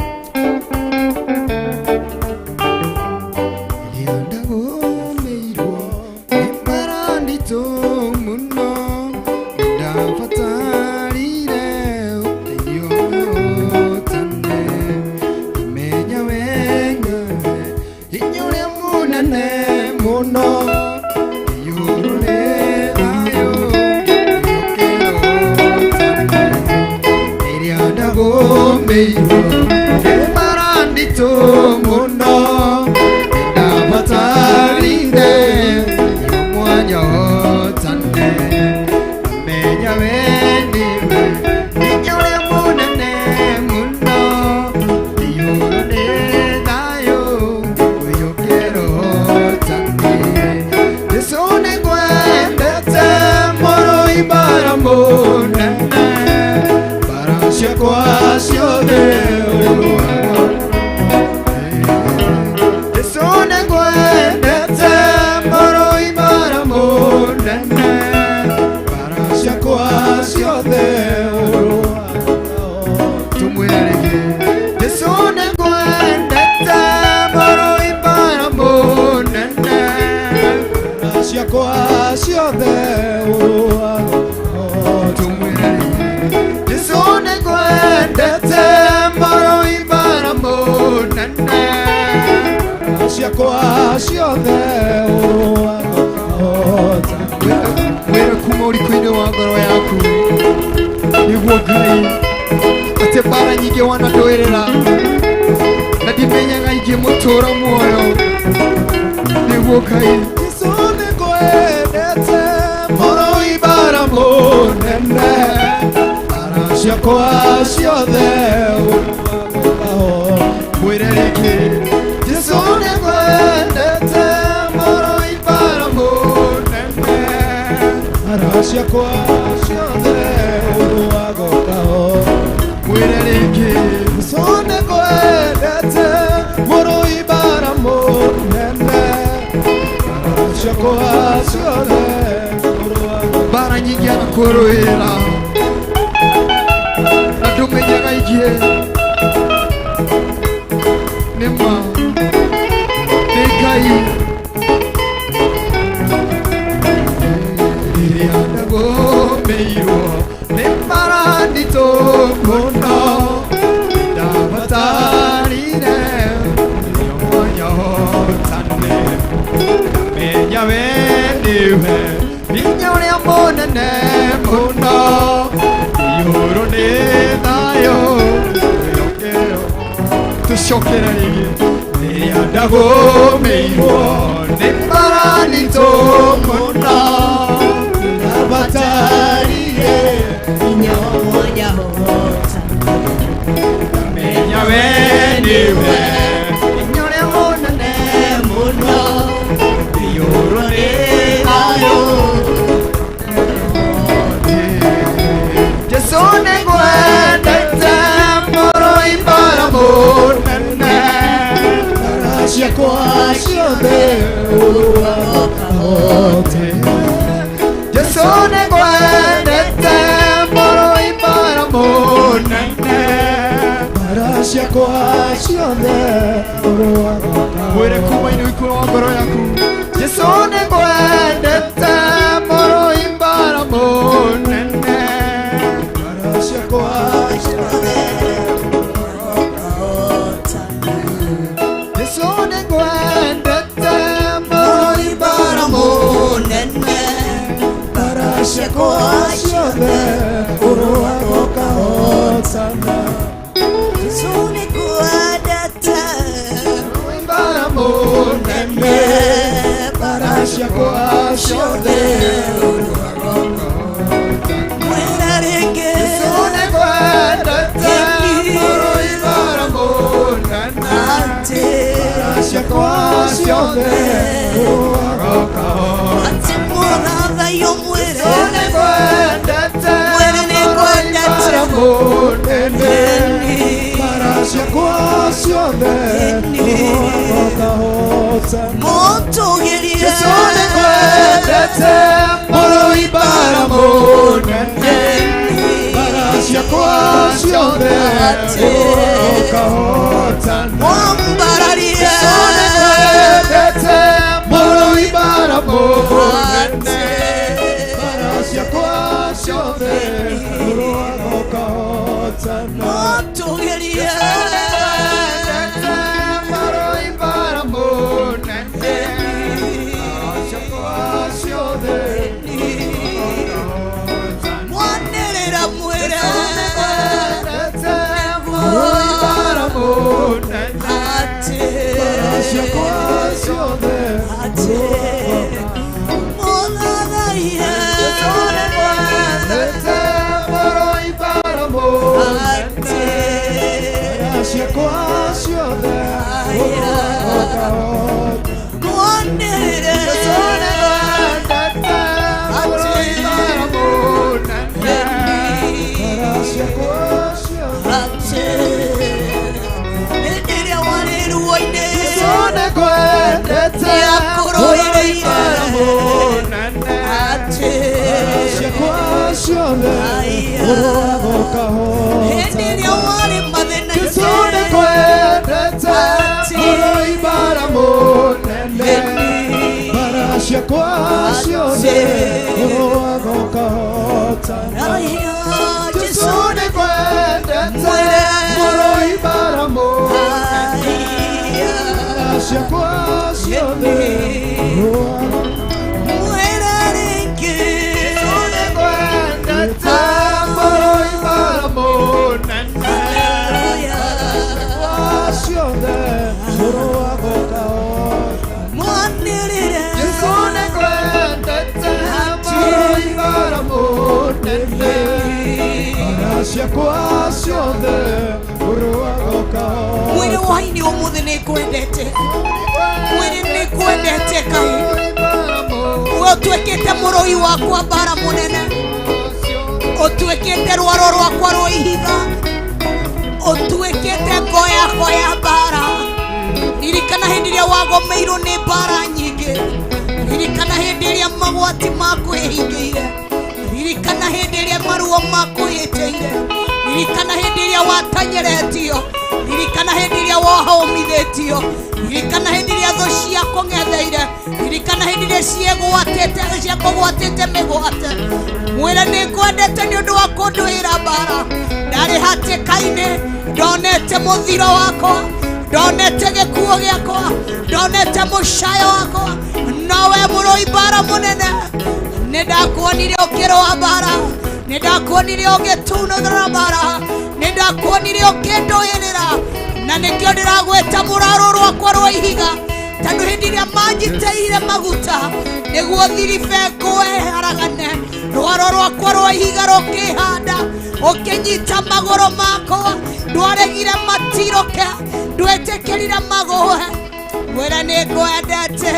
bara nyingi anakuruira adumenyaga igie nema Ngai iriandagomeirwo nĩmaranditũ mũno ndabatarire nĩomonyahotane ndamenya we nĩwe hinya ũrĩa mũnene mũno igũrũ nĩ thayũ wĩokero tũcokera rĩngĩ rĩrĩa ndagũmĩirwo nĩmaranditũ mũno ndabatarire hinya ũrĩa mũnene ndamenya we nĩwe hinya ũrĩa mũnene mũno igũrũ nĩ thayũ Jesũ nĩngwendete mũrũ ibara mũnene ciakwa ciothe ũrũahote Jesũ nĩngwendete mũrũ ibara mũnene bara ciakwa ciothe ũrũahote mwĩre kuma-inĩ wĩkũrũ wa ngoro yaku Jesũ nĩngwendete mũrũ Mũtũgĩrie Jesũ nĩkwendete mũrũi bara mũnene bara ciakwa ciothe ũkahotana Mwambararie Jesũ nĩkwendete mũrũi bara mũnene bara ciakwa ciothe ũkahotana Mũtũgĩrie Mwanĩrĩra mwĩre Mwĩrĩ waini ũmũthĩ nĩkwendete mwĩrĩ nĩkwendete Ngai ũtuĩkĩte mũrũi wakwa bara mũnene ũtuĩkĩte rwaro rwakwa rwa ihiga ũtuĩkĩte ngo yakwa ya bara ririkana hĩndĩ ĩrĩa wagomeirwo nĩ bara nyingĩ ririkana hĩndĩ ĩrĩa magwati makwĩhingĩire ririkana hĩndĩ ĩrĩa maruo makwĩhĩtĩire ririkana hĩndĩ ĩrĩa watanyeretio ririkana hĩndĩ ĩrĩa wahomithĩtio ririkana hĩndĩ ĩrĩa thũ ciakũng'etheire ririkana hĩndĩ ĩrĩa ciakũgwatĩte mĩgwate mwĩre nĩngwendete nĩ ũndũ wa kũndũĩra bara ndarĩ hatĩka-inĩ ndonete mũthiro wakwa ndonete gĩkuũ gĩakwa ndonete mũcayo wakwa nowe mũrũi bara mũnene nĩndakuonire ũkĩrũa bara nĩndakuonire ũgĩtunũra bara nĩndakuonire ũkĩndũĩrĩra na nĩkĩo ndĩragwĩta mũraro rwakwa rwa ihiga tondũ hĩndĩ ĩrĩa manjitĩire maguta nĩguo thiribe ngũe haragane rwaro rwakwa rwa ihiga rũkĩhanda ũkĩnyita magũrũ makwa ndwaregire matirũke ndwĩtĩkĩrire magũe mwĩre nĩngwendete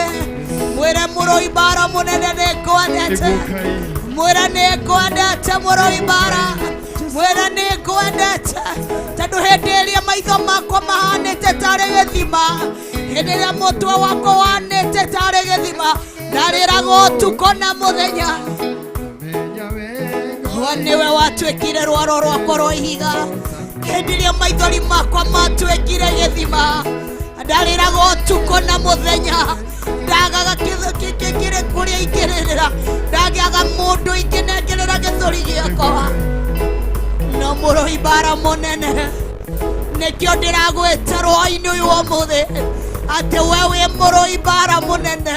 mwĩre mũrũi bara mũnene nĩngwendete mwĩre nĩngwendete mũrũi bara mwĩre nĩngwendete tondũ hĩndĩ ĩrĩa maitho makwa mahanĩte tarĩ gĩthima hĩndĩ ĩrĩa mũtwe wakwa wanĩte tarĩ gĩthima ndarĩraga ũtukũ na mũthenya nĩwe watuĩkire rwaro rwakwa rwa ihiga hĩndĩ ĩrĩa maithori makwa matuĩkire gĩthima ndarĩraga ũtukũ na mũthenya ndagaga kĩrĩ kũrĩa ingĩrĩrĩra ndagĩaga mũndũ ingĩnengerera gĩthũri gĩakwa no mũrũi bara mũnene nĩkĩo ndĩragwĩta rwa-inĩ ũyũ ũmũthĩ atĩ we wĩ mũrũi bara mũnene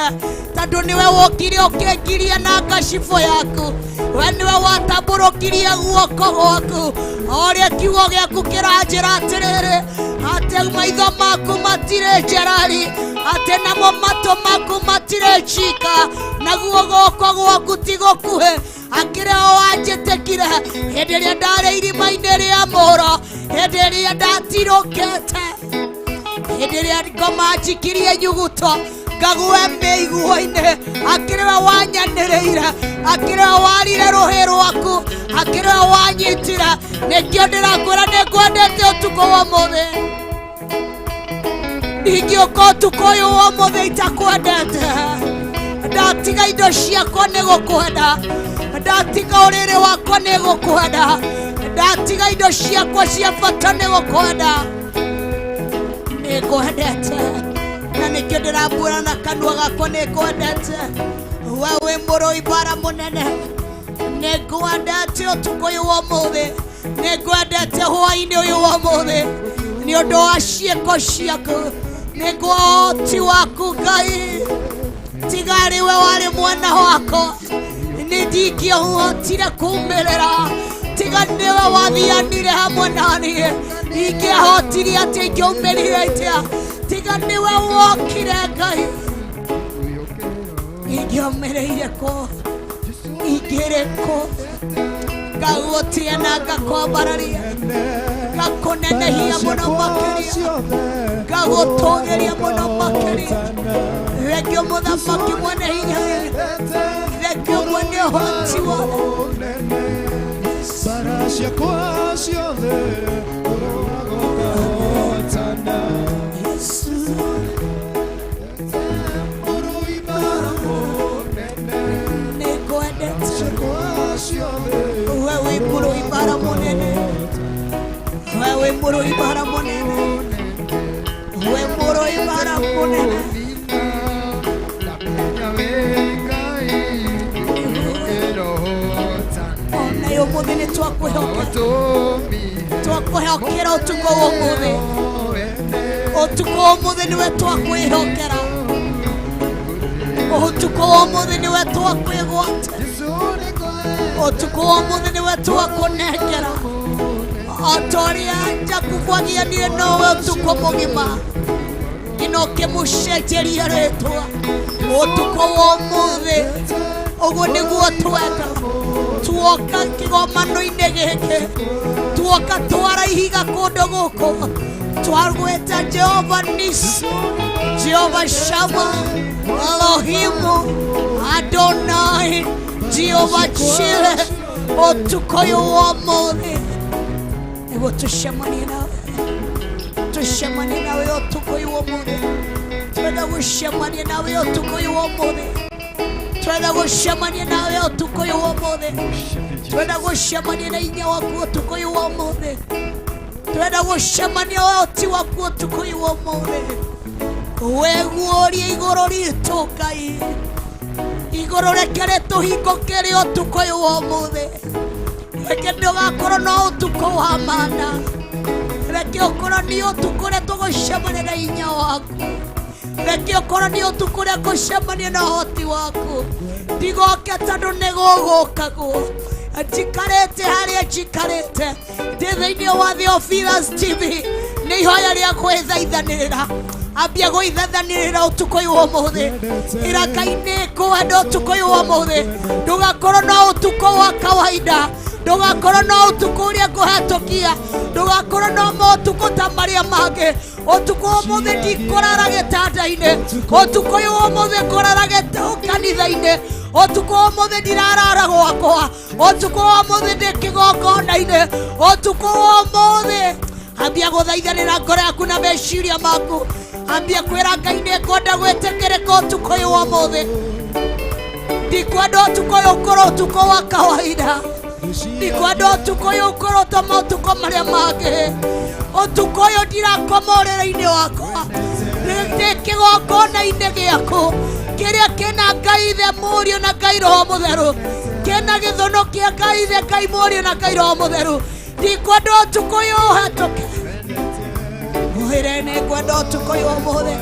tondũ nĩwe wokire ũkĩngiria na ngacibũ yaku we nĩwe watambũrũkirie guoko gwaku ũrĩa kiugo gĩaku kĩranjĩra atĩrĩrĩ atĩ maitho maku matirĩ njerari atĩ namo matũ maku matirĩ cika naguo guoko gwaku ti gũkuhĩ akĩrĩ o wanjĩtĩkire hĩndĩ ĩrĩa ndarĩ irima-inĩ rĩa mũro hĩndĩ ĩrĩa ndatirũkĩte hĩndĩ ĩrĩa ngoma njikirie nyuguto ngagwe mĩiguo-inĩ akĩrĩ we wanyanĩrĩire akĩrĩ we warire rũhĩ rwaku akĩrĩ we wanyitire nĩkĩo ndĩrakwĩra nĩngwendete ũtukũ wa mũthĩ ndingĩũka ũtukũ ũyũ wa ũmũthĩ itakwendete. Ndatiga indo ciakwa nĩ gũkwenda, ndatiga ũrĩrĩ wakwa nĩ gũkwenda, ndatiga indo ciakwa cia bata nĩ gũkwenda. Nĩ ngwendete na nĩkĩo ndĩramwĩra na kanua gakwa nĩ ngwendete. We wĩ mũrũi bara mũnene, nĩ ngwendete ũtukũ ũyũ wa ũmũthĩ, nĩ ngwendete hwaĩ-inĩ ũyũ wa ũmũthĩ nĩ ũndũ wa ciĩko ciaku, nĩ ngwoti waku Ngai. Tiga rĩ we warĩ mwena wakwa, nĩ ndingĩahotire kumĩrĩra. Tiga nĩwe wathianire hamwe naniĩ, ingĩahotire atĩ ingĩaumĩrire atĩa. Tiga nĩwe wokire Ngai, ingĩaumĩrĩire kũ, ingĩrĩ kũ. Ngagũtiĩ na ngakwambararia, ngakũnenehia mũno makĩria, ngagũtũgĩria mũno makĩria. Thengio mũthamaki mwene hinya, thengio mwene ũhoti wothe. Bara ciakwa ciothe ũrogotana. Yesu Mũrũi bara mũnene. nĩ ngwendete. Ciakwa ciothe We wĩ mũrũi bara mũnene, we wĩ mũrũi bara mũnene, we mũrũi bara mũnene. Ona ũmũthĩ nĩ twakwĩhokera ũtukũ wa ũmũthĩ, ũtukũ wa ũmũthĩ nĩwe twakwĩhokera, ũtukũ wa ũmũthĩ nĩwe twakwĩgwata, ũtukũ wa ũmũthĩ nĩwe twakũnengera. O ta ũrĩa Jakubu agianire nowe ũtukũ mũgima, ino ũkĩmũcenjeria rĩtwa. Ũtukũ wa ũmũthĩ ũguo nĩguo twenda, tuoka kĩgomano-inĩ gĩkĩ, tuoka twara ihiga kũndũ gũkũ, twarwĩta Jehova Nisi, Jehova Shama, Elohimu, Adonai, Jehova Chile. Ũtukũ ũyũ wa ũmũthĩ nĩguo tũcemanie nawe, tũcemanie nawe ũtukũ ũyũ wa ũmũthĩ. Twenda gũcemania nawe ũtukũ ũyũ wa ũmũthĩ, twenda gũcemania nawe ũtukũ ũyũ wa ũmũthĩ, twenda gũcemania na hinya waku ũtukũ ũyũ wa ũmũthĩ, twenda gũcemania ũhoti waku ũtukũ ũyũ wa ũmũthĩ. Weguũrie igũrũ ritũ Ngai, igũrũ reke rĩtũhingũkĩre ũtukũ ũyũ wa ũmũthĩ. Reke ndũgakorwo na ũtukũ wa mana, reke ũkorwo nĩ ũtukũ ũrĩa tũgũcemania na hinya waku, reke ũkorwo nĩ ũtukũ ũrĩa ngũcemania na ũhoti waku. Ndigoke tondũ nĩ gũgũkagwo, njikarĩte harĩa njikarĩte ndĩ thĩinĩ wa Theophilus TV, nĩ ihoya rĩa gwĩthaithanĩrĩra. Ambia gwĩthaithanĩrĩra ũtukũ ũyũ wa ũmũthĩ, ĩra Ngai nĩ ngwenda ũtukũ ũyũ wa ũmũthĩ. Ndũgakorwo na ũtukũ wa kawaida, ndũgakorwo na ũtukũ ũrĩa ngũhetũkia, ndũgakorwo na ũtukũ ta marĩa mangĩ. Ũtukũ wa ũmũthĩ ndikũrara gĩtanda-inĩ, ũtukũ ũyũ wa ũmũthĩ ngũrara kanitha-inĩ, ũtukũ wa ũmũthĩ ndirarara gwakwa, ũtukũ wa ũmũthĩ ndĩ kĩgongona-inĩ, ũtukũ wa ũmũthĩ. Ambia gũthaithanĩra ngoro yaku na meciria maku, ambia kwĩra Ngai nĩ ngwenda gwĩtĩkĩrĩka ũtukũ ũyũ wa ũmũthĩ. Ndikwenda ũtukũ ũyũ ũkorwo ũtukũ wa kawaida, ndikwenda ũtukũ ũyũ ũkorwo ta maũtukũ marĩa mangĩ. Ũtukũ ũyũ ndirakoma ũrĩrĩ-inĩ wakwa, ndĩ kĩgongona-inĩ gĩaku kĩrĩa kĩna Ngai Ithe, Mũriũ na Ngai Roho Mũtheru, kĩna gĩthono kĩa Ngai Ithe, Ngai Mũriũ na Ngai Roho Mũtheru. Ndikwenda ũtukũ ũyũ ũhetũke, mwĩre nĩ ngwenda ũtukũ ũyũ wa ũmũthĩ,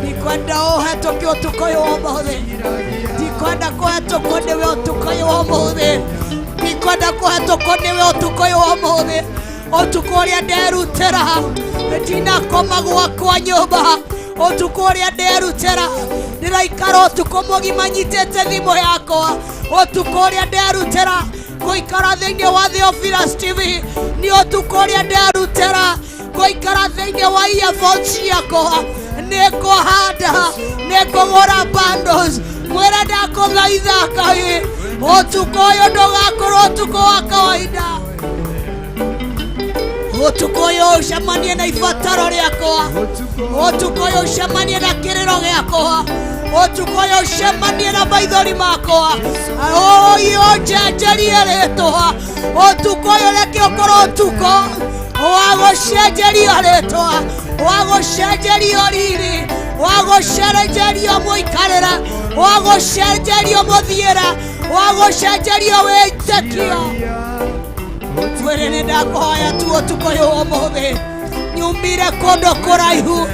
ndikwenda ũhetũke ũtukũ ũyũ wa ũmũthĩ, ndikwenda kũhetũkwo nĩwe ũtukũ ũyũ wa ũmũthĩ, ndikwenda kũhetũkwo nĩwe ũtukũ ũyũ wa ũmũthĩ. Ũtukũ ũrĩa nderutĩra, ndinakoma gwakwa nyũmba, ũtukũ ũrĩa nderutĩra, ndĩraikara ũtukũ mũgima nyitĩte thimũ yakwa, ũtukũ ũrĩa nderutĩra gũikara thĩinĩ wa Theophilus TV, nĩ ũtukũ ũrĩa nderutĩra gũikara thĩinĩ wa earphones ciakwa. Nĩ ngũhanda, nĩ ngũgũra bundles, mwĩre ndakũthaitha Ngai, ũtukũ ũyũ ndũgakorwo ũtukũ wa kawaida, Otukoyo ucemanie na ibataro rĩakwa. Otukoyo ucemanie na kĩrĩro gĩakwa. Otukoyo ucemanie na maithori makwa. Oyo njenjerie rĩtwa. Otukoyo reke ũkorwo ũtuko wa gũcenjerio rĩtwa, wa gũcenjerio riri, wa gũcenjerio mũikarĩra, wa gũcenjerio mũthiĩra, wa gũcenjerio wĩtĩkio. Twere nĩ ndakũhoya tu ũtukũ ũyũ ũmũthĩ. Nyumire kũndũ kũraihu,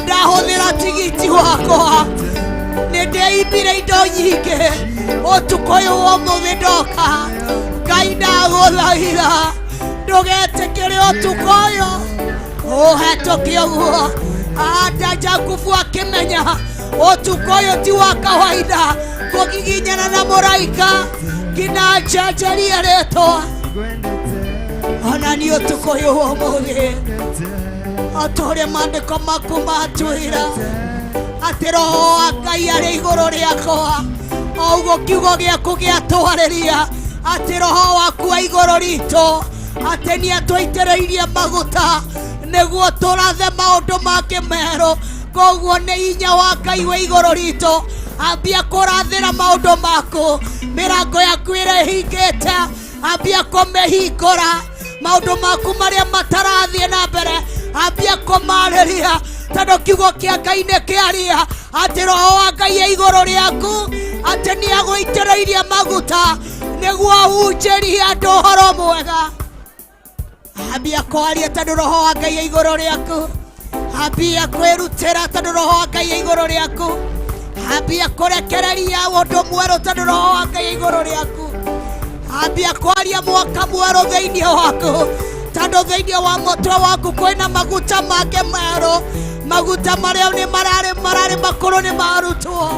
ndahũthĩra tigiti wakwa, nĩ ndĩimbire indo nyingĩ. Ũtukũ ũyũ ũmũthĩ ndoka, Ngai ndagũthaitha ndũgetĩkĩre ũtukũ ũyũ ũhetũke ũguo. Anda Jakubu akĩmenya ũtukũ ũyũ ti wa kawaida, kũgiginyana na mũraika nginya njenjerie rĩtwa. Ona niĩ ũtukũ ũyũ ũmũthĩ, o ta ũrĩa maandĩko maku matwĩra atĩ Roho wa Ngai arĩ igũrũ rĩakwa, o ũguo kiugo gĩaku gĩatwarĩria atĩ Roho waku wa igũrũ ritũ, atĩ nĩ atũitĩrĩirie maguta nĩguo tũrathe maũndũ make merũ. Koguo nĩ hinya wa Ngai wa igũrũ ritũ, ambia kũrathĩra maũndũ maku. Mĩrango yaku ĩrĩa ĩhingĩte, ambia kũmĩhingũra. Maũndũ maku marĩa matarathiĩ na mbere, ambia kũmarĩria, tondũ kiugo kĩa Ngai nĩ kĩaria atĩ Roho wa Ngai e igũrũ rĩaku, atĩ nĩ agũitĩrĩirie maguta nĩguo ahunjĩrie andũ ũhoro mwega. Ambia kwaria tondũ Roho wa Ngai e igũrũ rĩaku. Ambia kwĩrutĩra tondũ Roho wa Ngai e igũrũ rĩaku. Ambia kũrekereria ũndũ mwerũ tondũ Roho wa Ngai e igũrũ rĩaku. Ambia kwaria mwaka mwerũ thĩinĩ waku, tondũ thĩinĩ wa mũtwe waku kwĩna maguta make merũ, maguta marĩa nĩ mararĩ makũrũ nĩ marutwo.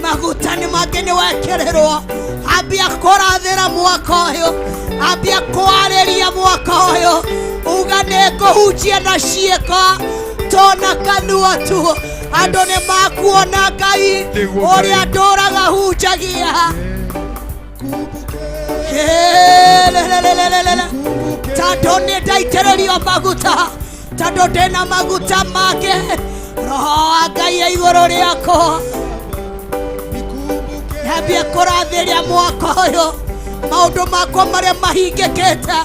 Maguta nĩ mangĩ nĩ wekĩrĩrwo. Ambia kũrathĩra mwaka ũyũ, ambia kwarĩria mwaka ũyũ, uga nĩ ngũhunjia na ciĩko to na kanua tu. Andũ nĩ makuona Ngai ũrĩa ndũraga hunjagia. Tondũ nĩ ndaitĩrĩrio maguta, tondũ ndĩna maguta make. Roho wa Ngai e igũrũ rĩakwa, ambia kũrathĩria mwaka ũyũ. Maũndũ makwa marĩa mahingĩkĩte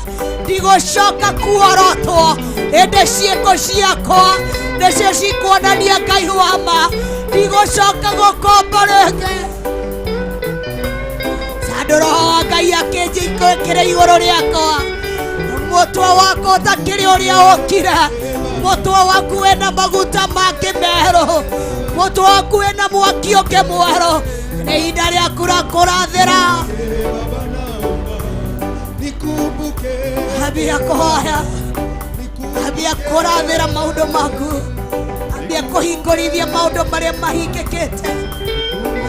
ndigũcoka kuorotwo, ĩndĩ ciĩko ciakwa nĩcio cikuonania Ngai wa ma. Ndigũcoka gũkomba rĩngĩ, tondũ Roho wa Ngai akĩnjĩkĩra igũrũ rĩakwa. Mũtwe wakwa ũtakĩrĩ ũrĩa ũkire, mũtwe waku wĩna maguta make merũ, mũtwe waku wĩna mwaki ũngĩ mwerũ. Nĩ ihinda rĩaku rĩa kũrathĩra. Ambia kũhoya, ambia kũrathĩra maũndũ maku, ambia kũhingũrithia maũndũ marĩa mahingĩkĩte,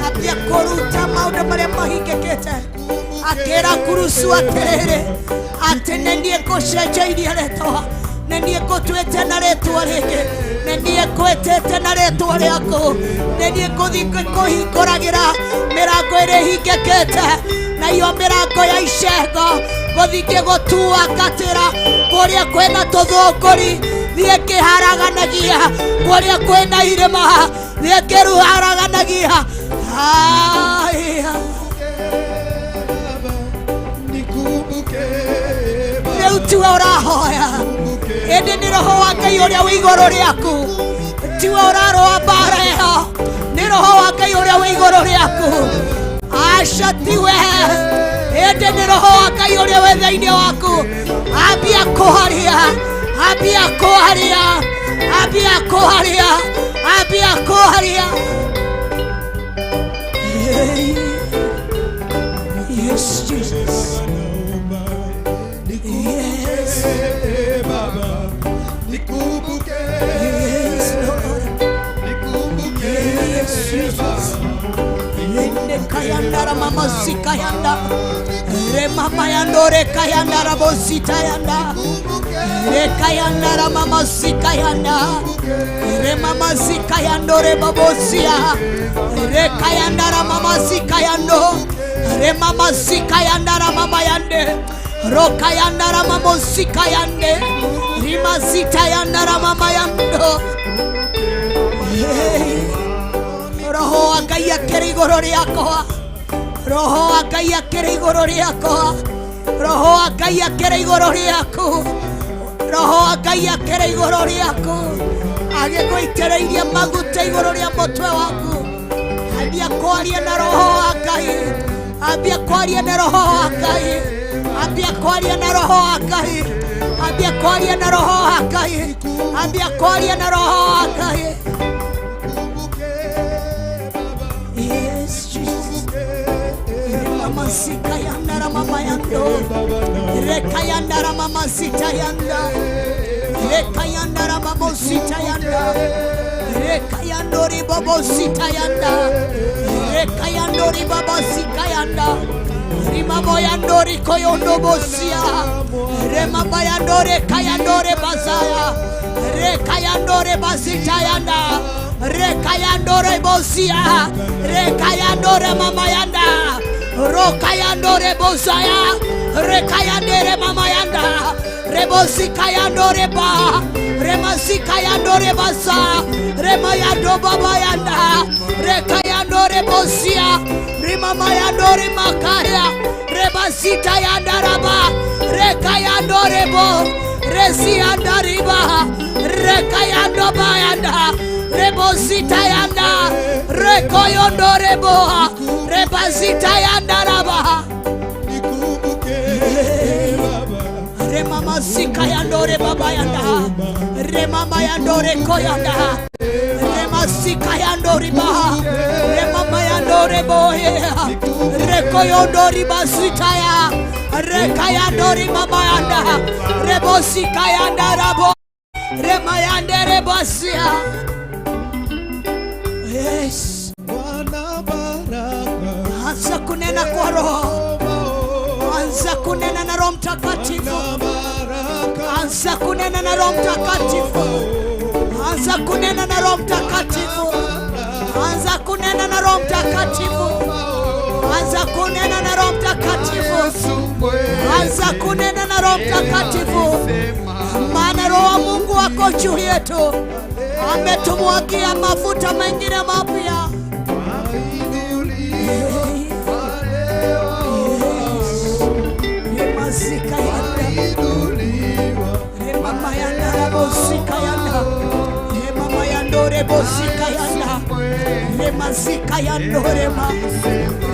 ambia kũruta maũndũ marĩa mahingĩkĩte. Akĩra Kurusu atĩrĩrĩ atĩ nĩ niĩ ngũcenjeirie rĩtwa, nĩ niĩ ngũtuĩte na rĩtwa rĩngĩ, nĩ niĩ ngwĩtĩte na rĩtwa rĩaku, nĩ niĩ ngũthiĩ kũhingũragĩra mĩrango ĩrĩa ĩhingĩkĩte, nayo mĩrango ya icengo ngũthiĩ ngĩgũtua ngatĩra kũrĩa kwĩna tũthũngũri, thiĩ ngĩharaganagia kũrĩa kwĩna irĩma, thiĩ ngĩruharaganagia. Rĩu tiwe ũrahoya, ĩndĩ nĩ Roho wa Ngai ũrĩa wĩ igũrũ rĩaku. Tiwe ũrarũa mbara ĩyo, nĩ Roho wa Ngai ũrĩa wĩ igũrũ rĩaku. Aca tiwe, ĩndĩ nĩ Roho wa Ngai ũrĩa wĩ thĩinĩ waku. Ambia kũharia, ambia kũharia, ambia kũharia, ambia kũharia. Yes, Jesus. Yes. Yes, Lord. Yes, Jesus. Kayanda mama sikayanda, re mama yando re kayanda rabosita yanda, re kayanda mama sikayanda, re mama sikayando re babosia, re kayanda mama sikayando, re mama sikayanda mama yande, roka yandara mamosika yande rimazita yandara mama yando. Roho wa Ngai akĩrĩ igũrũ rĩakwa, roho wa Ngai akĩrĩ igũrũ rĩakwa, roho wa Ngai akĩrĩ igũrũ rĩaku, roho wa Ngai akĩrĩ igũrũ rĩaku, agĩgũitĩrĩirie maguta igũrũ rĩa mũtwe waku. Ambia kwaria na roho wa Ngai, ambia kwaria na roho wa Ngai, ambia kwaria na roho wa Ngai, ambia kwaria na roho wa Ngai, ambia kwaria na roho wa Ngai. Yes, Jesus. Mama sika yanda ra mama yando, reka yanda ra mama sita yanda, reka yanda ra mama sita yanda, reka yandori babo sita yanda, reka yandori baba sika yanda, rimamo yandori koyondo bosia, remamba yandore kayandore bazaya, reka yandore basita yanda. Rekayandore bosia, rekayandore mama yanda, rokayandore bosaya, rekayandere mama yanda, rebosikayandore ba, remasikayandore basa, remayando baba yanda, rekayandore bosia, rimama yandore makaya, rebasita yandaraba, rekayandore bo, resiandariba, rekayando bayanda. Rebosita yanda, rekoyondo reboha, rebasita yanda raba. Remama sika yando rebaba yanda, remama yando rekoyanda, remasika yando riba, remama yando rebohe, rekoyondo ribasita ya, rekayando ribaba yanda, rebosika yanda rabo, remayande rebosia. Yes. Anza kunena kwa roho, anza kunena na Roho Mtakatifu, anza kunena na Roho Mtakatifu, anza kunena na Roho Mtakatifu, anza kunena na Roho Mtakatifu, anza kunena na Roho Mtakatifu, anza kunena na Roho Mtakatifu, maana Roho wa Mungu wako juu yetu. Ametumwagia mafuta mengine mapya. Remazika yanda, remama yanda rebosika yanda, remama yando rebosika yanda, remazika yando rema,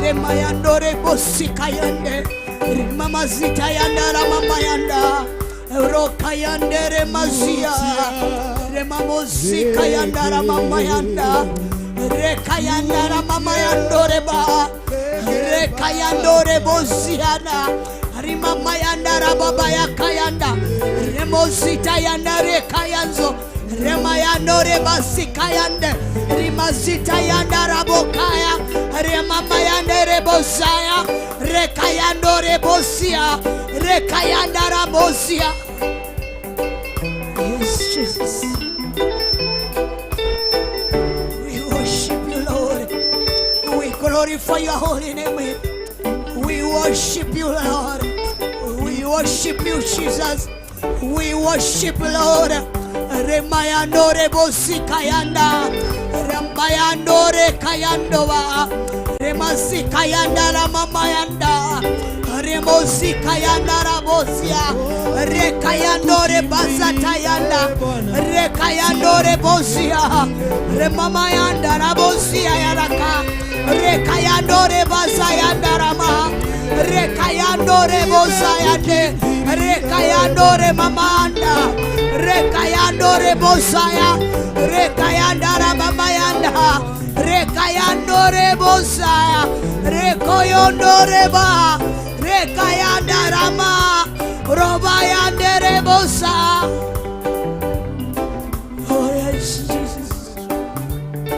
rema yando rebosika yande, remama zita yanda ramama yanda, roka yande remazia. Remamosika yandara mama yanda, reka yandara mama yandore ba, reka yandore bosiana, rimama yandara baba yakayanda, remosita yandare kayanzo, rema yandore basika yande, rimazita yandara bokaya, remama yandere bosaya, reka yandore bosia, reka yandara bosia. Yes, Jesus. Glorify your holy name. We worship you, Lord. We worship you, Jesus. We worship you, Lord. Remayandore bosikayanda, Ramayandore kayandova, Remasikayanda ramamayanda, Remosikayanda rabosia, Rekayandore basatayanda, Rekayandore bosia, Remamayanda rabosia yaraka. Rekayandore basayanda rama, rekayandore bosayande, rekayandore mamanda, rekayandore bosaya, rekayandara mamayanda, rekayandore bosaya, rekoyondore ba, rekayandara ma, robayandere bosa. Oh yes, Jesus.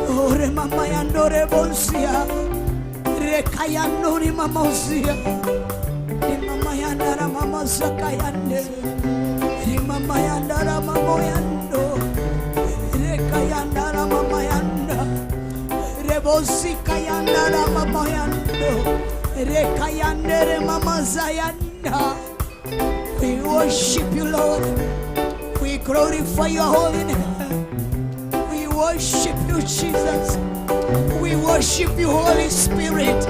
Oh remamayandore bosia, rekayandore mamosia, remamayandara mamasakayande, remamayandara mamoyando, rekayandara mamayanda, rebosikayandara mamoyando, rekayandere mamazayanda, We worship you, Lord. We glorify your holy name. We worship you, Jesus. We worship you, Holy Spirit.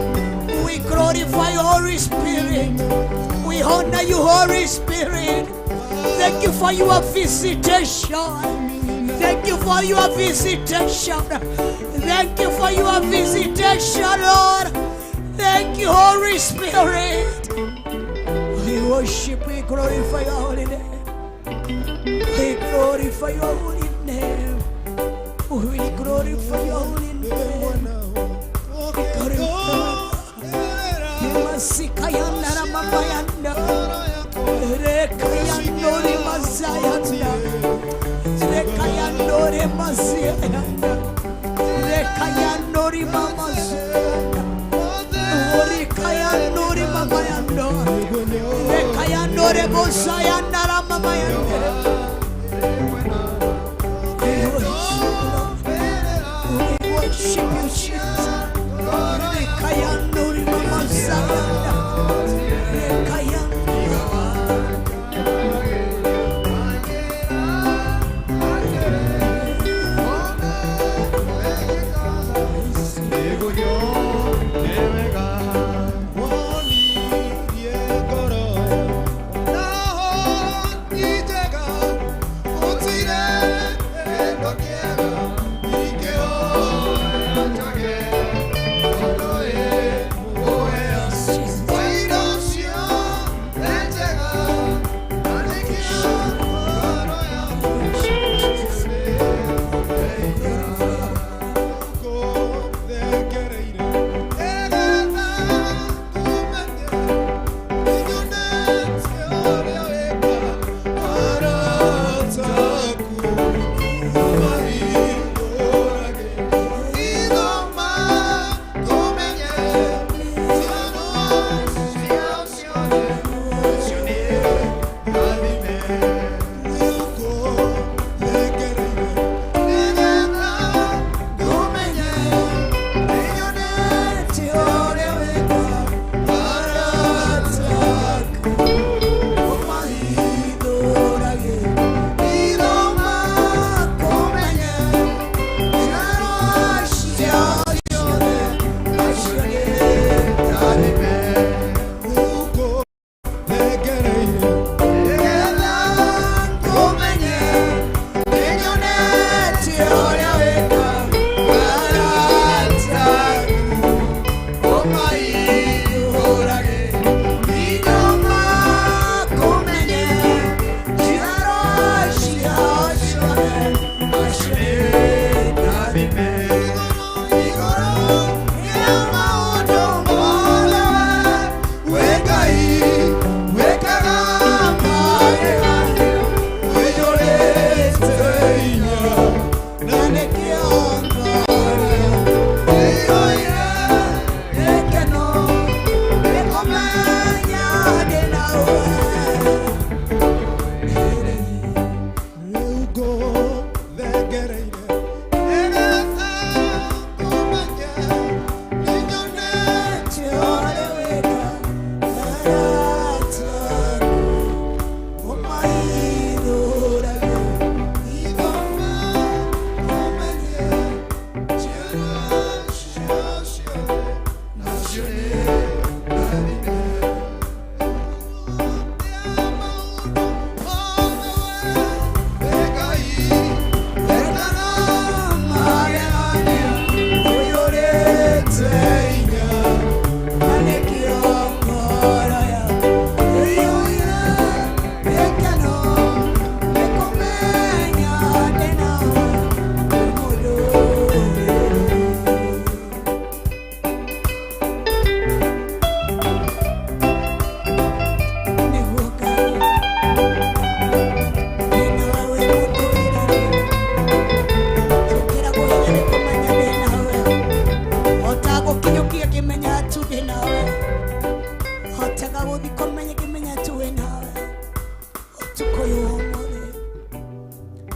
We glorify you, Holy Spirit. We honor you, Holy Spirit. Thank you for your visitation. Thank you for your visitation. Thank you for your visitation, Lord. Thank you, Holy Spirit. We worship, we glorify your holy name. We glorify your holy name. We glorify your holy name. We glorify. Masikayanda na mamayanda. Rekayando re masayanda. Rekayando re masayanda. Rekayando re mamasayanda. Rekayando re mamayanda. Rekayando re masayanda na mamayanda. We worship you, Jesus. Rekayando re mamasayanda.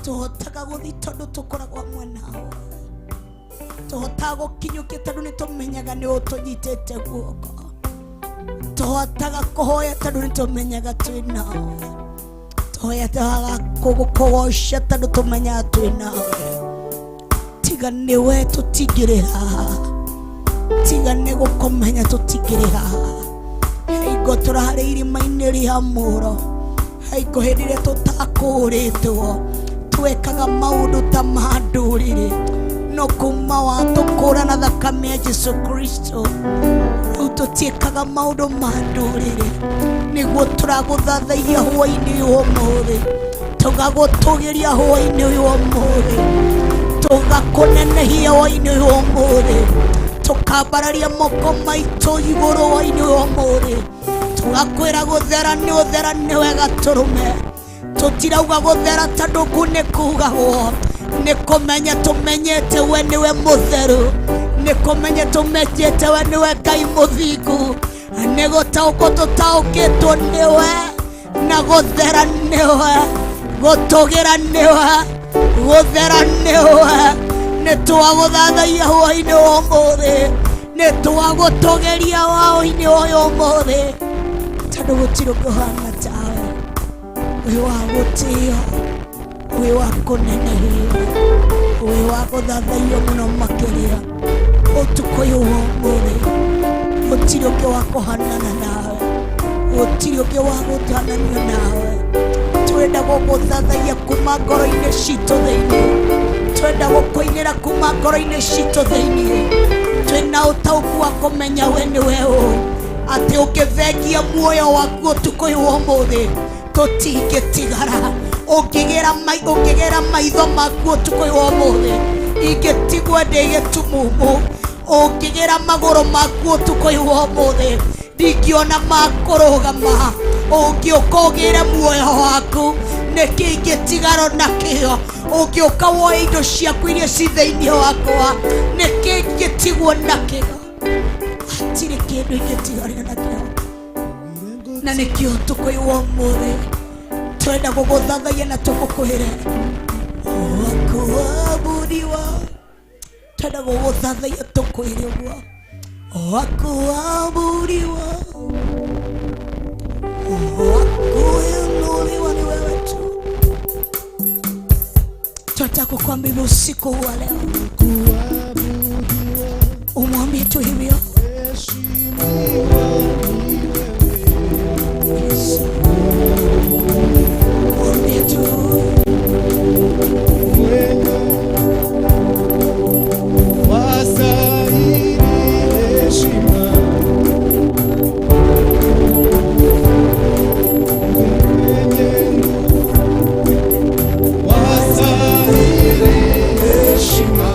tuhotaga guthi tondu tukoragwo hamwe nao tuhotaga gukinyukia tondu nitumenyaga ni utunyitite guoko tũhotaga kũhoya tondũ nĩtũmenyaga twĩnawe, tũhotaga kũgũkũgoca tondũ tũmenyaga twĩnawe. Tiga nĩwe tũtingĩrĩ haha, tiga nĩ gũkũmenya tũtingĩrĩ haha. Hingo tũrarĩ irima-inĩ rĩa mũro, hingo hĩndĩ ĩrĩa tũtakũrĩtwo twekaga maũndũ ta ma ndũrĩrĩ, no kuma watũkũra na thakame ya Jesu Kristo rĩu tũtiĩkaga maũndũ ma ndũrĩrĩ. Nĩguo tũragũthathaiya hwaĩ-inĩ ũyũ ũmũthĩ, tũgagũtũgĩria hwaĩ-inĩ ũyũ ũmũthĩ, tũgakũnenehia hwaĩ-inĩ ũyũ ũmũthĩ, tũkambararia moko maitũ igũrũ hwaĩ-inĩ ũyũ ũmũthĩ, tũgakwĩra gũthera nĩ ũthera nĩ wega tũrũme. Tũtirauga gũthera tondũ kũ nĩ kugagwo, nĩ kũmenya tũmenyete we nĩwe mũtheru, nĩ kũmenya tũmenyete we nĩwe Ngai mũthingu, nĩ gũtaũkwo tũtaũkĩtwo nĩwe, na gũthera nĩwe, gũtũgĩra nĩwe, gũthera nĩwe. Nĩ twagũthathaiya hwaĩ-inĩ ũmũthĩ, nĩ twagũtũgĩria hwaĩ-inĩ ũyũ ũmũthĩ, tondũ gũtirĩ ũngĩhana tawe. Wĩ wa gũtĩo, wĩ wa kũnenehio, wĩ wa gũthathaiyo mũno makĩria. Ũtukũ ũyũ wa ũmũthĩ gũtirĩ ũngĩ wa kũhanana nawe, gũtirĩ ũngĩ wa gũthananio nawe. Twenda gũgũthathaiya kuma ngoro-inĩ citũ thĩinĩ, twenda gũkũinĩra kuma ngoro-inĩ citũ thĩinĩ. Twĩna ũtaũku wa kũmenya we nĩwe ũ, atĩ ũngĩthengia muoyo waku ũtukũ ũyũ wa ũmũthĩ tũtingĩtigara. Ũngĩgera maitho maku ũtukũ ũyũ wa ũmũthĩ ingĩtigwo ndĩ gĩtumumu. Ũngĩgera magũrũ maku ũtukũ ũyũ wa ũmũthĩ ndingĩona makũrũgama. Ũngĩũka ũgĩre muoyo waku nĩkĩ ingĩtigaro nakĩo. Ũngĩũka woe indo ciaku iria ci thĩinĩ wakwa nĩkĩ ingĩtigwo nakĩo. Hatirĩ kĩndũ ingĩtigarĩra nakĩo. Na nĩkĩo ũtukũ ũyũ wa ũmũthĩ twenda gũgũthathaiya na tũgũkwĩre wakuabudiwa. Twenda gũgũthathaiya tũkwĩre ũguo wakuabudiwa, wakuinuliwa ni wewe tu. Twenda kukwambia usiku wa leo, umwambie tu hivyo. Mwambie tu wastahili heshima, wastahili heshima.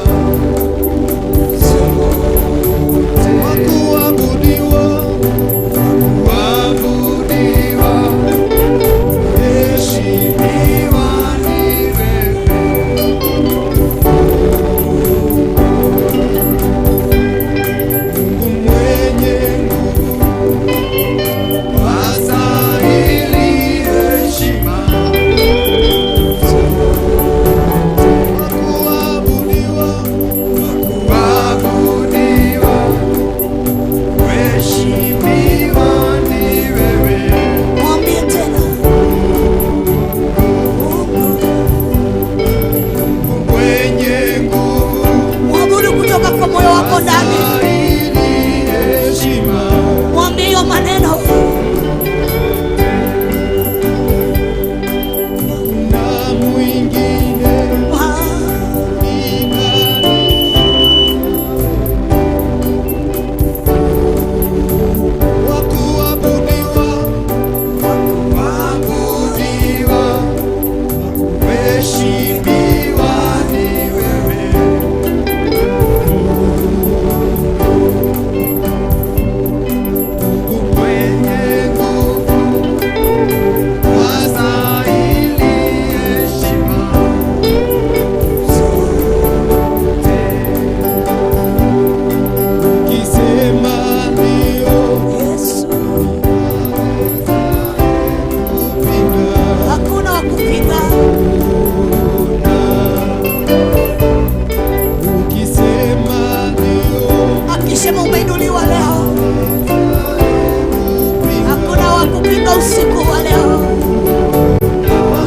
wakupinga usiku wa leo,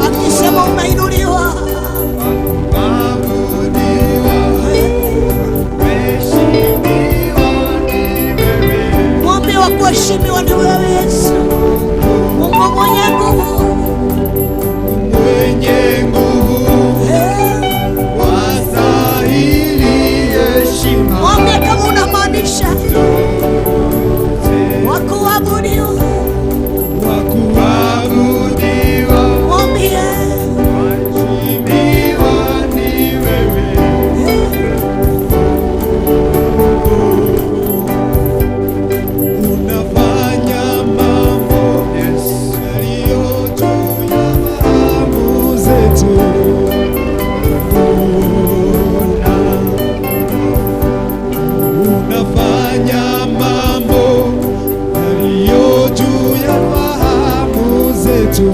akisema umeinuliwa. Mwambie wa kuheshimiwa ni wewe Yesu, Mungu mwenye nguvu, mwenye nguvu, wastahili heshima. mwambie kama unamaanisha wa kuabudiwa, Wakuabudiwa, mwambie waheshimiwa ni wewe. Unafanya mambo yaliyo juu ya fahamu zetu. Unafanya mambo yaliyo juu ya fahamu zetu.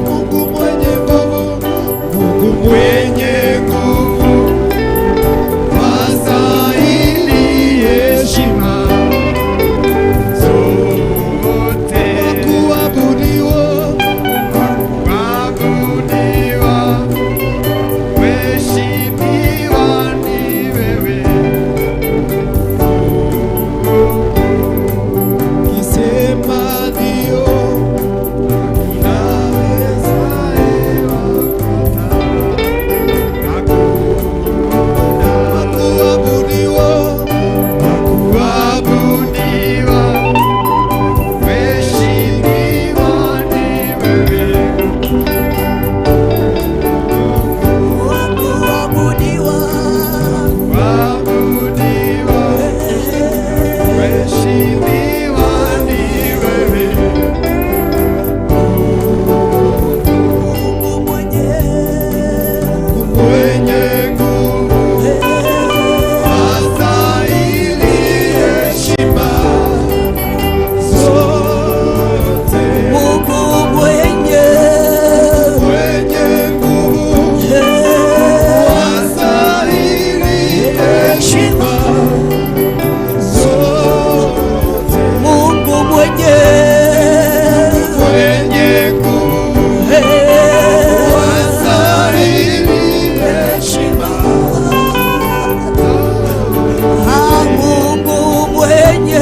Mungu mwenye nguvu, Mungu mwenye nguvu, wastahili heshima zote. Wakuabudiwa, waheshimiwa ni wewe. Kisema ndio, unaweza wakata. Wakuabudiwa, waheshimiwa ni wewe. wakuabudiwa. Waabudiwa, waheshimiwa ni wewe. Mungu mwenye Mwenye nguvu, wastahili heshima zote. Mungu mwenye Mwenye nguvu, wastahili heshima zote. Mungu mwenye Mwenye nguvu, wastahili heshima Mungu mwenye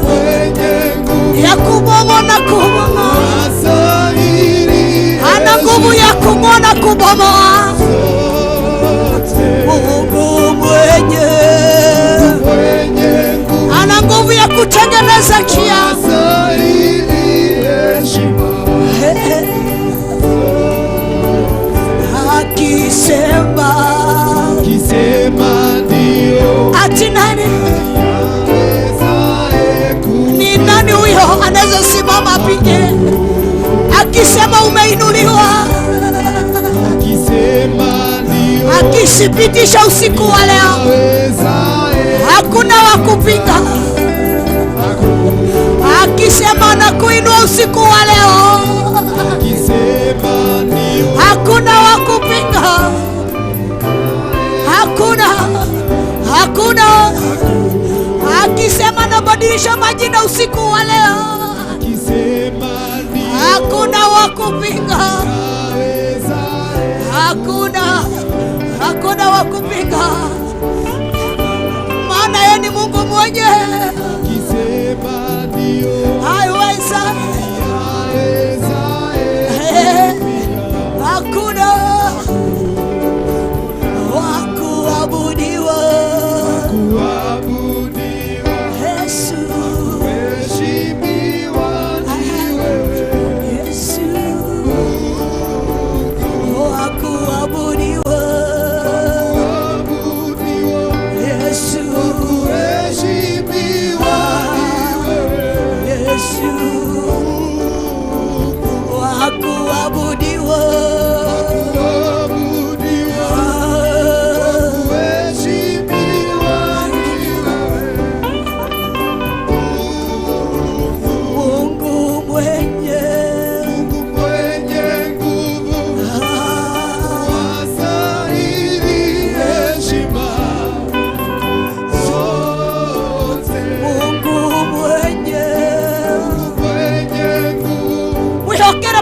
mwenye nguvu, ya kubomona kubomoa, wastahili ana nguvu ya kumona kubomoa. zote. Mungu mwenye Mwenye nguvu, ana nguvu ya kutengeneza njia. wastahili heshima Akisema kisema ndio, ati nani awezaye ni nani huyo anaweza simama apige? Akisema umeinuliwa, kisema ndio, akisipitisha usiku wa leo, awezaye hakuna wa kupinga. Akisema na kuinua usiku wa leo, kisema ndio, hakuna wa kupinga. Hakuna. Akisema nabadilisha majina usiku wa leo, kisema ndio, hakuna wa kupinga. awezaye Hakuna wa kupinga, maana yeye ni Mungu mwenye kisema ndio, haiweza. awezaye Hakuna wa kuabudiwa. kuabudiwa, Yesu, heshimiwa ni wewe. Yesu wa kuabudiwa. Kuabudiwa, Yesu kuheshimiwa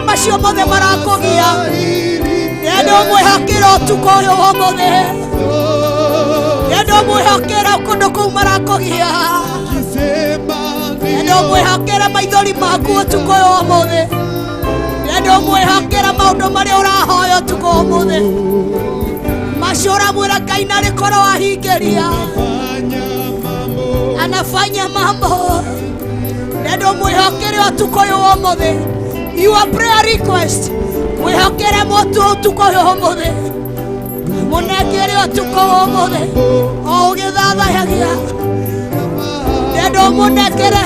maciira macio mothe marakugia nendo mwihokera utuko uyu wothe nendo mwihokera kundu kuu marakugia nendo mwihokera maithori maku utuko uyu wothe nendo mwihokera maundu maria urahoya utuko wothe macio uramwira Ngai na rikoro ahingiria anafanya mambo nendo mwihokere utuko uyu wothe your prayer request mwihokere motu utuko uyu wothe munengere utuko wothe o ugithathayagia nendo munengere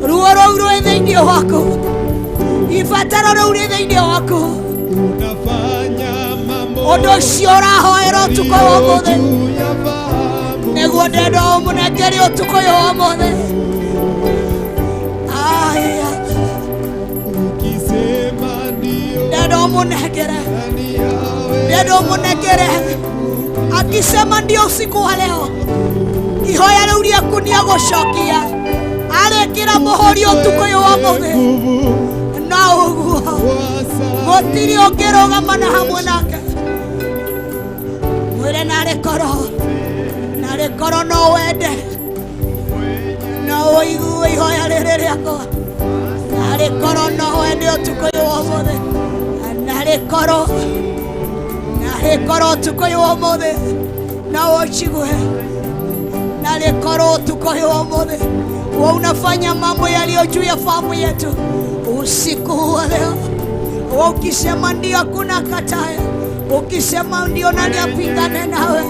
ruo rũu rwĩ thĩinĩ waku ibataro rĩu rĩ thĩinĩ waku ũndũ ũcio ũrahoera ũtukũ wa ũmũthĩ nĩguo ndenda ũmũnengere ũtukũ ũyũ wa ũmũthĩ aya ndenda ũmũnengere ndenda ũmũnengere akisema ndio usiku wa leo ihoya rĩu rĩaku nĩagũcokia arĩkĩra mũhũri ũtukũ ũyũ wa ũmũthĩ na ũguo gũtirĩ ũngĩrũgama na hamwe nake mwĩre narĩ koro no wende no ũigue ihoya rĩrĩ rĩakwa narĩ koro no wende ũtukũ ũyũ wa ũmũthĩ narĩ koro ũtukũ ũyũ wa ũmũthĩ na ũcigue narĩ koro ũtukũ ũyũ wa ũmũthĩ wa unafanya mambo yaliyo juu ya fahamu yetu usiku wa leo. Ukisema ndio hakuna katae, ukisema ndio nani apingane nawe?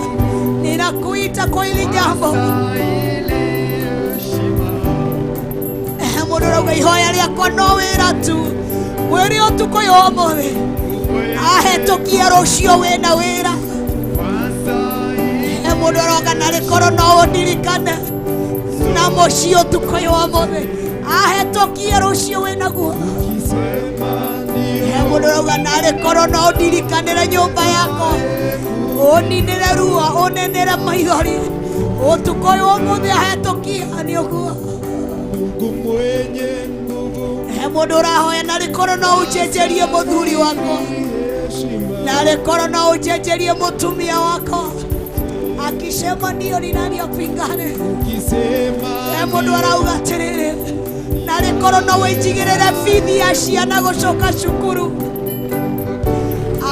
Ninakuita kwa hili jambo. Mudoroga ihoya rĩakwa no wĩra tu mwĩrĩ ũtukũ ũyũ wa ũmũthĩ ahĩtũkia rũciũ wĩna wĩra. Mudoroga narĩ korwo no ũndirikane na mũciĩ ũtukũ ũyũ wa ũmũthĩ ahĩtũkia rũciũ wĩnaguo. Mudoroga narĩ korwo no ũndirikanĩre nyũmba yakwa ũninĩre ruo ũnenere maithori ũtukũ ũyũ wa ũmũthĩ ahĩtũkia nĩ ũguo. Mũndũ ũrahoya narĩ korwo no ũnjenjerie mũthuri wakwa narĩ korwo no ũnjenjerie mũtumia wakwa akisema ndio ni nani apingane. Mũndũ arauga atĩrĩrĩ narĩ korwo no wĩnjigĩrĩre bithi ya ciana gũcoka cukuru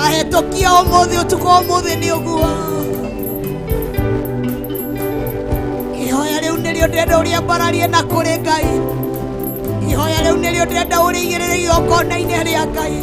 ahĩtũkia ũmũthĩ ũtukũ wa ũmũthĩ nĩ ũguo. Ihoya rĩu nĩrĩo ndĩrenda ũrĩa mbararie na kũrĩ Ngai. Ihoya rĩu nĩrĩo ndĩrenda ũrĩigĩrĩre igongona-inĩ rĩa Ngai.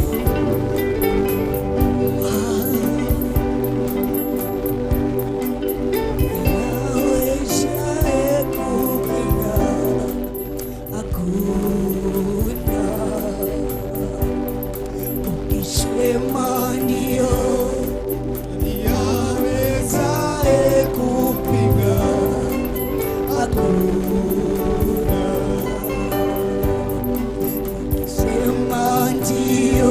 Ndio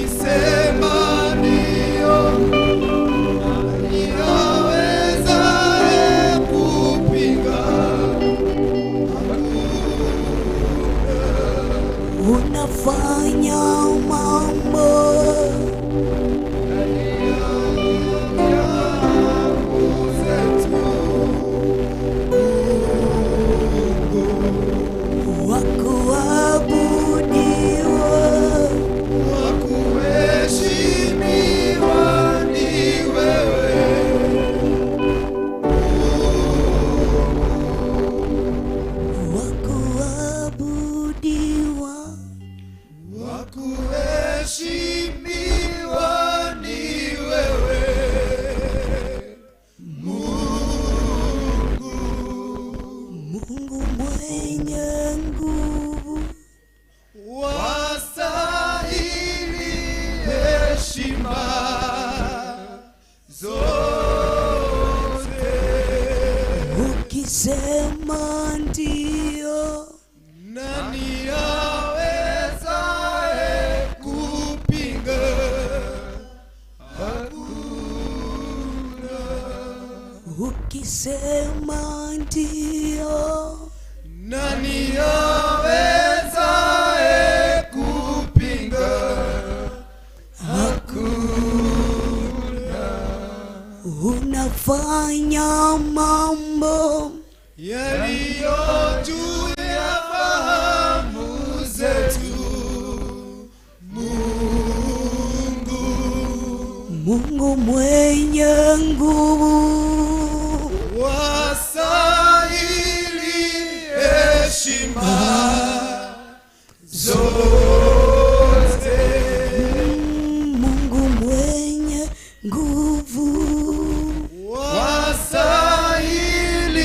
Ukisema ndio, nani awezaye kupinga? Unafanya mambo wa kuabudiwa, wa kuheshimiwa ni wewe. wa kuabudiwa, Wa kuheshimiwa ni wewe. Mungu mwenye nguvu, Wastahili heshima zote. ukisema ndio, Nani awezaye kupinga? Hakuna. ukisema ndio, Nani awezaye kupinga? Hakuna. unafanya mambo Yaliyo juu ya fahamu zetu. Mungu mwenye nguvu, Wastahili heshima zote. Mungu mwenye nguvu, Wastahili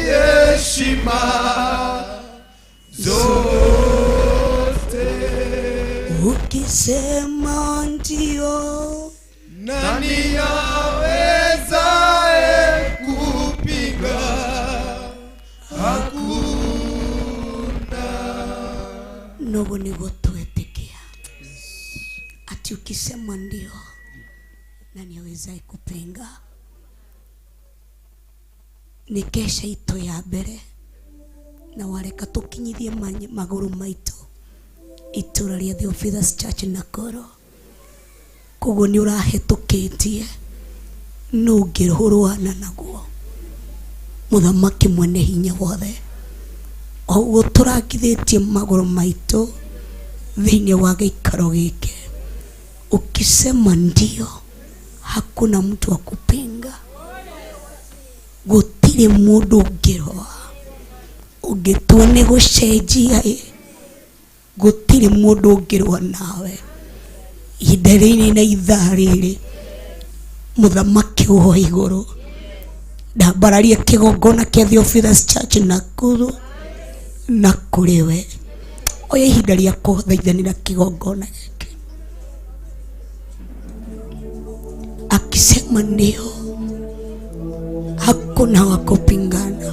heshima zote. ukisema ndio, Nani awezaye kupinga? Hakuna. nobo niguo twetikia ati ukisema ndio, nani awezaye kupinga? Ni kesha ito ya mbere na wareka tukinyithie maguru maitu itura ria Theophilus Church Nakuru. Koguo ni urahitukitie nungirhurwana naguo muthamaki mwene hinya wothe, oguo turangithitie maguru maitu thiini wa giikaro giki. Ukisema ndio, hakuna mtu wa kupinga. Gutire mundu ungiroa ungitua ni gucenjia, gutire mundu ungiroa nawe ihinda riri na ithaa riri. Muthamaki wa iguru ndambararia kigongona kia Theophilus Church Nakuru na kuriwe oya ihinda ria kuthaithanira kigongona giki. Akisema ndio, hakuna wa kupingana.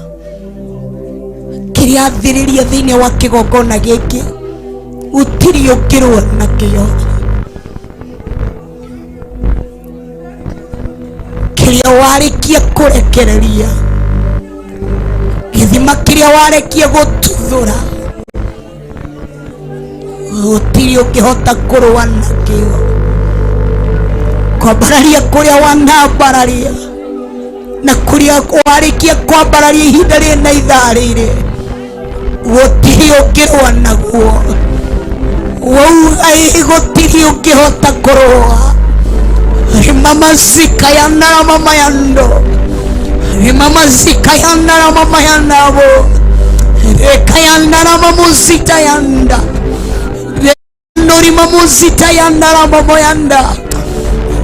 Kiria athiriria thiini wa kigongona giki gutiri ukirwa nakio. Kiria warikia kurekereria, githima kiria warikia gututhura, gutiri ukihota kurwa nakio. Kwambararia kuria wanambararia na kuria warikia kwambararia ihinda riri na ithaa riri, gutiri ukirwa naguo. Wauga gutiri ukihota kurwa. Mama zika ya nara mama yando, mama zika ya nara mama yandabo, reka ya nara mama zita yanda, nori mama zita ya nara mama yanda,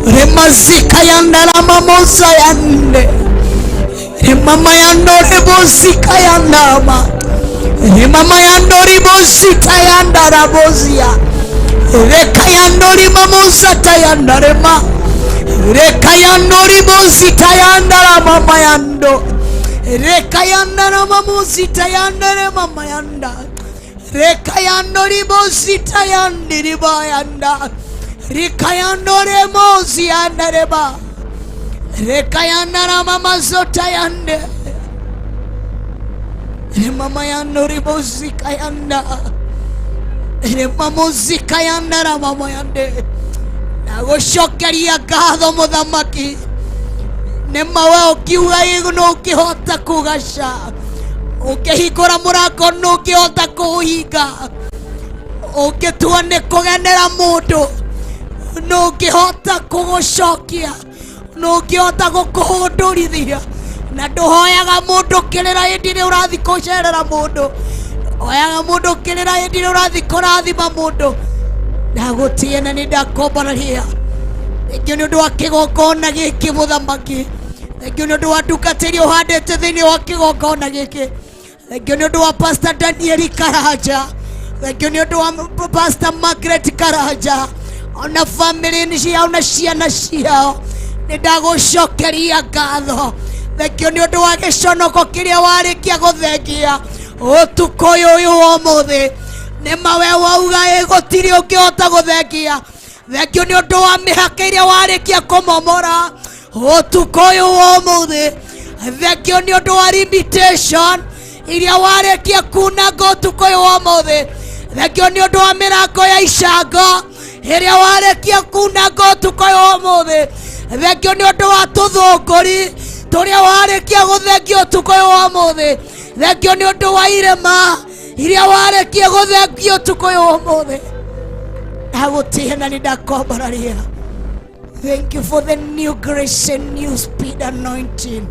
rema zika ya nara mama zayande, mama yando rebo zika ya nama, mama yando rebo zita ya nara bozia, reka ya nori mama zata ya ndarema. Reka yando ribosita yandara mama yando, reka yandara mamosita yandere mama yanda, reka yando ribosita yandiri bayanda, rikayandore mozi yandareba rekayandara mama zota yande mama yandore mozi kayanda mamozi kayandara mama yande nagushokeria ngatho muthamaki nema we ukiuga igno ukihota kugaca ukihingura murango nukihota kuhinga ukitua ni kugenera mundu nukihota kugucokia nukihota gukuhundurithia na nduhoyaga mundu kirira hindi ri urathi kucerera mundu oyaga mundu kirira hindi ri urathi kurathima mundu ndagutie na ni ndakombararia thengio ni undu wa kigongona giki muthamaki thengio ni undu wa ndungatiri uhandite thiini wa kigongona giki thengio ni undu wa Pastor Daniel Karanja thengio ni undu wa Pastor Margaret Karanja ona family ciao na ciana ciao ni ndagucokeria ngatho thengio ni undu wa giconoko kiria warikia guthengia utuko uyu umuthi nema we wauga gutiri ungihota guthengia thengio ni undu wa mihaka iria warikia kumomora utuko uyu umuthi thengio ni undu wa limitation iria warikia kunanga utuko uyu umuthi thengio ni undu wa mirango ya icango iria warikia kunanga utuko uyu umuthi thengio ni undu wa tuthunguri turia warikia guthengia utuko uyu umuthi thengio ni undu wa irema iria warikia guthengia utuko uyu umuthi ndagutie na nindakombararia. Thank you for the new grace and new speed anointing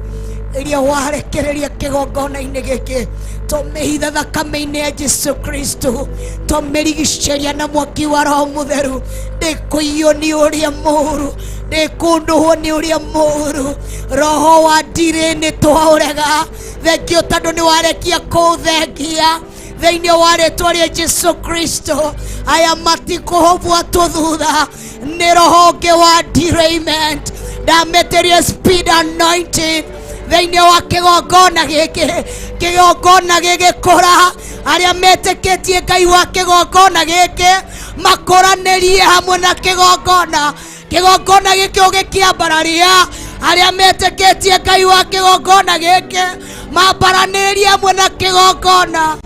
iria warekereria kigongona-inĩ gĩkĩ tũmĩhitha thakame-inĩ ya Jesu Kristo tũmĩrigiceria na mwaki wa Roho Mũtheru ndĩkũiywo nĩ ũrĩa mũũru ndĩkũndũhwo nĩ ũrĩa mũũru roho wa ndirĩ nĩ twaũrega thengio tondũ nĩ warekia kũũthengia thĩinĩ wa rĩtwa rĩa Jesu Kristo aya matikũhũbwatwo thutha nĩ roho ũngĩ wa derailment ndameteria speed anointing thĩinĩ wa kĩgongona gĩkĩ kĩgongona gĩgĩkũra arĩa metĩkĩtie Ngai wa kĩgongona gĩkĩ makũranĩrie hamwe na kĩgongona gĩkĩ ũgĩkĩambararia arĩa metĩkĩtie Ngai wa kĩgongona gĩkĩ mambaranĩrie hamwe na kĩgongona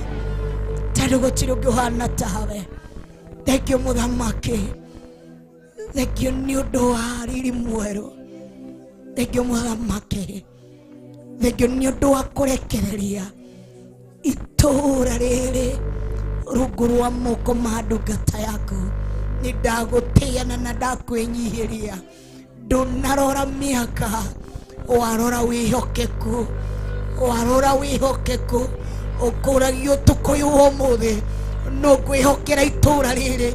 tondũ gũtirĩ ũngĩ ũhana tawe. Thengio mũthamaki thengio nĩ ũndũ wa riri mwerũ thengio mũthamaki thengio nĩ ũndũ wa kũrekereria itũũra rĩrĩ rungu rwa moko ma ndungata yaku nĩ ndagũtĩana na ndakwĩnyihĩria ndũnarora mĩaka warora wĩhokeku ũkũragio ũtukũ ũyũ ũmũthĩ no ngwĩhokera itũũra rĩrĩ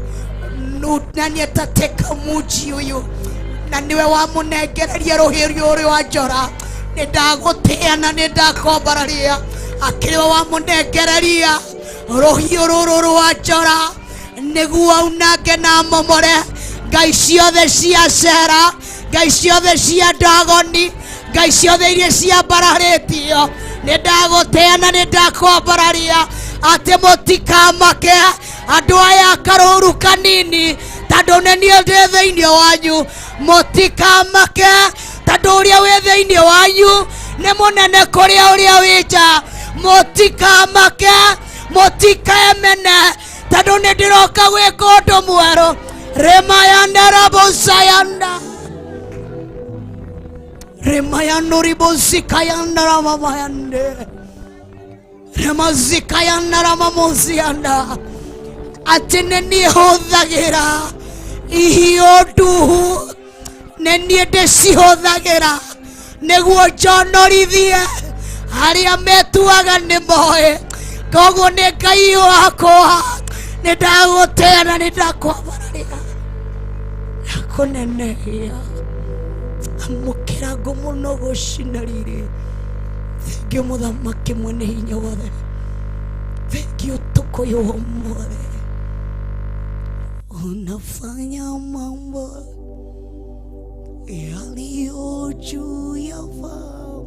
na nĩetateka muji ũyũ na niwe wamũnengereria rũhĩrio ũrĩ wa njora nĩ ndagũtĩana nĩ ndakombararia akĩrĩwe wamũnengereria rũhiũ rũrũ rwa njora nĩguo aunange na momore ngai ciothe cia cera ngai ciothe cia ndagoni ngai ciothe iria ciambararĩtio nĩ ndagũtĩana nĩ ndakombararia atĩ mũtikamake andũ aya karũru kanini tondũ nĩ niĩ ndĩ thĩinĩ wanyu mũtikamake tondũ ũrĩa wĩ thĩinĩ wanyu nĩ mũnene kũrĩa ũrĩa wĩ nja mũtikamake mũtikemene tondũ nĩ ndĩroka gwĩka ũndũ mwerũ remayanda rabosayanda remayanuribozikayanda ramamayande remazikayanda ramamozianda atĩ nĩ niĩ hũthagĩra ihio nduhu nĩ niĩ ndĩcihũthagĩra nĩguo njonorithie arĩa metuaga nĩ moĩ koguo nĩ Ngai wakwa nĩ ndagũtĩana nĩ ndakwambararia ndakũnenehia amũkĩra ngũmũno gũcina riri thengio mũthamaki mwene hinya wothe thengio ũtukũ ũyũ ũmũthĩ unafanya mambo yaliyo juu ya fahamu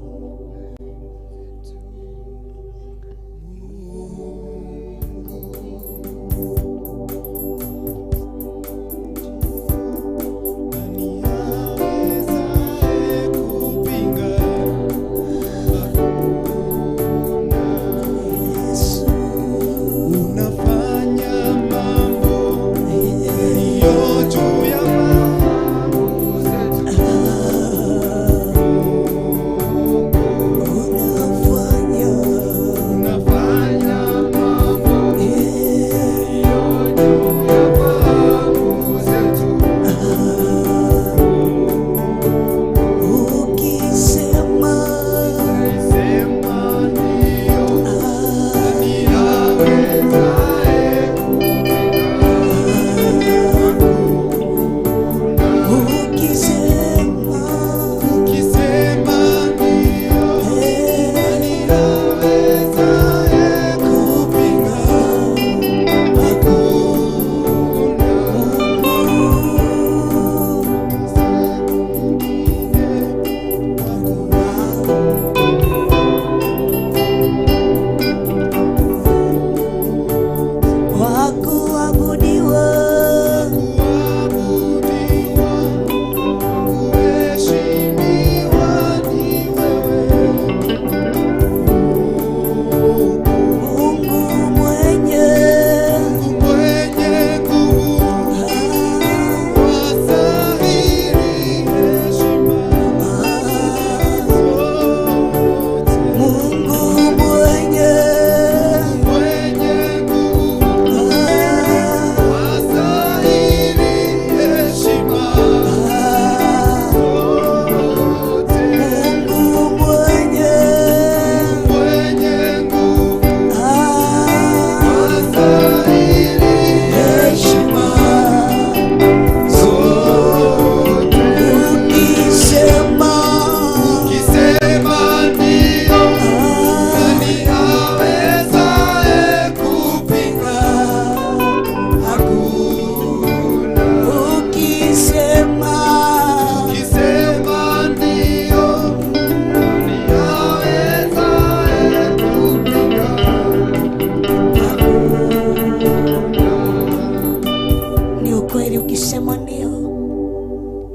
kweli ukisema ndio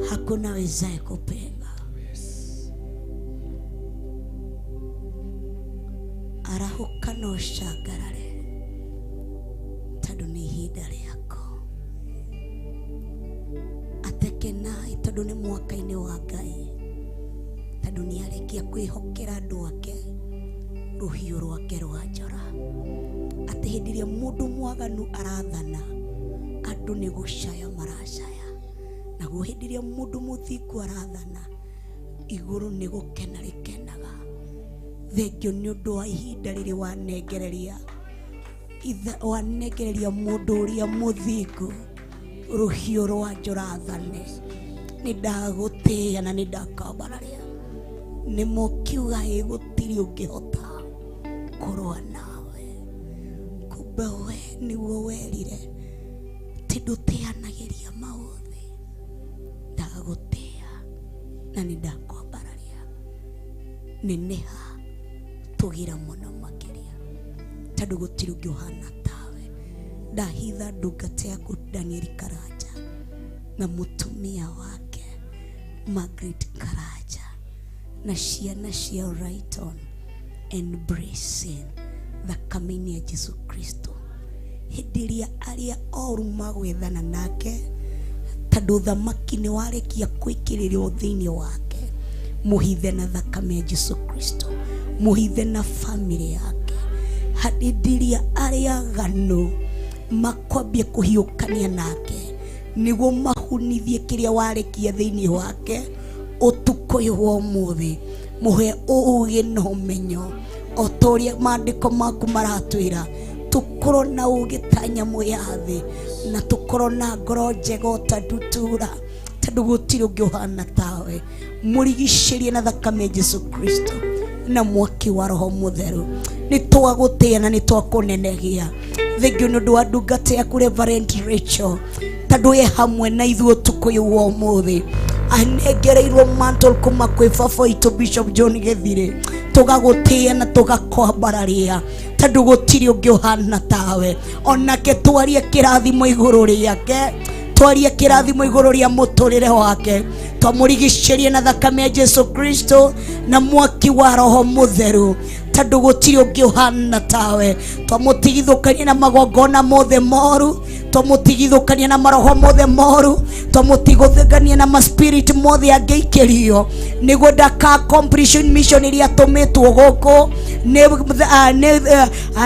hakuna wezaye kupinga. Arahuka no shagarare tondu ni ihinda riako. Atekenai tondu ni mwaka-ini wa Ngai, tondu ni arekia kwihokera andu ake ruhiu rwake rwa njora. Ati hindi iria mundu mwaganu arathana andu ni gucaya maracaya, naguo hindi iria mundu muthingu arathana iguru ni gukena rikenaga. Thengio ni undu wa ihinda riri wanengereria mundu uria muthingu ruhiu rwa njora thane. Ni ndagutia na ni ndakambararia, ni mukiuga gutiri ungihota kurwa nawe. Kumbe we niguo werire ti ndutianagiria mauthi. Ndagutia na ni ndakwambararia, neneha tugira muno makiria tondu gutiri ungiuhana tawe. Ndahitha ndungata yaku Daniel Karaja na mutumia wake Margaret Karaja na ciana cia Rayton embracing thakame-ini ya Jesu Kristo. Hindi iria aria oru magwethana nake tondu thamaki ni warekia kwikiririo thiini wake, muhithe na thakame ya Jesu Kristo, muhithe na family yake. Hindi iria aria ganu makwambia kuhiukania nake niguo mahunithie kiria warekia thiini wake. Utuko wa umuthi muhe uugi na umenyo o toria maandiko maku maratwira tukorwo na ugi ta nyamu ya thi, na tukorwo na ngoro njega ta ndutura tondu gutiri ungiuhana tawe. Murigicerie na thakame ya Jesu Kristo na mwaki wa Roho Mutheru. Ni twagutia na ni twakunenegia. Thengio ni undu wa ndungata yaku Reverend Rachel tondu ye hamwe na ithuĩ ũtukũ ũyũ wa ũmũthĩ. Anengereirwo mantle kuma kwĩ baba witũ Bishop John Githire. Tugagutia na tugakwambararia tondu gutiri ungiuhana tawe. Onake twarie kirathimo iguru riake, twarie kirathimo iguru ria muturire wake. Twamurigicerie na thakame ya Jesu Kristo na mwaki wa Roho Mutheru tondu gutiri ungiuhana tawe. Twamutigithukania na magongona mothe moru, twamutigithukania na maroho mothe moru, twamutigithukania na maspirit mothe angeikirio niguo ndaka accomplishing mission iria atumitwo guku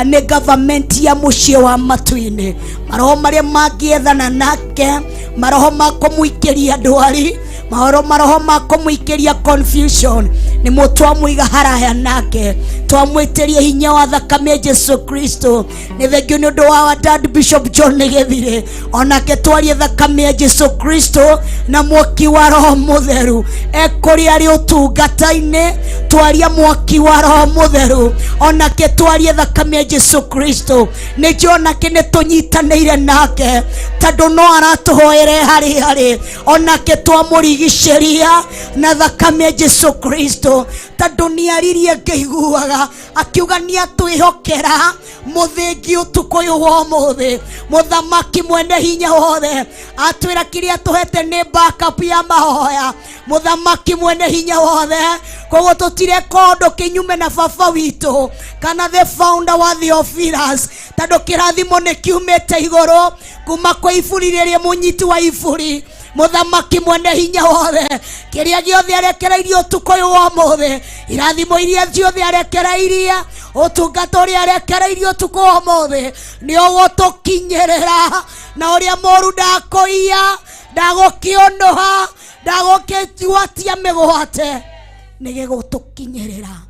ni government ya mucie wa matu-ini. Maroho maria mangiethana nake, maroho ma kumuikiria ndwari, maroho ma kumuikiria confusion, ni mutwa muiga haraya nake. Twamwitirie hinya wa thakame ya Jesu Kristo. Ni thengio ni undu wa Dad Bishop John Githire, onake twarie thakame ya Jesu Kristo na mwaki wa Roho Mutheru. Ekuri ari utungata-ini twaria mwaki wa Roho Mutheru, onake twarie thakame ya Jesu Kristo. Ni jonake ni tunyitanire nake tondu no aratuhoere hari onake twamurigiceria na thakame ya Jesu Kristo tondu ni aririe ngeiguaga akiuga ni atwihokera muthingi utuko uyu wa umuthi. Muthamaki mwene hinya wothe atwira kiria tuhete ni backup ya mahoya. Muthamaki mwene hinya wothe koguo tutire kondo kinyume na baba witu kana the founder wa Theophilus tondu kirathimo ni kiumite iguru kuma kwa iburi riria munyiti wa iburi. Muthamaki mwene hinya wothe kiria giothe arekereirie utuko uyu wa umuthi, irathimo iria ciothe arekereirie, utungata uria arekereirie utuko wa umuthi ni ugutukinyirira na uria moru ndakoia ndagukionoha ndagukigwatia migwate ni gigutukinyirira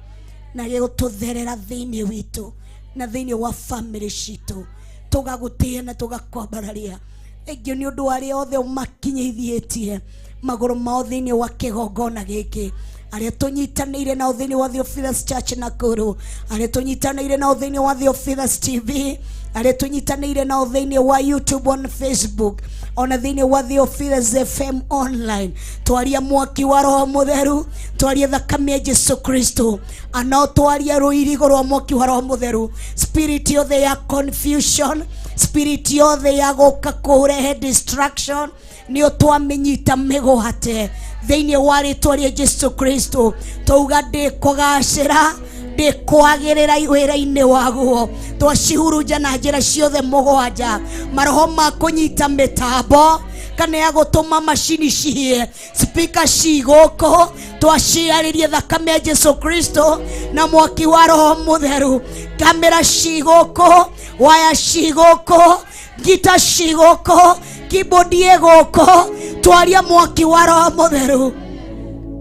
na gigututherera thiini witu na thiini wa family citu. Tugagutia na tugakwambararia. Egyo ni undu aria othe makinyithietie maguru mao thiini wa kigongona giki, aria tunyitanire na thiini wa Theophilus Church Nakuru, aria tunyitanire na thiini wa Theophilus TV, aria tunyitanire na thiini wa YouTube on Facebook, ona thiini wa Theophilus FM online. Twaria mwaki wa Roho Mutheru, twaria thakame ya Jesu Kristo, anao twaria ruirigo rwa mwaki wa Roho Mutheru. Spirit yothe ya confusion, spirit yothe ya gũka kũrehe distraction nĩ twamenyita mĩgwate thĩinĩ wa rĩtwa rĩa Jesu Kristo. Twauga ndĩkũgacĩra ndĩkwagĩrĩra wĩra-inĩ waguo, twacihurunja na njĩra ciothe mũgwanja. Maroho ma kũnyita mĩtambo kana ya gũtũma macini cihie, speaker cigũkũ, twaciarĩrie thakame ya Jesu Kristo na mwaki wa Roho Mũtheru. Kamera cigũkũ, waya cigũkũ, gita cigũkũ, keyboard ĩgũkũ, twaria mwaki wa Roho Mũtheru.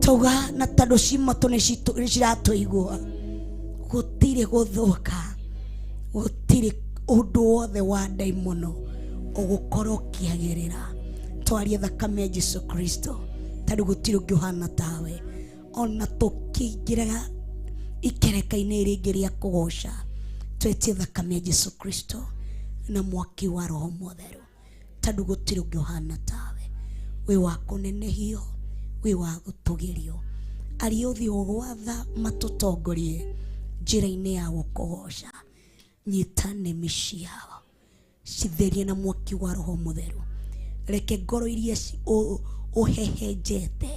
Tauga na tondũ cimatũ nĩ ciratũigua, gũtirĩ gũthũka, gũtirĩ ũndũ wothe wa ndaimono ũgũkorwo ũkĩagĩrĩra. Twaria thakame ya Jesu Kristo, tondũ gũtirĩ ũngĩ ũhana tawe. Ona tũkĩingĩra ikereka-inĩ rĩngĩ rĩa kũgoca, twetie thakame ya Jesu Kristo na mwaki wa Roho Mũtheru, tondũ gũtirĩ ũngĩ ũhana tawe. Wĩ wa kũnenehio, wĩ wa gũtũgĩrio. Arĩa ũthiĩ ũgwatha matũtongorie njĩra-inĩ ya gũkũgoca, nyita nĩmĩ ciao, citherie na mwaki wa Roho Mũtheru. Reke ngoro iria ũhehenjete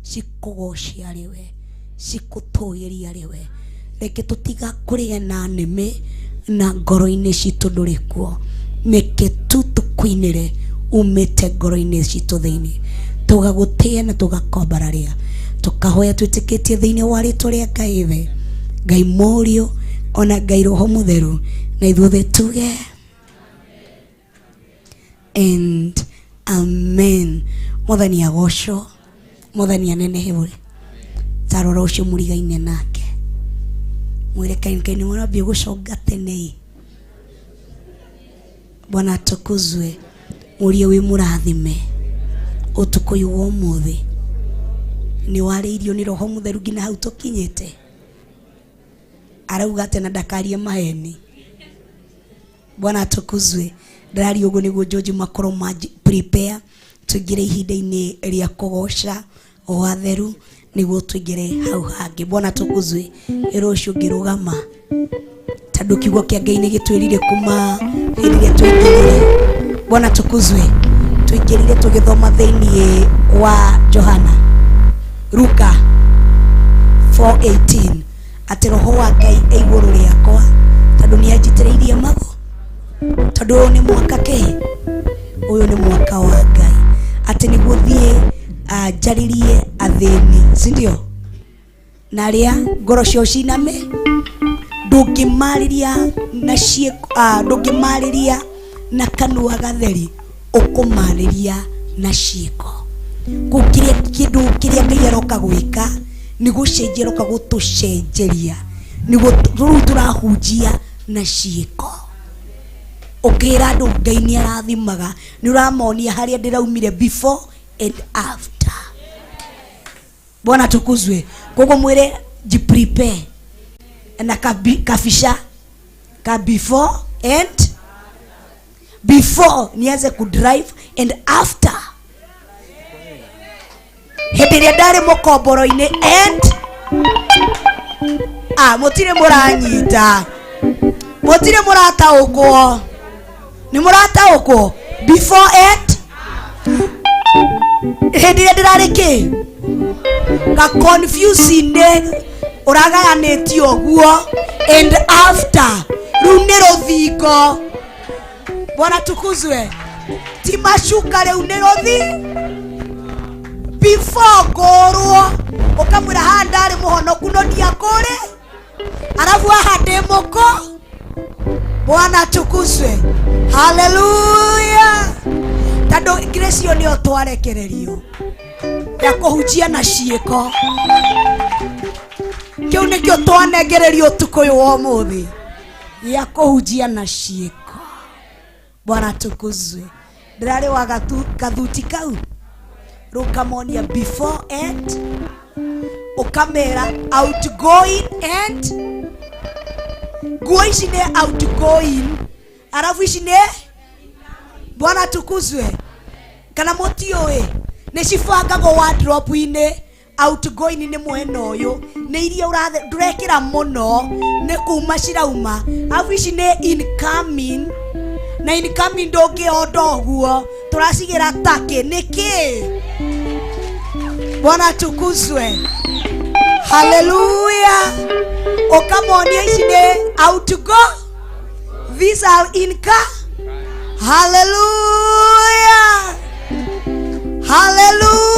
cikũgoce arĩwe, cikũtũgĩrie arĩwe. Reke tũtigakũrĩe na nĩmĩ na ngoro-inĩ citũ ndũrĩ kuo. Reke tu tũkũinĩre umĩte ngoro-inĩ citũ thĩinĩ, tũgagũtĩe na tũgakombararia, tũkahoya twĩtĩkĩtie thĩinĩ wa rĩtwa rĩa Ngai we, Ngai Mũriũ ona Ngai Roho Mũtheru, na ithuothe tuge and amen. Mwathani agocwo, Mwathani anenehewe. Tarora ũcio mũrigaine nake, mwĩre kainkaini mwanambia gũconga tene. Bwana atukuzwe. Mũriũ wĩ mũrathime, ũtukũ ũyũ wa ũmũthĩ nĩ warĩirio nĩ Roho Mũtheru nginya hau tũkinyĩte. Arauga atĩ na ndakarie maheni. Bwana atukuzwe. Ndĩraria ũguo nĩguo George makorwo prepare tũingĩre ihinda-inĩ rĩa kũgoca watheru, nĩguo tũingĩre hau hangĩ. Bwana atukuzwe. Ĩro ũcio ngĩrũgama, tondũ kiugo kĩa Ngai nĩ gĩtwĩrire kuma hĩndĩ ĩrĩa tũingĩrire. Bwana atukuzwe. Tũingĩrire tũgĩthoma thĩinĩ wa Johana Luka 4:18 atĩ Roho wa Ngai e igũrũ rĩakwa, tondũ nĩ anjitĩrĩirie mago, tondũ ũyũ nĩ mwaka kĩ, ũyũ nĩ mwaka wa Ngai, atĩ nĩguo thiĩ njarĩrie athĩni, si ndio? Na arĩa ngoro ciao ciname, ndũngĩmarĩria na ndũngĩmarĩria na kanua gatheri, ũkũmarĩria na ciĩko. Gũkĩrĩa kĩndũ kĩrĩa Ngai aroka gwĩka nĩ gũcenjia, aroka gũtũcenjeria, nĩguo rĩu tũrahunjia na ciĩko. Ũkĩra andũ Ngai nĩ arathimaga, nĩ ũramonia harĩa ndĩraumire before and after. Bwana atukuzwe. Koguo mwĩre jiprepare na kabisha ka before and before nianze kudrive and after. Hĩndĩ ĩrĩa ndarĩ mũkomboro-inĩ and mũtirĩ mũranyita, mũtirĩ mũrataũkwo, nĩ mũrataũkwo before and hĩndĩ ĩrĩa ndĩrarĩ kĩ ga confusing ũragayanĩtio ũguo and after, rĩu nĩ rũthingo. Bwana tukuzwe. Ti macuka rĩu nĩ rũthi before ngũrwo ũkamwĩra haha ndarĩ mũhonoku no ndiakũrĩ, arabu haha ndĩ mũko. Bwana tukuzwe. Hallelujah. Tondũ Gracio nĩo twarekererio ya kũhunjia na ciĩko, kĩu nĩkĩo twanengererio ũtukũ ũyũ wa ũmũthĩ, ya kũhunjia na ciĩko. Bwana tukuzwe. Ndĩrarĩ wa gathuti kau rũkamonia before and ukamera outgoing and nguo ici nĩ outgoing, arabu ici nĩ Bwana tukuzwe. Kana mũtiũĩ nĩ cibangagwo wardrobe-inĩ. Outgoing nĩ mwena ũyũ, nĩ iria ndũrekĩra mũno, nĩ kuma cirauma. Arabu ici nĩ incoming, na incoming ndũngĩonda ũguo tũracigĩra taki nĩkĩ Bwana tukuzwe haleluya ukamonia ici nĩ out to go these are in car haleluya haleluya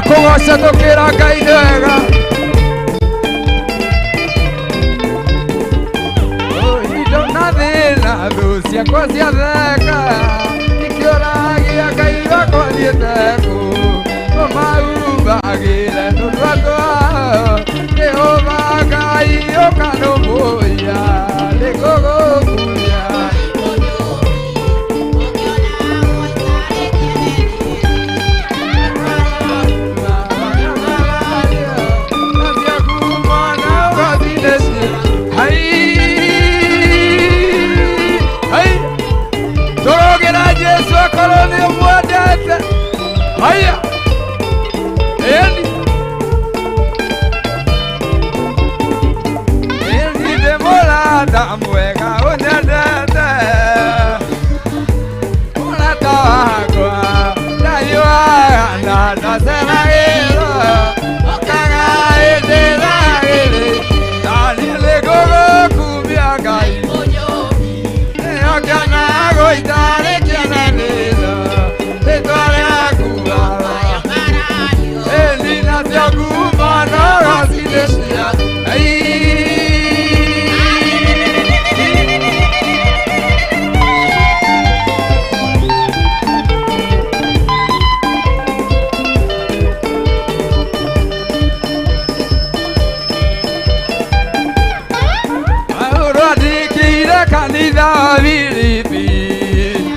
Kũgoca tũkĩra Ngai nĩ wega indo na thĩna thũ ciakwa ciatheka ikĩũragia Ngai wakwa thiĩte kũ ũmahumbagĩre tũnua twao Jehova Ngai ũkanũmbũia nĩngũgũkuria Haya, Endi demorada mwega unyadete Unatawagwa Dayua na nasema hilo Okanga edela ele Dalile gogo kubia gai Okanga goitare kiana nilo Etwale kanitha Filipi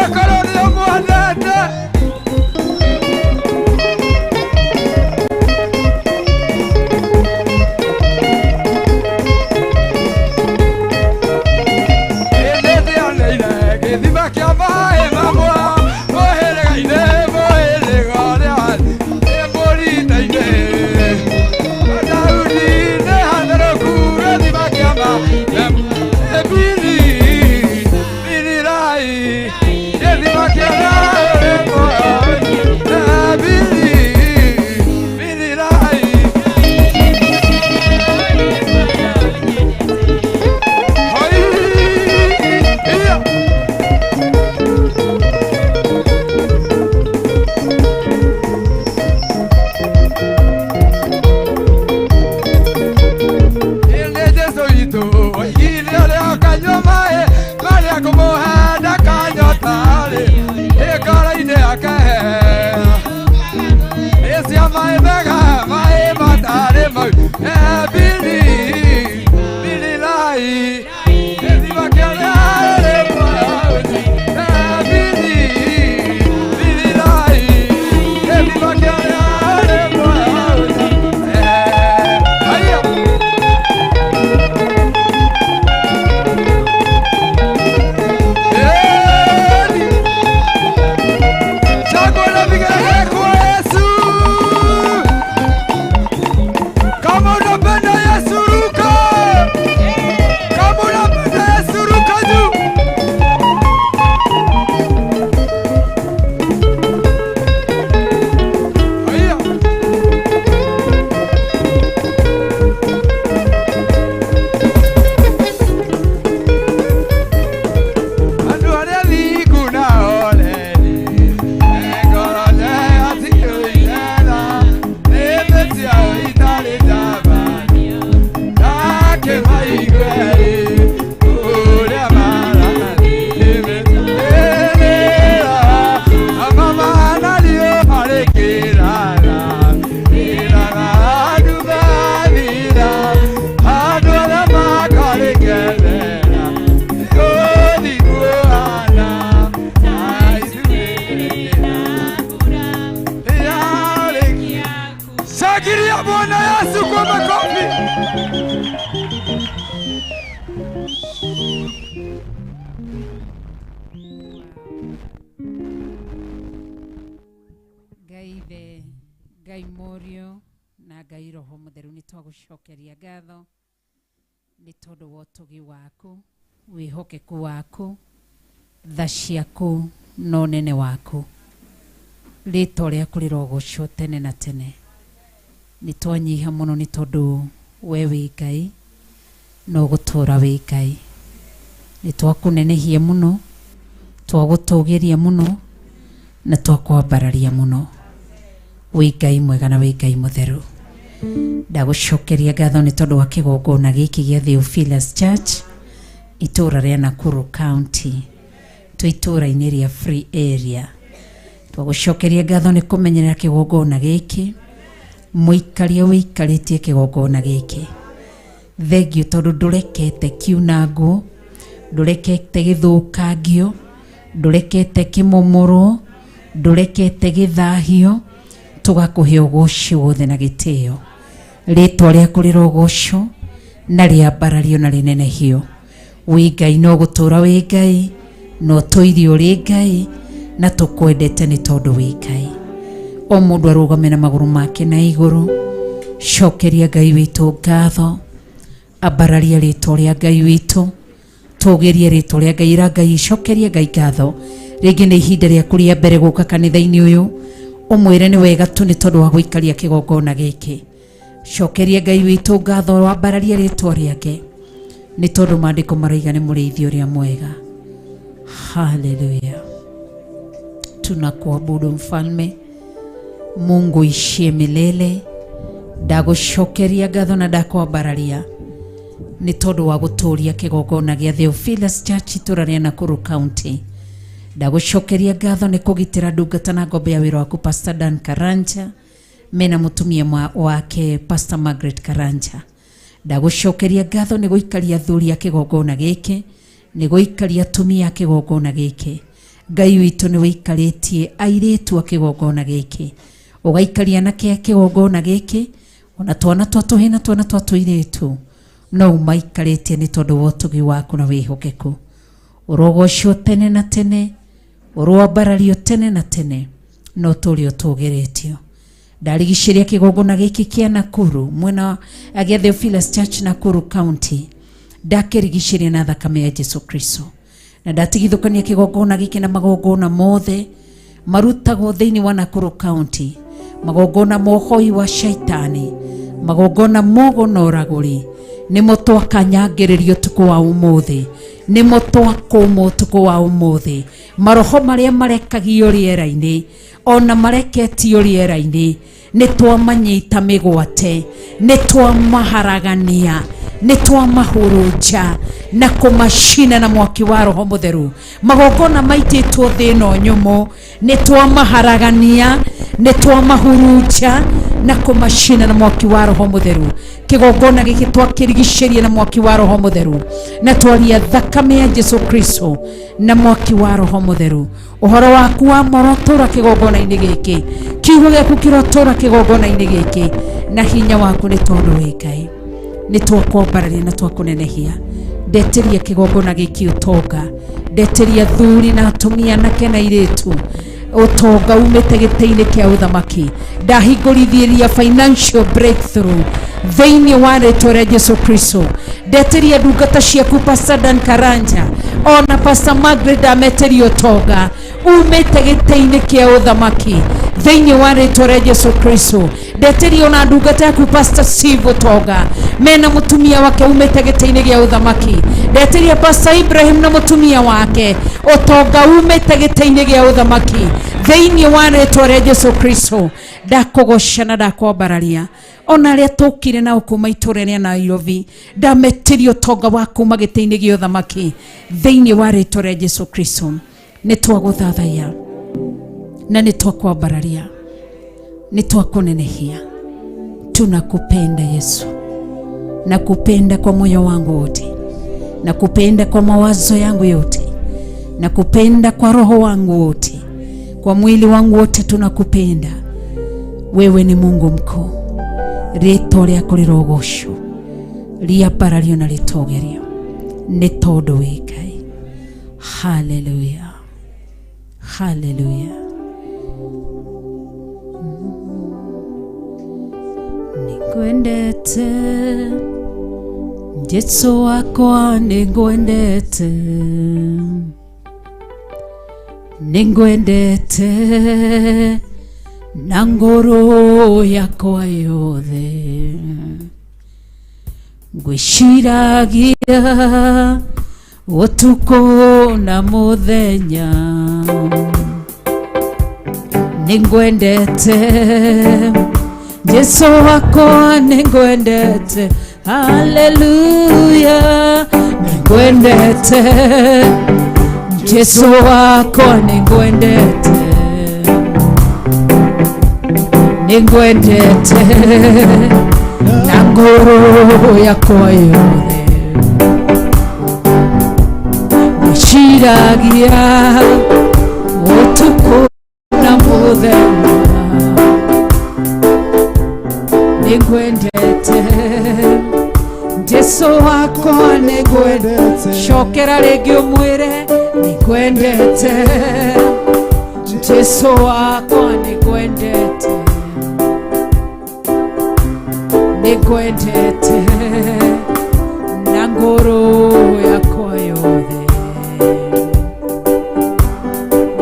Karoli Mwanete. Ngai Morio na Ngai Roho Mutheru ni twagucokeria ngatho ni tondu wa utugi waku wihokeku waku tha ciaku no nene waku rĩtwa rĩaku rĩrogocwo tene na tene ni twanyiha muno ni tondu we wĩ Ngai no gũtũra wĩ Ngai ni twakunenehia muno twagũtũgĩria muno na twakwambararia muno wĩ Ngai mwega na wĩ Ngai mũtheru ndagucokeria ngatho ni tondu wa kĩgongona gĩkĩ gĩa Theophilus Church itũra rĩa Nakuru County tu itũra-inĩ rĩa Free Area twagucokeria ngatho ni kũmenyerera kĩgongona gĩkĩ mũikaria wĩikarĩtie kĩgongona gĩkĩ thengio tondu ndurekete kiunangwo ndurekete gĩthũkangio ndurekete kĩmomoro ndurekete gĩthahio tugakuhe ũgooci wothe na gĩtĩo rĩtwa rĩaku rĩrogocwo na rĩambarario na rĩnenehio wĩ Ngai no gũtũra wĩ Ngai no tũirio rĩ Ngai na tũkwendete nĩ tondũ wĩ Ngai o mũndũ arũgame na magũrũ make na igũrũ cokeria Ngai witũ ngatho ambararia rĩtwa rĩa Ngai witũ tũgerie rĩtwa rĩa Ngai ra Ngai cokeria Ngai ngatho rĩngĩ nĩ ihinda rĩaku rĩa mbere gũka kanitha-inĩ ũyũ umwire ni wega tu ni tondu wa guikaria kĩgongona gĩkĩ cokeria Ngai witũ ngatho wambararia rĩtwa rĩake ni tondu maandĩko maraiga nĩ mũrĩithi ũrĩa mwega. Haleluya, tunakuabudu mfalme Mungu ishie milele. Ndagucokeria ngatho na ndakwambararia ni tondu wa gũtũria kĩgongona gĩa Theophilus Church itũra rĩa Nakuru County. Ndagucokeria ngatho ni kũgitĩra ndungata na ngombe ya wĩra waku Pastor Dan Karanja mena mũtumia wake Pastor Margaret Karanja. Ndagucokeria ngatho ni gũikaria athuri a kĩgongona gĩkĩ, ni gũikaria atumia a kĩgongona gĩkĩ. Ngai witũ nĩ wĩikarĩtie airĩtu a kĩgongona gĩkĩ, ũgaikaria anake a kĩgongona gĩkĩ, ona twana twa tũhĩĩ na twana twa tũirĩtu, no ũmaikarĩtie nĩ tondũ wa ũtugi waku na wĩhokeku. Ũrogocwo tene na tene, ũrwambarario tene na tene, no tũrĩ ũtũgĩrĩtio. Ndarigicĩria kĩgongona gĩkĩ kĩa Nakuru, mwena gĩa Theophilus Church Nakuru County, ndakĩrigicĩria na thakame ya Jesu Kristo. Na ndatigithũkania kĩgongona gĩkĩ na magongona mothe marutagwo thĩinĩ wa Nakuru County, magongona mohoi wa shaitani, magongona mogo na ũragũri, nĩmo twakanyangĩrĩrio ũtukũ wa ũmũthĩ, nĩmo twakũma ũtukũ wa ũmũthĩ. Maroho marĩa marekagio rĩera-inĩ, ona mareketio rĩera-inĩ, nĩ twamanyita mĩgwate, nĩ twamaharagania, nĩ twamahurunja na kũmacina na mwaki wa Roho Mũtheru. Magongona maitĩtwo thĩ ĩno nyũmũ, nĩ twamaharagania, nĩ twamahurunja na kũmacina na mwaki wa Roho Mũtheru. Kĩgongona gĩkĩ twakĩrigicĩria na mwaki wa Roho Mũtheru, na twaria thakame ya Jesu Kristo na mwaki wa Roho Mũtheru. Ũhoro waku wa morotũra kĩgongona-inĩ gĩkĩ, kiugo gĩaku kĩrotũra kĩgongona-inĩ gĩkĩ, na hinya waku nĩ tondũ wĩ Ngai. Nĩ twakwambararia na twakũnenehia. Ndeteria kĩgongona gĩkĩ ũtonga, ndeteria thuri na atumia anake na airĩtu, ũtonga umĩte gĩtĩ-inĩ kĩa ũthamaki. Ndahingũrithiria financial breakthrough thĩinĩ wa rĩĩtwa rĩa Jesu Kristo. Ndeteria ndungata ciaku Pastor Dan Karanja, ona Pastor Margaret ndameteria ũtonga umĩte gĩtĩ-inĩ kĩa ũthamaki thĩinĩ wa rĩĩtwa rĩa Jesu Kristo. Ndeteria ona ndungata yaku Pastor Steve ũtonga mena mũtumia wake umĩte gĩtĩ-inĩ gĩa ũthamaki. Ndeteria Pastor Ibrahim na mũtumia wake ũtonga umĩte gĩtĩ-inĩ gĩa ũthamaki thĩinĩ wa rĩĩtwa rĩa Jesu Kristo. Ndakũgoca na ndakwambararia ona arĩa tũkire na kuma itũũra rĩa Nairobi, ndameteria ũtonga wa kuma gĩtĩ-inĩ gĩa ũthamaki thĩinĩ wa rĩĩtwa rĩa Jesu Kristo. Nĩ twagũthathaiya na nĩ twakwambararia, nĩ twakũnenehia. Tunakupenda Yesu, nakupenda kwa moyo wangu wote, nakupenda kwa mawazo yangu yote, nakupenda kwa roho wangu wote, kwa mwili wangu wote tunakupenda. Wewe ni Mungu mkuu, rĩĩtwa rĩaku rĩrogocwo, rĩambarario na rĩtogerio nĩ tondũ wĩ Ngai. Hallelujah, hallelujah. Nĩngwendete Jesu wakwa, nĩngwendete, nĩngwendete na ngoro yakwa yothe. Ngwĩciragia ũtukũ na mũthenya, nĩngwendete Jesu wakwa, nĩngwendete. Hallelujah, nĩngwendete Jesu wakwa, nĩngwendete, nĩngwendete na ngoro yakwa yothe. Ngwĩciragia ũtukũ na mũthenya, nĩngwendete Jesu wakwa, nĩngwendete. Cokera rĩngĩ ũmwĩre nĩngwendete Jesu wakwa, nĩngwendete, nĩngwendete na ngoro yakwa yothe.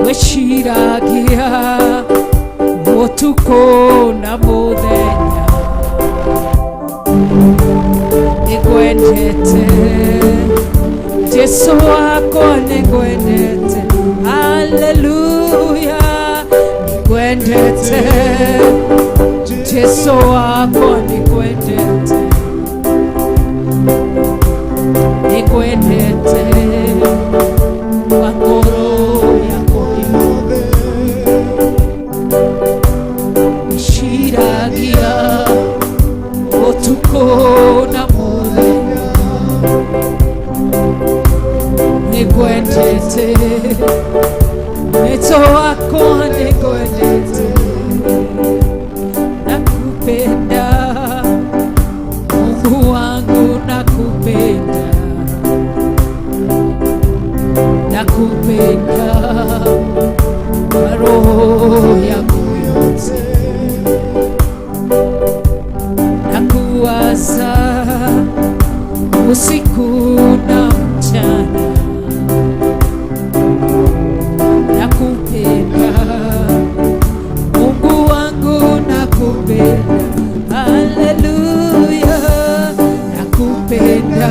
Ngwĩciragia ũtukũ na mũthenya, nĩngwendete Jesu wakwa, nĩngwendete. Hallelujah, nĩngwendete Jesu wakwa, nĩngwendete, nĩngwendete kwa ngoro yakwa yothe. Ngwĩciragia ũtukũ na mũthenya, nĩngwendete Yesu wako nikwendete, nakupenda Mungu wangu, nakupenda, nakupenda kwa roho yangu yote, nakuwaza usiku na mchana, nakupenda Mungu wangu, nakupenda, haleluya, nakupenda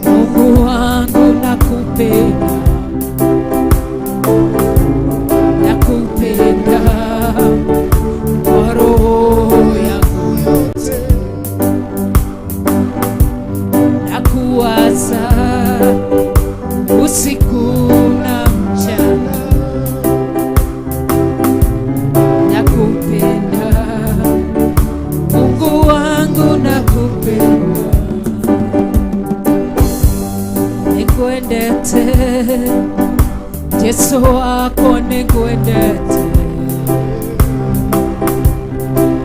Mungu wangu, nakupenda, nakupenda kwa roho yangu yote, nakuwaza usiku na mchana, nakupenda Mungu wangu, nakupenda, nikwendete Yesu wako, nikwendete,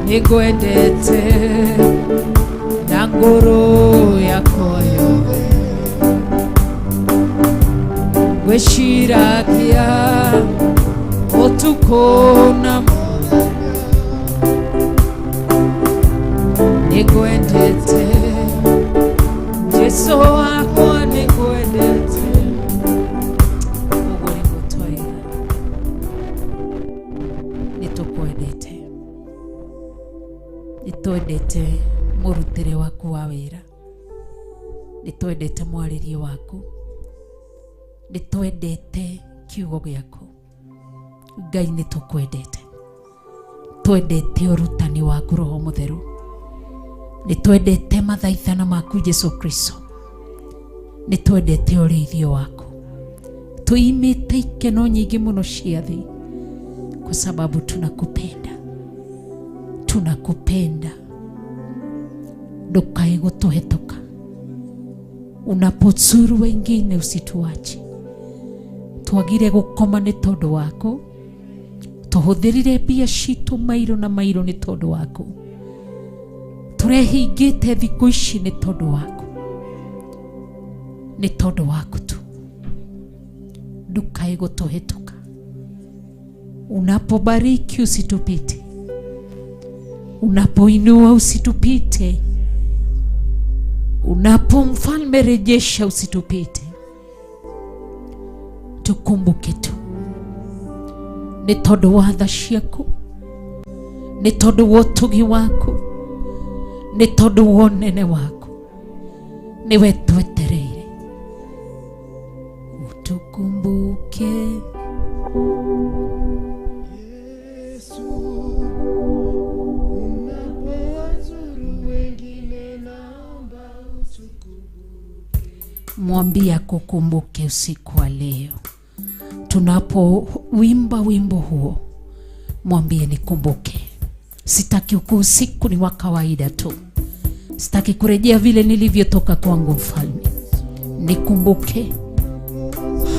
nikwendete na ngoro yako yote, gwĩciragia ũtukũ na mũthenya, nĩngwendete Jesũ wakwa, nĩngwendete. Ũguo nĩguo twaria, nĩtũkwendete, nĩtwendete mũrutĩre waku wa wĩra, nĩtwendete mwarĩrie waku, nĩtwendete kiugo gĩaku. Ngai nĩtũkwendete, twendete ũrutani waku Roho Mũtheru, nĩtwendete mathaithana maku Yesu Kristo, nĩtwendete ũrĩithio waku. Tuimĩte ikeno nyingĩ mũno cia thĩ kwa sababu tunakupenda, tunakupenda. Ndukae gũtũhetũka, unapozuru wengine usituache. Twagire gũkoma nĩ tondũ waku, tuhũthĩrire mbia citũ mairo na mairo nĩ tondũ waku, turehingĩte thikũ ici nĩ tondũ waku, nĩ tondũ waku tu. Ndukae gũtũhetũka, unapobariki usitupite, unapoinua usitupite, unapomfalme rejesha usitupite. Tukumbuke tu nĩ tondũ wa tha ciaku, nĩ tondũ wa ũtugi waku, nĩ tondũ wa ũnene waku, nĩwe twetereire. Utukumbuke Yesu, unapowazuru wengine naomba utukumbuke. mwambie akukumbuke usiku wa leo. Tunapowimba wimbo huo, mwambie nikumbuke. Sitaki usiku ni wa kawaida tu, sitaki kurejea vile nilivyotoka kwangu mfalme. Nikumbuke.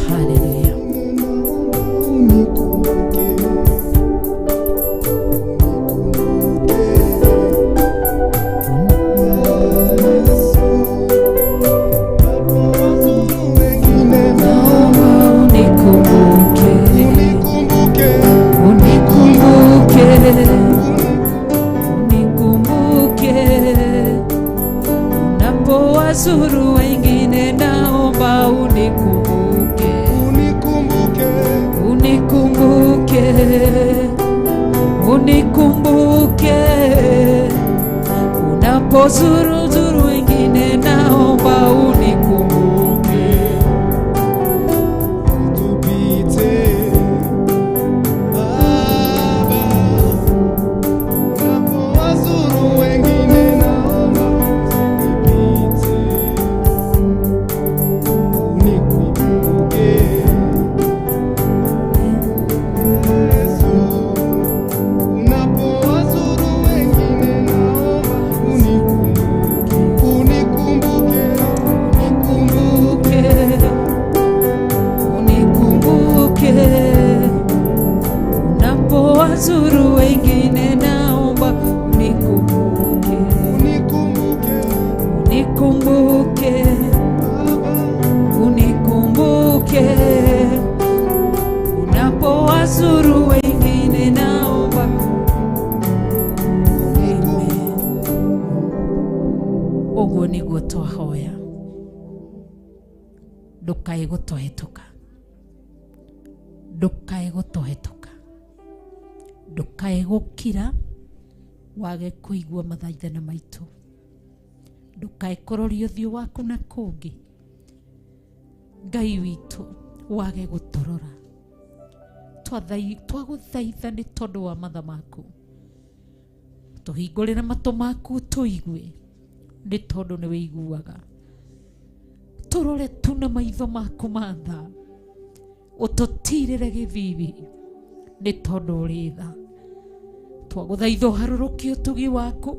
Haleluya. Unapowazuru wengine naomba unikumbuke, Unikumbuke, unikumbuke, unikumbuke. Unapozuru wengine naomba unikumbuke. tupite Baba, unapowazuru wengine naomba tupite. Unikumbuke Yesu, unapowazuru wengine naomba unikumbuke. ninapowazuru wengine naomba unikumbuke, unikumbuke, unikumbuke. Unapowazuru wengine naomba. Amen. Oguo niguo twahoya, ndukae gutohetuka, ndukae gutohetuka, ndukae gukira wage kuigua mathaithana maitu, ndukae kuroria uthio waku na kungi. Ngai witu wage gutorora, twaguthaitha ni tondu wa matha maku, tuhingurire matu maku tuigue ni tondu ni wiguaga, turore tu na maitho maku matha, ututirire githithi ni tondu uri tha. Twaguthaitha harurukia utugi waku,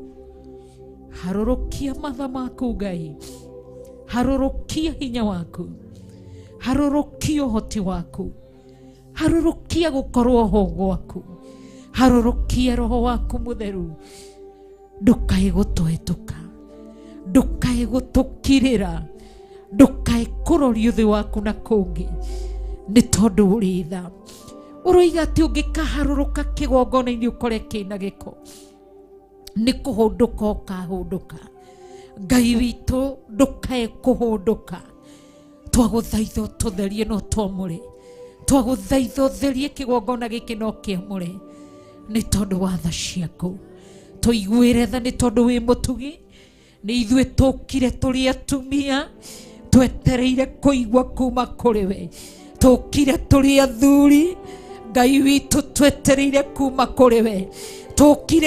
harurukia matha maku Ngai, harurukia hinya waku, harurukia uhoti waku, harurukia gukorwo ho gwaku, harurukia roho waku mutheru. Ndukae gutuhetuka, ndukae gutukirira, ndukae kuroria uthi waku na kungi ni tondu uri tha. Uroiga ati ungikaharuruka kigongona-ini ukore kina giko, ni kuhunduka ukahunduka. Ngai witu ndukae kuhunduka, twaguthaitha ututherie no twamure, twaguthaitha utherie kigongona giki no kiamure ni tondu wa tha ciaku. Tuiguire tha ni tondu wi mutugi, ni ithue tukire turi atumia twetereire kuigua kuma kuri we, tukire turi athuri Ngai witu twetereire kuma kuri we, tukire